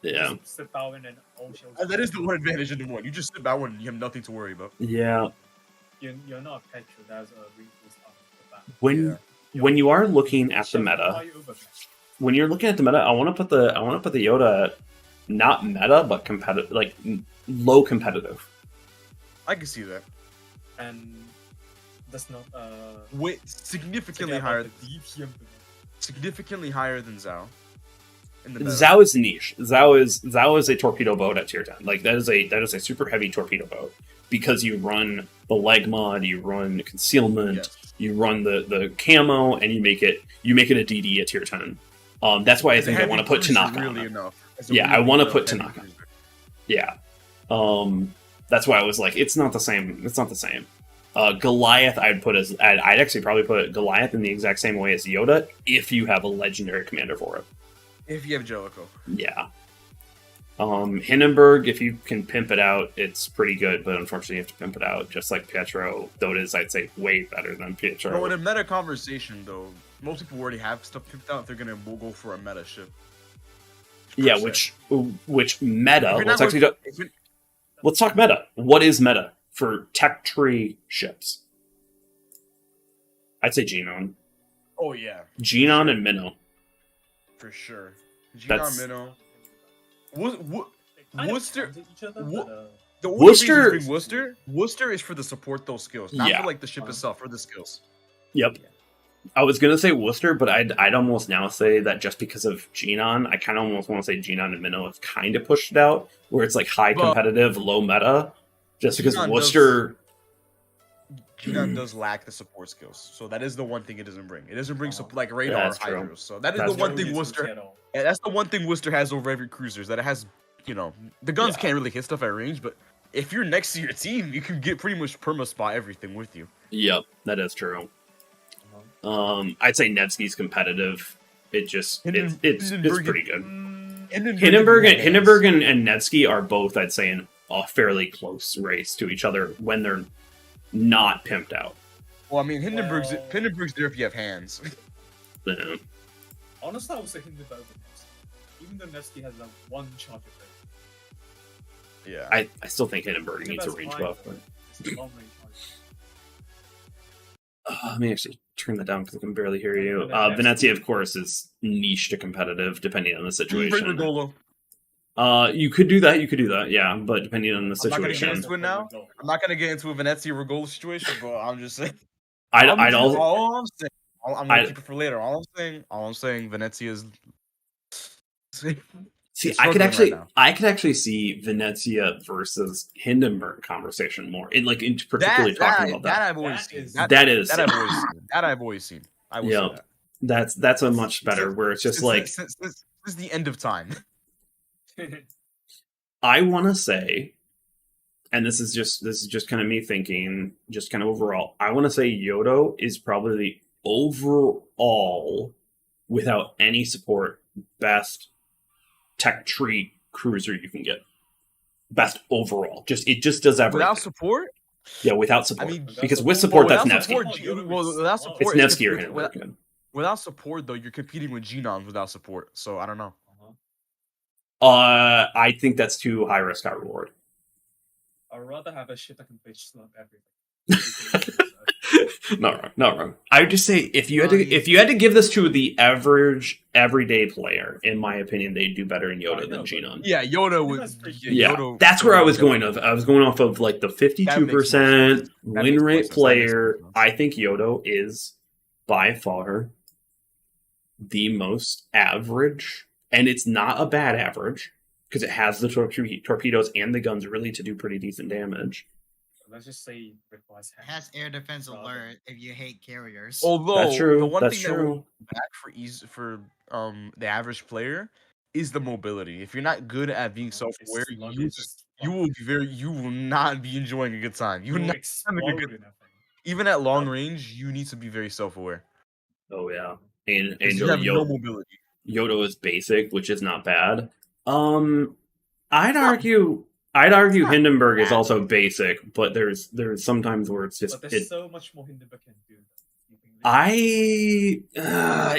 [SPEAKER 1] Yeah.
[SPEAKER 5] Just sit down and all shields.
[SPEAKER 2] And that is the one advantage in the one. You just sit down and you have nothing to worry about.
[SPEAKER 1] Yeah.
[SPEAKER 5] You're not a Petra. That's a reinforced
[SPEAKER 1] when you are looking at the
[SPEAKER 5] Shove
[SPEAKER 1] meta,
[SPEAKER 5] high overpass.
[SPEAKER 1] when you're looking at the meta, I want to put the Yoda at not meta but competitive, like low competitive.
[SPEAKER 2] I can see that.
[SPEAKER 5] And that's not
[SPEAKER 2] Wait, significantly
[SPEAKER 5] forget
[SPEAKER 2] higher.
[SPEAKER 5] about the DPM.
[SPEAKER 2] Significantly higher than Zhao. In the meta.
[SPEAKER 1] Zhao is niche. Zhao is a torpedo boat at tier 10. Like that is a super heavy torpedo boat because you run the leg mod, you run concealment,
[SPEAKER 2] Yes.
[SPEAKER 1] you run the camo, and you make it a DD at tier 10. That's why I
[SPEAKER 2] As a
[SPEAKER 1] think I
[SPEAKER 2] heavy
[SPEAKER 1] want to put
[SPEAKER 2] cruiser,
[SPEAKER 1] Tanaka
[SPEAKER 2] really
[SPEAKER 1] on it.
[SPEAKER 2] enough. As a
[SPEAKER 1] Yeah, I
[SPEAKER 2] really
[SPEAKER 1] wanna
[SPEAKER 2] enough
[SPEAKER 1] put
[SPEAKER 2] heavy
[SPEAKER 1] Tanaka.
[SPEAKER 2] cruiser.
[SPEAKER 1] Yeah. That's why I was like, it's not the same. It's not the same. Goliath, I'd actually probably put Goliath in the exact same way as Yoda if you have a legendary commander for it.
[SPEAKER 2] If you have Jellicoe.
[SPEAKER 1] Yeah. Hindenburg, if you can pimp it out, it's pretty good, but unfortunately you have to pimp it out, just like Pietro, though it is, I'd say, way better than Pietro.
[SPEAKER 2] No, in a meta conversation, though, most people already have stuff pimped out. They're gonna go for a meta ship.
[SPEAKER 1] Yeah,
[SPEAKER 2] per
[SPEAKER 1] which meta,
[SPEAKER 2] If you're
[SPEAKER 1] let's
[SPEAKER 2] not
[SPEAKER 1] actually
[SPEAKER 2] going-
[SPEAKER 1] do,
[SPEAKER 2] if you're-
[SPEAKER 1] let's talk meta. What is meta for tech tree ships? I'd say Genon.
[SPEAKER 2] Oh yeah,
[SPEAKER 1] Genon and Minnow.
[SPEAKER 2] for sure.
[SPEAKER 1] That's-
[SPEAKER 2] Genon, Minnow.
[SPEAKER 5] They kind of
[SPEAKER 2] Worcester.
[SPEAKER 5] counter each other,
[SPEAKER 2] Wo-
[SPEAKER 5] but,
[SPEAKER 2] The only
[SPEAKER 1] Worcester-
[SPEAKER 2] reason to bring Worcester is for the support those skills, not
[SPEAKER 1] Yeah.
[SPEAKER 2] for like the ship itself, for the skills.
[SPEAKER 1] Yep. I was gonna say Worcester, but I'd almost now say that just because of Genon, I kind of almost want to say Genon and Minnow have kind of pushed it out, where it's like high
[SPEAKER 2] Well,
[SPEAKER 1] competitive, low meta, just because
[SPEAKER 2] Genon
[SPEAKER 1] Worcester.
[SPEAKER 2] Genon does lack the support skills, so that is the one thing it doesn't bring. It doesn't bring like radar or
[SPEAKER 1] That's true.
[SPEAKER 2] hydros. So that is
[SPEAKER 1] That's
[SPEAKER 2] the one
[SPEAKER 1] true.
[SPEAKER 2] thing
[SPEAKER 5] no
[SPEAKER 2] Worcester.
[SPEAKER 5] utility at all.
[SPEAKER 2] Yeah, that's the one thing Worcester has over every cruiser is that it has, the guns
[SPEAKER 1] Yeah.
[SPEAKER 2] can't really hit stuff at range, but if you're next to your team, you can get pretty much perma spot everything with you.
[SPEAKER 1] Yep, that is true. I'd say Nevsky's competitive. It just it's
[SPEAKER 2] Hindenburg-
[SPEAKER 1] pretty good.
[SPEAKER 2] Hindenburg
[SPEAKER 1] Hindenburg and Nevsky are both, I'd say, in a fairly close race to each other when they're not pimped out.
[SPEAKER 2] Well, I mean, Hindenburg's
[SPEAKER 5] Well-
[SPEAKER 2] Hindenburg's there if you have hands.
[SPEAKER 1] Yeah.
[SPEAKER 5] Honestly, I would say Hindenburg over Nevsky. Even though Nevsky has that one charge effect.
[SPEAKER 2] Yeah.
[SPEAKER 1] I still think Hindenburg needs a range buff. But...
[SPEAKER 5] It's a long range charge.
[SPEAKER 1] Let me actually turn that down because I can barely hear you.
[SPEAKER 5] And then
[SPEAKER 1] Venezia, of course, is niche to competitive depending on the
[SPEAKER 2] Bring
[SPEAKER 1] situation.
[SPEAKER 2] Regolo.
[SPEAKER 1] You could do that, yeah, but depending on the
[SPEAKER 2] I'm not gonna
[SPEAKER 1] situation,
[SPEAKER 2] get into it now. I'm not gonna get into a Venezia Regolo situation, but I'm just saying.
[SPEAKER 1] I'd
[SPEAKER 2] all
[SPEAKER 1] also
[SPEAKER 2] I'm saying. I'm gonna keep it for later. All I'm saying, Venezia is.
[SPEAKER 1] see.
[SPEAKER 2] It's
[SPEAKER 1] I could
[SPEAKER 2] struggling right now.
[SPEAKER 1] I could actually see Venezia versus Hindenburg conversation more, particularly talking about that.
[SPEAKER 2] I've always
[SPEAKER 5] That
[SPEAKER 2] seen.
[SPEAKER 5] is-
[SPEAKER 2] That I've always seen. I will
[SPEAKER 1] Yeah.
[SPEAKER 2] say that.
[SPEAKER 1] That's a much better. Where it's just
[SPEAKER 2] Since the end of time.
[SPEAKER 1] I want to say, and this is just kind of me thinking, just kind of overall. I want to say Yodo is probably the overall, without any support, best tech tree cruiser you can get. Best overall. It just does everything.
[SPEAKER 2] Without support?
[SPEAKER 1] Yeah, without support.
[SPEAKER 2] I mean,
[SPEAKER 1] because with support, that's
[SPEAKER 2] without
[SPEAKER 1] Nevsky.
[SPEAKER 2] support, without
[SPEAKER 1] It's
[SPEAKER 2] support,
[SPEAKER 1] Nevsky or
[SPEAKER 2] with-
[SPEAKER 1] Hindenburg.
[SPEAKER 2] without support, though, you're competing with Genon without support. So I don't know.
[SPEAKER 1] I think that's too high risk, high reward.
[SPEAKER 5] I'd rather have a ship that can bitch slap everything.
[SPEAKER 1] Not wrong. I would just say if you had to give this to the average everyday player, in my opinion, they'd do better in Yoda than Genon.
[SPEAKER 2] Yeah, Yoda would.
[SPEAKER 5] That's pretty good.
[SPEAKER 1] Yeah,
[SPEAKER 2] Yoda-
[SPEAKER 1] that's where I was going of. I was going off of like the 52% win
[SPEAKER 2] makes more
[SPEAKER 1] rate
[SPEAKER 2] sense.
[SPEAKER 1] player.
[SPEAKER 2] That makes more sense.
[SPEAKER 1] I think Yodo is by far the most average, and it's not a bad average because it has the torpedoes and the guns really to do pretty decent damage.
[SPEAKER 5] Let's just say it requires
[SPEAKER 8] It has air defense
[SPEAKER 5] Rather.
[SPEAKER 8] alert if you hate carriers.
[SPEAKER 2] Although
[SPEAKER 1] That's true.
[SPEAKER 2] the one
[SPEAKER 1] That's
[SPEAKER 2] thing that
[SPEAKER 1] true.
[SPEAKER 2] will back for the average player is the mobility. If you're not good at being self-aware, you will not be enjoying a good time. You will not having a good. Even at long range, you need to be very self-aware.
[SPEAKER 1] Oh yeah, and
[SPEAKER 2] Because you have no
[SPEAKER 1] Yodo,
[SPEAKER 2] mobility.
[SPEAKER 1] Yodo is basic, which is not bad. I'd argue Hindenburg is also basic, but there's sometimes where it's just
[SPEAKER 5] But there's so much more Hindenburg can do.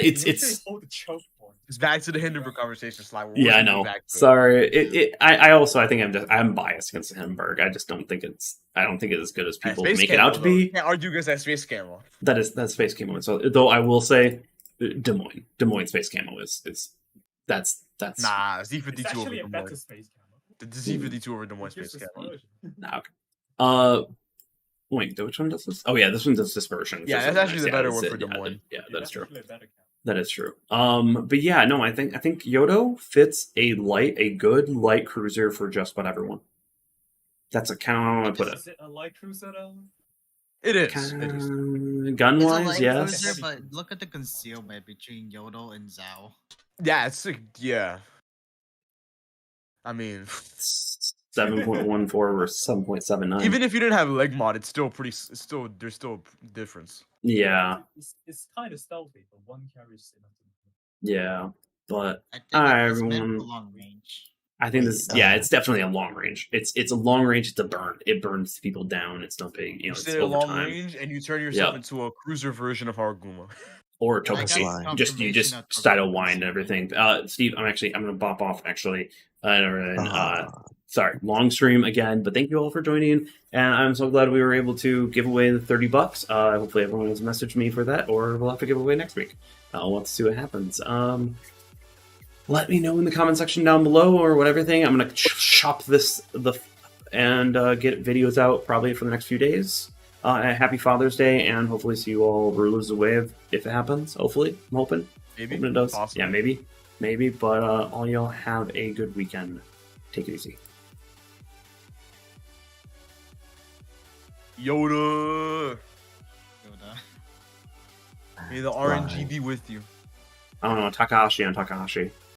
[SPEAKER 1] it's
[SPEAKER 5] Hold the choke point.
[SPEAKER 2] It's back to the Hindenburg conversation slide. We're
[SPEAKER 1] Yeah, I
[SPEAKER 2] working
[SPEAKER 1] know.
[SPEAKER 2] back to it.
[SPEAKER 1] Sorry. I think I'm biased against Hindenburg. I just don't think it's as good as people
[SPEAKER 2] Space
[SPEAKER 1] make it out
[SPEAKER 2] Camo,
[SPEAKER 1] to
[SPEAKER 2] though.
[SPEAKER 1] be.
[SPEAKER 2] You can't argue against that space camo.
[SPEAKER 1] That's Space Camo. So though I will say Des Moines Space Camo is that's
[SPEAKER 2] Nah,
[SPEAKER 5] It's
[SPEAKER 2] Z52 over
[SPEAKER 5] actually a
[SPEAKER 2] Des
[SPEAKER 5] better
[SPEAKER 2] Moines.
[SPEAKER 5] space camo.
[SPEAKER 2] The Z52 over Des Moines
[SPEAKER 5] It gives
[SPEAKER 2] space camo.
[SPEAKER 5] dispersion.
[SPEAKER 1] nah, okay. Wait, which one does this? Oh yeah, this one does dispersion. which
[SPEAKER 2] Yeah,
[SPEAKER 1] is
[SPEAKER 2] that's
[SPEAKER 1] really
[SPEAKER 2] actually
[SPEAKER 1] nice.
[SPEAKER 2] the better
[SPEAKER 1] that's
[SPEAKER 2] one
[SPEAKER 1] it.
[SPEAKER 2] for Des Moines.
[SPEAKER 1] Yeah, that's true.
[SPEAKER 5] actually a better camo.
[SPEAKER 1] That is true. But yeah, no, I think Yodo fits a good light cruiser for just about everyone. That's a kind of how I want to put it.
[SPEAKER 5] Is it a light cruiser though?
[SPEAKER 2] It is. It is.
[SPEAKER 1] Gun
[SPEAKER 8] It's a
[SPEAKER 1] wise,
[SPEAKER 8] light
[SPEAKER 1] yes.
[SPEAKER 8] cruiser, but look at the concealment between Yodo and Zhao.
[SPEAKER 2] Yeah, it's like, yeah. I mean,
[SPEAKER 1] 7.14 versus 7.79.
[SPEAKER 2] even if you didn't have leg mod, it's still pretty. It's still there's still a difference.
[SPEAKER 1] Yeah,
[SPEAKER 5] It's kind of stealthy, but one carries enough.
[SPEAKER 1] yeah, but
[SPEAKER 8] I think
[SPEAKER 1] Alright,
[SPEAKER 8] it's meant for
[SPEAKER 1] everyone.
[SPEAKER 8] long range.
[SPEAKER 1] I think this. Yeah, it's definitely a long range. It's a long range. It's a burn. It burns people down. It's not big. You
[SPEAKER 2] You
[SPEAKER 1] know, it's
[SPEAKER 2] stay a
[SPEAKER 1] over
[SPEAKER 2] long
[SPEAKER 1] time.
[SPEAKER 2] range and you turn yourself
[SPEAKER 1] Yeah.
[SPEAKER 2] into a cruiser version of Harguma.
[SPEAKER 1] Or
[SPEAKER 8] I got
[SPEAKER 1] Tokugawa. Just you just
[SPEAKER 8] confirmation of
[SPEAKER 1] style
[SPEAKER 8] Tokugawa.
[SPEAKER 1] wine and everything. Steve, I'm gonna bop off actually. Sorry, long stream again, but thank you all for joining. And I'm so glad we were able to give away the $30. Hopefully everyone has messaged me for that, or we'll have to give away next week. We'll have to see what happens. Let me know in the comment section down below or whatever thing. I'm gonna chop and get videos out probably for the next few days. Happy Father's Day, and hopefully see you all Rulers of the Wave if it happens. Hopefully, I'm hoping.
[SPEAKER 2] Maybe
[SPEAKER 1] Hoping it does.
[SPEAKER 2] Possible.
[SPEAKER 1] Yeah, maybe. But all y'all have a good weekend. Take it easy.
[SPEAKER 2] Yoda.
[SPEAKER 8] Yoda.
[SPEAKER 2] May the RNG be with you.
[SPEAKER 1] I don't know, Takahashi on Takahashi.